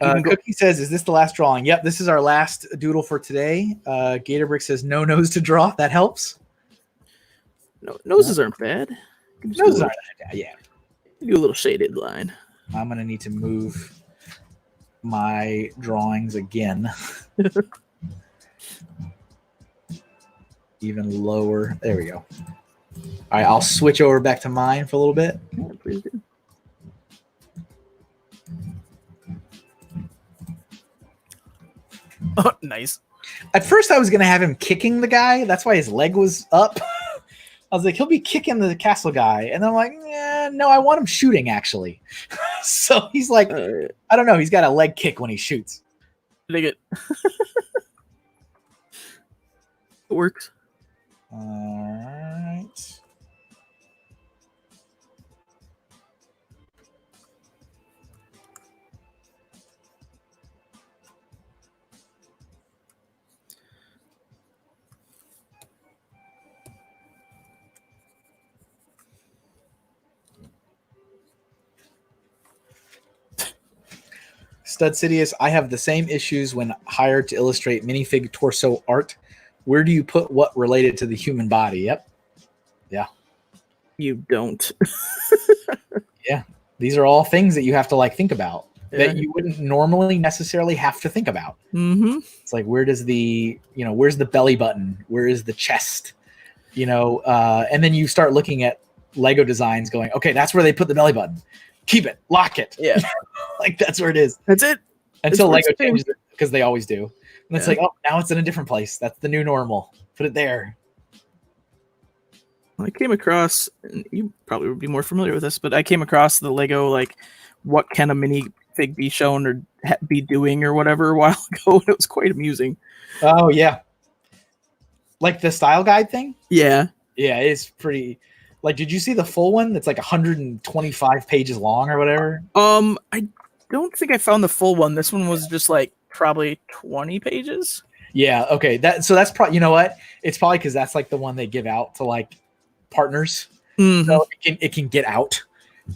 Cookie says, is this the last drawing? Yep, this is our last doodle for today. Gatorbrick says no nose to draw. That helps. No, noses aren't bad. Noses aren't bad. Yeah. Do a little shaded line. I'm gonna need to move my drawings again. Even lower. There we go. All right, I'll switch over back to mine for a little bit. Yeah, please do. Oh, nice. At first, I was gonna have him kicking the guy. That's why his leg was up. I was like, he'll be kicking the castle guy. And I'm like, no, I want him shooting, actually. So he's like, I don't know. He's got a leg kick when he shoots. Dig it. It works. All right. Stud Sidious, I have the same issues when hired to illustrate minifig torso art. Where do you put what related to the human body? Yep. Yeah. You don't. Yeah. These are all things that you have to like think about that you wouldn't normally necessarily have to think about. Mm-hmm. It's like, where does the, you know, where's the belly button? Where is the chest? You know, and then you start looking at Lego designs going, okay, that's where they put the belly button. Keep it, lock it. Yeah. Like that's where it is. That's it. Until Lego changes it, because they always do. And it's like, oh, now it's in a different place. That's the new normal. Put it there. I came across, and you probably would be more familiar with this, but I came across the Lego, like, what can a minifig be shown or be doing or whatever a while ago. And it was quite amusing. Oh, yeah. Like the style guide thing? Yeah. Yeah, it's pretty. Like, did you see the full one that's like 125 pages long or whatever? I don't think I found the full one. This one was just like probably 20 pages. Yeah. Okay. That's probably, you know what? It's probably because that's like the one they give out to like partners. Mm-hmm. So it can get out.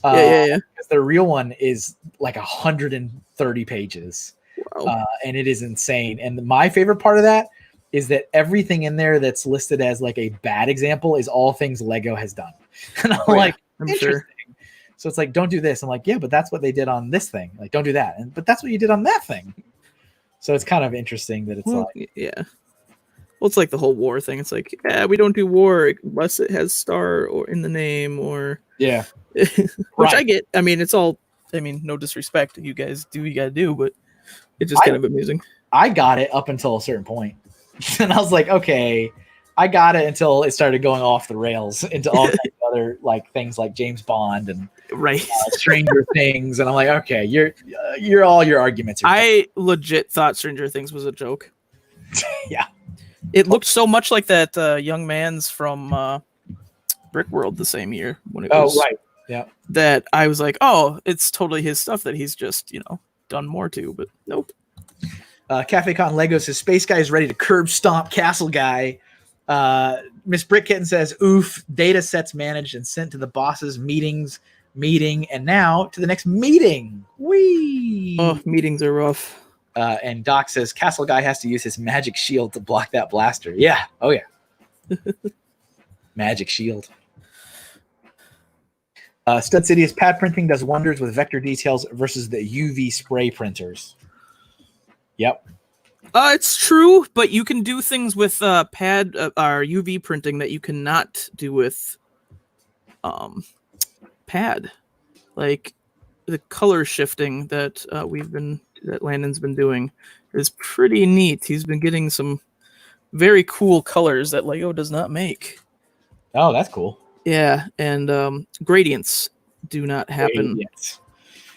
Yeah. Because the real one is like 130 pages. Wow. And it is insane. And my favorite part of that is that everything in there that's listed as like a bad example is all things Lego has done. And I'm like, I'm interesting. sure. So it's like, don't do this. I'm like, yeah, but that's what they did on this thing. Like, don't do that. But that's what you did on that thing. So it's kind of interesting that it's like, yeah. Well, it's like the whole war thing. It's like, yeah, we don't do war unless it has star or in the name or Yeah. which I get. I mean, it's all. I mean, no disrespect. You guys do what you gotta do, but it's just kind of amusing. I got it up until a certain point. And I was like, okay, I got it until it started going off the rails into all kinds of other like things like James Bond and Right. Stranger Things. And I'm like, okay, you're all your arguments. I legit thought Stranger Things was a joke. Yeah. It looked so much like that young man's from Brick World the same year when it was. Oh, right. Yeah. That I was like, oh, it's totally his stuff that he's just, done more to, but nope. Cafe Cotton Lego says Space Guy is ready to curb stomp Castle Guy. Miss Brickkitten says, oof, data sets managed and sent to the boss's meeting, and now to the next meeting. Whee! Oh, meetings are rough. And Doc says Castle Guy has to use his magic shield to block that blaster. Yeah. Oh, yeah. Magic shield. Stud City's pad printing does wonders with vector details versus the UV spray printers. Yep. It's true, but you can do things with pad or UV printing that you cannot do with pad, like the color shifting that that Landon's been doing is pretty neat. He's been getting some very cool colors that Lego does not make. Oh, that's cool. Yeah, and gradients do not happen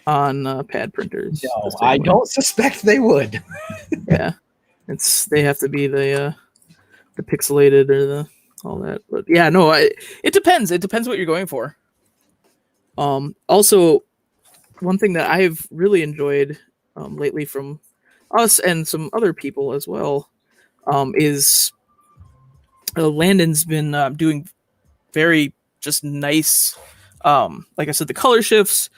on pad printers. No, I don't suspect they would. Yeah, they have to be the pixelated or all that. But yeah, no, it depends. It depends what you're going for. Also, one thing that I've really enjoyed lately from us and some other people as well is Landon's been doing very just nice, like I said, the color shifts,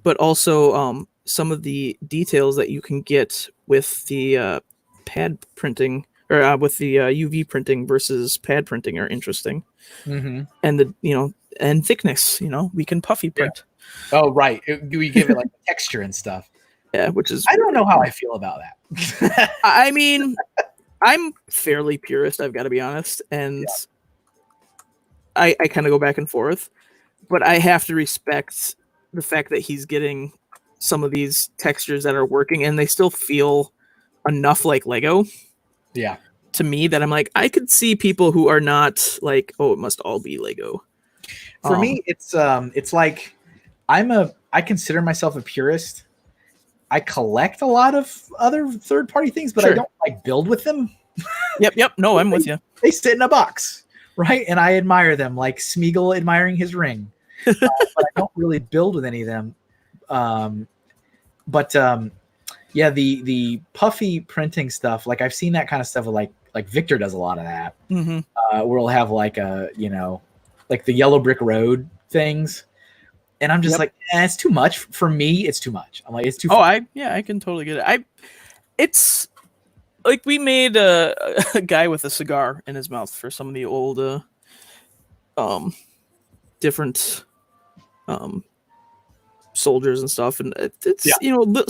but also some of the details that you can get with the pad printing or with the UV printing versus pad printing are interesting. Mm-hmm. And and thickness, we can puffy print. Yeah. Oh, right. We give it like texture and stuff. Yeah, which is... I don't know how I feel about that. I mean, I'm fairly purist, I've got to be honest. And I kind of go back and forth. But I have to respect the fact that he's getting some of these textures that are working and they still feel enough like Lego. Yeah. To me, that I'm like, I could see people who are not like, oh, it must all be Lego. For me, it's like I consider myself a purist. I collect a lot of other third-party things, but I don't like build with them. Yep. No, I'm with you. They sit in a box, right? And I admire them, like Smeagol admiring his ring. But I don't really build with any of them. Yeah, the puffy printing stuff, like I've seen that kind of stuff with like Victor does a lot of that. Mm-hmm. Where we'll have like like the yellow brick road things. And I'm just like, it's too much for me. It's too much. I'm like, it's too. I can totally get it. It's like we made a guy with a cigar in his mouth for some of the old, different, soldiers and stuff, and it's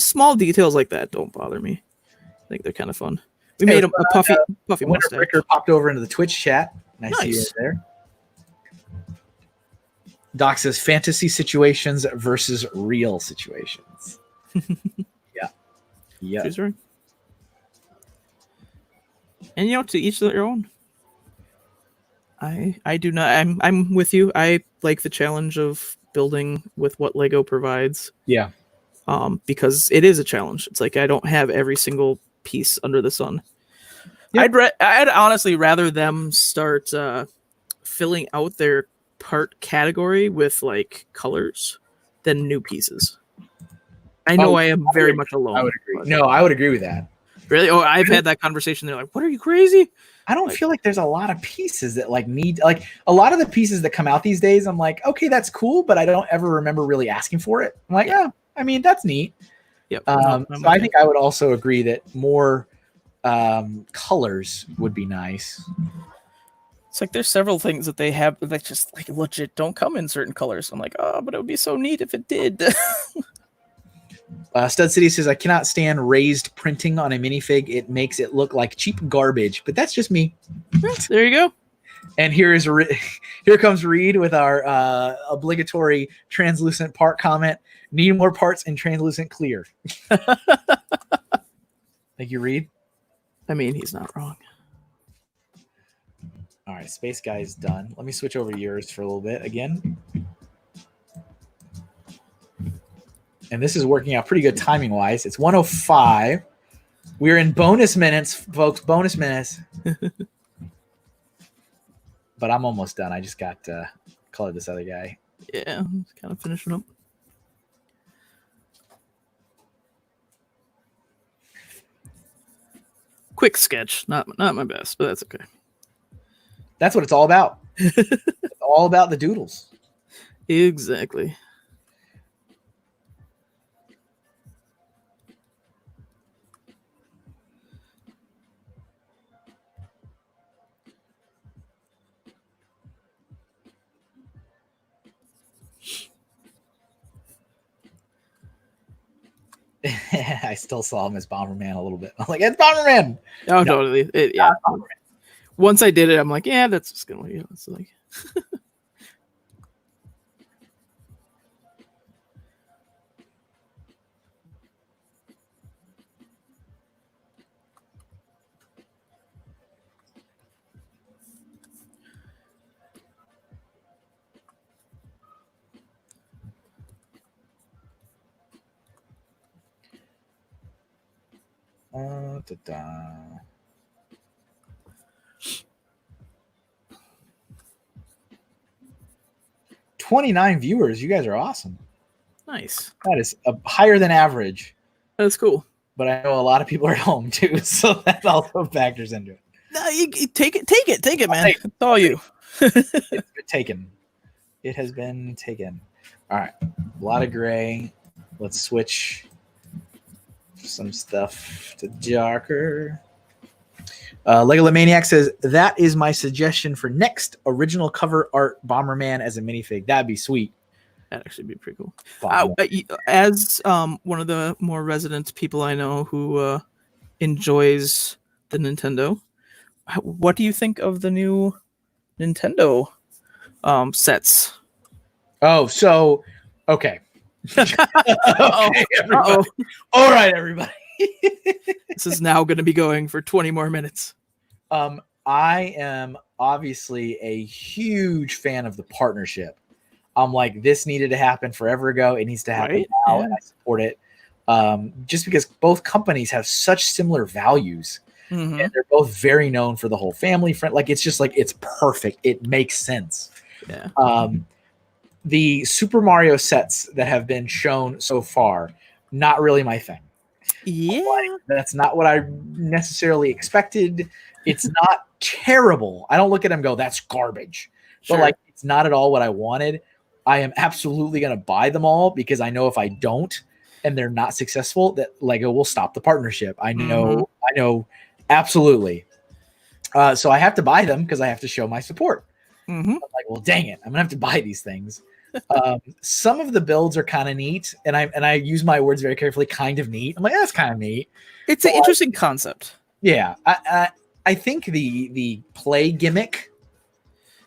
small details like that don't bother me. I think they're kind of fun. We made a puffy mustache. Bricker popped over into the Twitch chat. Nice. See you there. Doc says fantasy situations versus real situations. Yeah. Sure. And to each their own. I do not. I'm with you. I like the challenge of building with what Lego provides. Yeah. Because it is a challenge. It's like I don't have every single piece under the sun. Yep. I'd honestly rather them start filling out their part category with like colors than new pieces. I know I am very much alone. I would agree. No, I would agree with that. Really? Oh, I've had that conversation. They're like, "What are you crazy?" I don't feel like there's a lot of pieces that need a lot of the pieces that come out these days. I'm like, okay, that's cool, but I don't ever remember really asking for it. I'm like, yeah, I mean, that's neat. Yep. So I think I would also agree that more colors would be nice. It's like there's several things that they have that just like legit don't come in certain colors. I'm like, oh, but it would be so neat if it did. Stud City says, I cannot stand raised printing on a minifig. It makes it look like cheap garbage, but that's just me. There you go. And here comes Reed with our obligatory translucent part comment. Need more parts in translucent clear. Thank you, Reed. I mean, he's not wrong. All right, Space Guy is done. Let me switch over to yours for a little bit again. And this is working out pretty good timing-wise. It's 1:05. We're in bonus minutes, folks. Bonus minutes. But I'm almost done. I just got colored this other guy. Yeah, just kind of finishing up. Quick sketch, not my best, but that's okay. That's what it's all about. It's all about the doodles. Exactly. I still saw him as Bomberman a little bit. I'm like, it's Bomberman. Oh, no. Totally. Yeah. Once I did it, I'm like, yeah, that's just gonna. You know, it's like. Da-da. 29 viewers. You guys are awesome. Nice. That is higher than average. That's cool. But I know a lot of people are at home too, so that also factors into it. No, you take it, man. It's all you. It's been taken. It has been taken. All right, a lot of gray. Let's switch some stuff to darker. Legolamaniac says, that is my suggestion for next original cover art Bomberman as a minifig. That'd be sweet. That'd actually be pretty cool. As one of the more resident people I know who enjoys the Nintendo, what do you think of the new Nintendo sets? Oh, so okay. Okay, everybody. All right, everybody. This is now going to be going for 20 more minutes. I am obviously a huge fan of the partnership. I'm like, this needed to happen forever ago. It needs to happen now, and I support it. Just because both companies have such similar values, and they're both very known for the whole family friend. Like, it's just like, it's perfect. It makes sense. Yeah. The Super Mario sets that have been shown so far, not really my thing. Yeah. Like, that's not what I necessarily expected. It's not terrible. I don't look at them and go, that's garbage. Sure. But like, it's not at all what I wanted. I am absolutely going to buy them all because I know if I don't and they're not successful, that Lego will stop the partnership. I know, absolutely. So I have to buy them because I have to show my support. I'm like, well, dang it, I'm gonna have to buy these things. Some of the builds are kind of neat, and I use my words very carefully. Kind of neat. I'm like, that's kind of neat. It's an interesting concept. Yeah, I think the play gimmick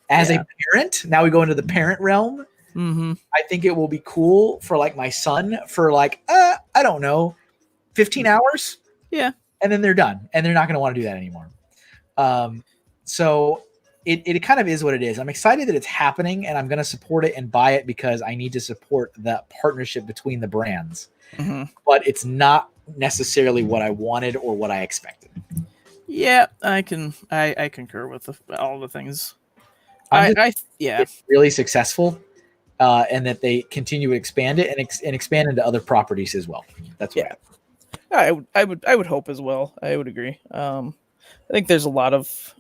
as a parent. Now we go into the parent realm. I think it will be cool for like my son for like I don't know, 15 hours. Yeah, and then they're done, and they're not going to want to do that anymore. So it kind of is what it is. I'm excited that it's happening, and I'm going to support it and buy it because I need to support that partnership between the brands. But it's not necessarily what I wanted or what I expected. Yeah, I concur with all the things. It's really successful, and that they continue to expand it and expand into other properties as well. That's what I would hope as well. I would agree. I think there's a lot of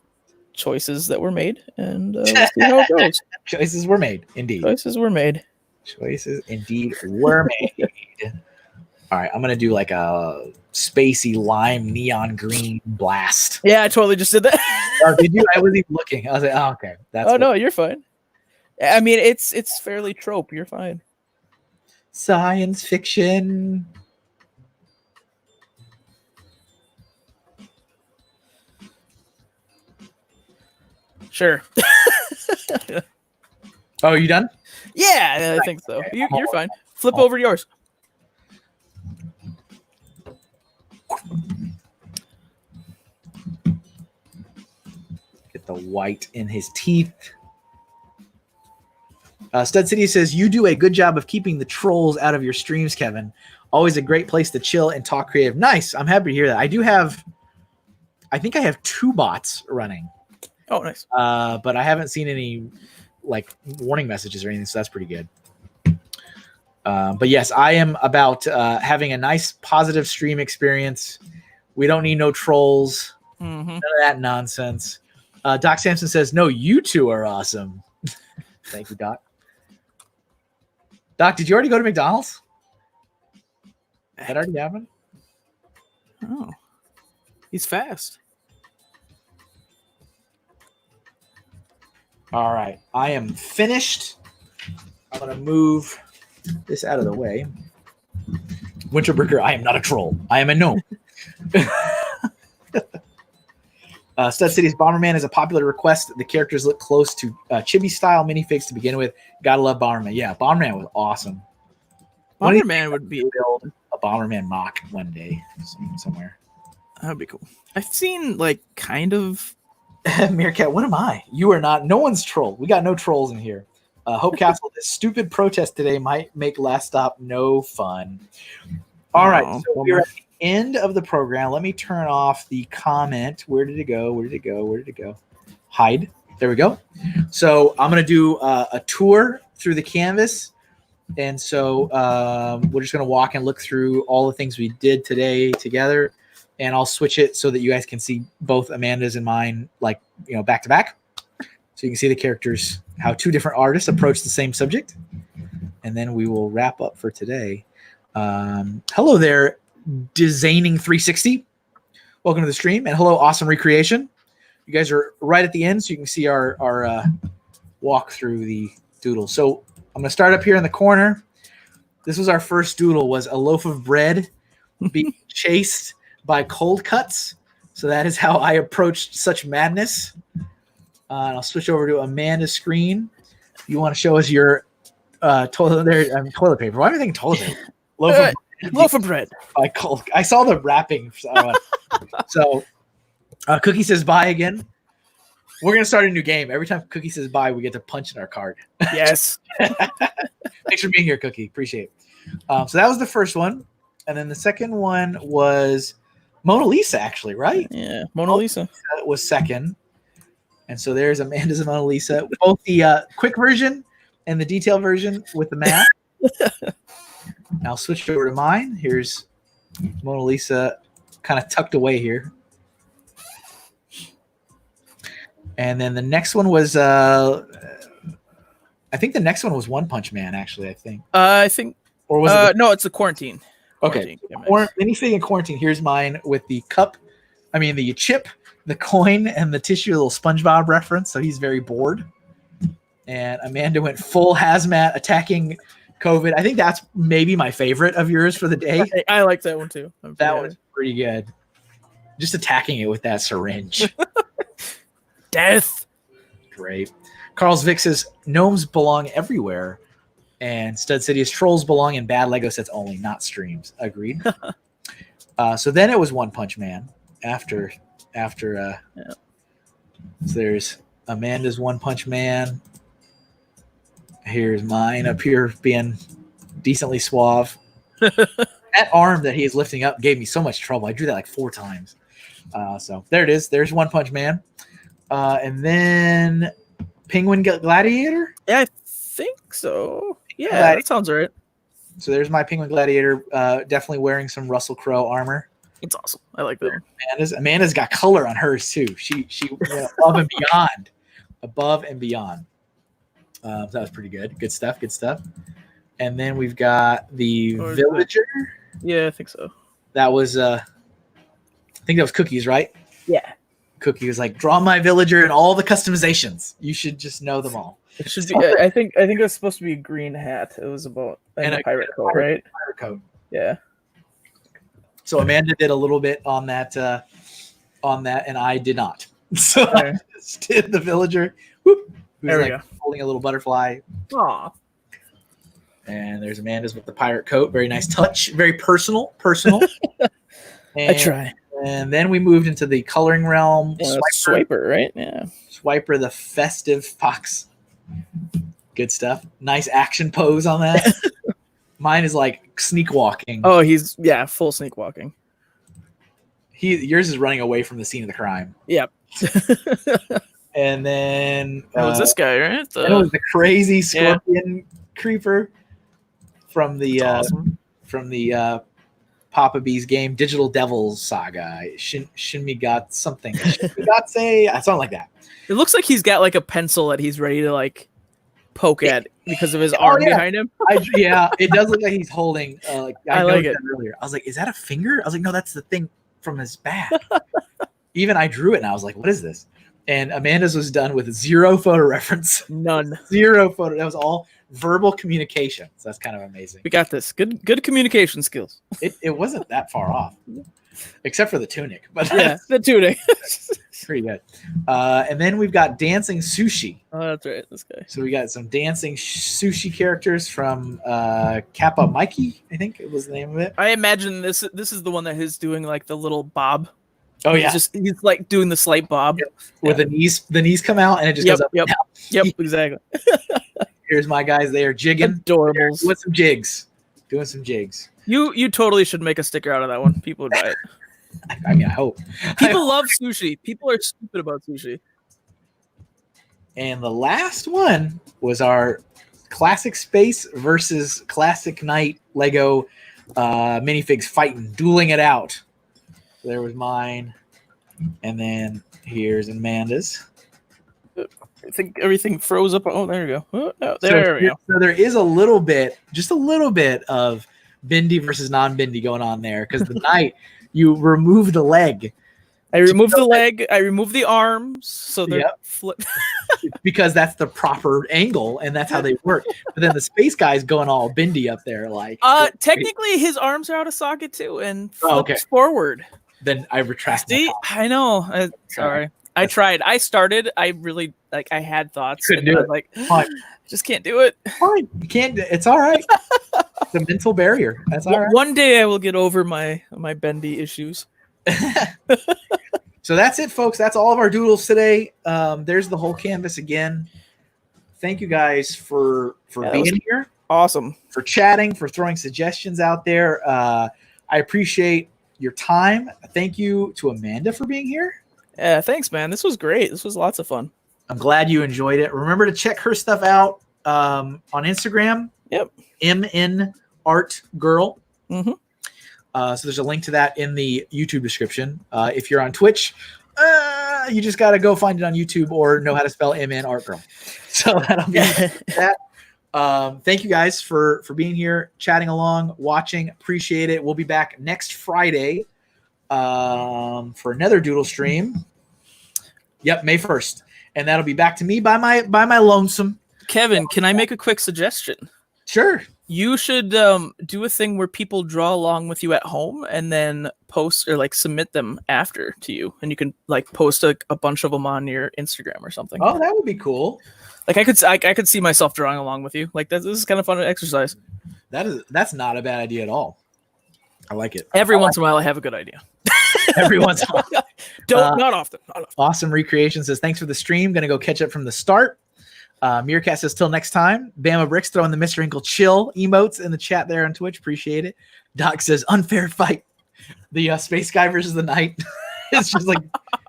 choices that were made, and we'll see how it goes. Choices were made, indeed. Choices were made. Choices indeed were made. All right, I'm gonna do like a spacey lime neon green blast. Yeah, I totally just did that. Oh, did you? I wasn't even looking. I was like, oh, okay. No, you're fine. I mean, it's fairly trope. You're fine. Science fiction. Sure. Oh, are you done? Yeah, I think so. Okay, You're fine. Flip over yours. Get the white in his teeth. Stud City says, you do a good job of keeping the trolls out of your streams, Kevin. Always a great place to chill and talk creative. Nice. I'm happy to hear that. I think I have 2 bots running. Oh, nice. But I haven't seen any like warning messages or anything, so that's pretty good. But yes, I am about having a nice positive stream experience. We don't need no trolls. Mm-hmm. None of that nonsense. Doc Sampson says, no, you two are awesome. Thank you, Doc. Doc, did you already go to McDonald's? That already happened? Oh. He's fast. All right. I am finished. I'm going to move this out of the way. Winterburger, I am not a troll. I am a gnome. Stud City's Bomberman is a popular request. The characters look close to chibi-style minifigs to begin with. Gotta love Bomberman. Yeah, Bomberman was awesome. Bomberman would be build a Bomberman mock one day somewhere. That would be cool. I've seen like kind of Meerkat. What am I? You are not. No one's troll. We got no trolls in here. Hope Castle. This stupid protest today might make Last Stop no fun. All right, so we're at the end of the program. Let me turn off the comment. Where did it go? Where did it go? Where did it go? Hide. There we go. So I'm going to do a tour through the canvas. And so we're just going to walk and look through all the things we did today together. And I'll switch it so that you guys can see both Amanda's and mine, like, you know, back to back. So you can see the characters, how 2 different artists approach the same subject. And then we will wrap up for today. Hello there, Designing 360. Welcome to the stream. And hello, Awesome Recreation. You guys are right at the end, so you can see our walk through the doodle. So I'm going to start up here in the corner. This was our first doodle, was a loaf of bread being chased by cold cuts. So that is how I approached such madness. And I'll switch over to Amanda's screen. You want to show us your toilet paper. Why am I thinking toilet paper? Loaf of bread. By cold. I saw the wrapping. So Cookie says bye again. We're going to start a new game. Every time Cookie says bye, we get to punch in our card. Yes. Thanks for being here, Cookie. Appreciate it. So that was the first one. And then the second one was Mona Lisa, actually, right? Yeah, Mona Lisa was second. And so there's Amanda's and Mona Lisa, both the quick version and the detailed version with the math. I'll switch over to mine. Here's Mona Lisa kind of tucked away here. And then the next one was, I think the next one was One Punch Man, actually, I think. Or was it? No, it's the quarantine. Okay. Minifig in quarantine. Here's mine with the cup. I mean, the chip, the coin, and the tissue, a little SpongeBob reference. So he's very bored. And Amanda went full hazmat attacking COVID. I think that's maybe my favorite of yours for the day. I like that one too. That was pretty good. Just attacking it with that syringe. Death. Great. Carl's Vic says gnomes belong everywhere. And Stud City's trolls belong in bad Lego sets only, not streams. Agreed. So then it was One Punch Man after so there's Amanda's One Punch Man. Here's mine up here being decently suave. That arm that he is lifting up gave me so much trouble. I drew that like 4 times. So there it is. There's One Punch Man. And then Penguin Gladiator? Yeah, I think so. Yeah, that sounds right. So there's my Penguin Gladiator, definitely wearing some Russell Crowe armor. It's awesome. I like that. Amanda's got color on hers too. She went above and beyond. Above and beyond. That was pretty good. Good stuff. And then we've got the Villager. Yeah, I think so. That was I think that was Cookie's, right? Yeah. Cookie was like, draw my Villager and all the customizations. You should just know them all. It should be. I think it was supposed to be a green hat. It was about a pirate coat, right? Pirate coat. Yeah. So Amanda did a little bit on that, and I did not. So I just did the villager. Whoop, who's There we like go. holding a little butterfly. Aw. And there's Amanda's with the pirate coat. Very nice touch. Very personal. I try. And then we moved into the coloring realm. Swiper, right? Yeah. Swiper, the festive fox. Good stuff. Nice action pose on that. Mine is like sneak walking. Oh, he's full sneak walking. Yours is running away from the scene of the crime. Yep. And then That was this guy, right? It was the crazy scorpion creeper from the Papa B's game, Digital Devils Saga. Shinmigat something. Shinmigatse, something like that. It looks like he's got like a pencil that he's ready to like poke at because of his arm behind him. It does look like he's holding. I like it earlier. I was like, "Is that a finger?" I was like, "No, that's the thing from his back." Even I drew it, and I was like, "What is this?" And Amanda's was done with 0 photo reference. None. 0 photo. That was all verbal communication. So that's kind of amazing. We got this. Good communication skills. It wasn't that far off, except for the tunic. But the tunic. Pretty good. And then we've got dancing sushi. Oh, that's right. This guy. So we got some dancing sushi characters from Kappa Mikey, I think it was the name of it. I imagine this is the one that is doing like the little bob. Oh yeah, he's like doing the slight bob where the knees come out and it just goes up. Yep, exactly. Here's my guys there jigging. Adorables. Doing some jigs. You totally should make a sticker out of that one. People would buy it. I mean, I hope. People love sushi. People are stupid about sushi. And the last one was our Classic Space versus Classic Night Lego minifigs fighting, dueling it out. There was mine. And then here's Amanda's. I think everything froze up. Oh, there we go. Oh, no, there we go. So there is just a little bit of Bindi versus non-Bindi going on there because the night you remove the leg. I removed the leg. I removed the arms. So they're flipped. Because that's the proper angle and that's how they work. But then the space guy's going all Bindi up there. Technically his arms are out of socket too and flips forward. Then I retract. See, I know. Sorry. I tried. I started. I really I had thoughts. Couldn't do it. Just can't do it. Fine. You can't. It's all right. It's a mental barrier. That's all right. One day I will get over my bendy issues. So that's it, folks. That's all of our doodles today. There's the whole canvas again. Thank you guys for being here. Awesome. For chatting, for throwing suggestions out there. I appreciate your time. Thank you to Amanda for being here. Yeah, thanks, man. This was great. This was lots of fun. I'm glad you enjoyed it. Remember to check her stuff out on Instagram. Yep. MN Art Girl. Mm-hmm. So there's a link to that in the YouTube description. If you're on Twitch, you just got to go find it on YouTube or know how to spell MN Art Girl. So that'll be that. Thank you guys for being here, chatting along, watching. Appreciate it. We'll be back next Friday for another doodle stream. Yep, May 1st. And that'll be back to me by my lonesome. Kevin, can I make a quick suggestion? Sure. You should do a thing where people draw along with you at home and then post or submit them after to you. And you can post a bunch of them on your Instagram or something. Oh, that would be cool. I could see myself drawing along with you. This is kind of fun exercise. That's not a bad idea at all. I like it. Every once in a while, I have a good idea. Every once in a while. Not often. Awesome Recreation says, thanks for the stream. Going to go catch up from the start. Meerkat says, till next time. Bama Bricks throwing the Mr. Hinkle chill emotes in the chat there on Twitch. Appreciate it. Doc says, unfair fight. The space guy versus the knight. It's just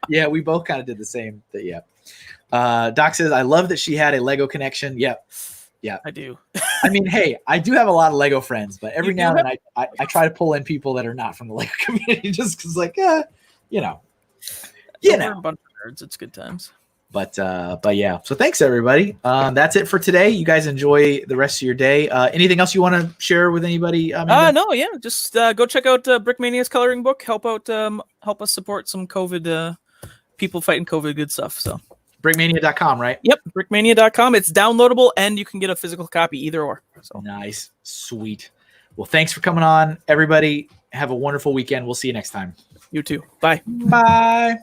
yeah, we both kind of did the same thing. Yeah. Doc says, I love that she had a Lego connection. Yep. Yeah. I do. I mean, hey, I do have a lot of Lego friends, but every now and then I try to pull in people that are not from the Lego community just because, you know. We're a bunch of nerds. It's good times. But yeah. So thanks, everybody. That's it for today. You guys enjoy the rest of your day. Anything else you want to share with anybody? No, yeah. Just go check out Brickmania's coloring book. Help us support some COVID people fighting COVID good stuff. So. Brickmania.com, right? Yep, brickmania.com. It's downloadable, and you can get a physical copy either or. So. Nice. Sweet. Well, thanks for coming on, everybody. Have a wonderful weekend. We'll see you next time. You too. Bye. Bye.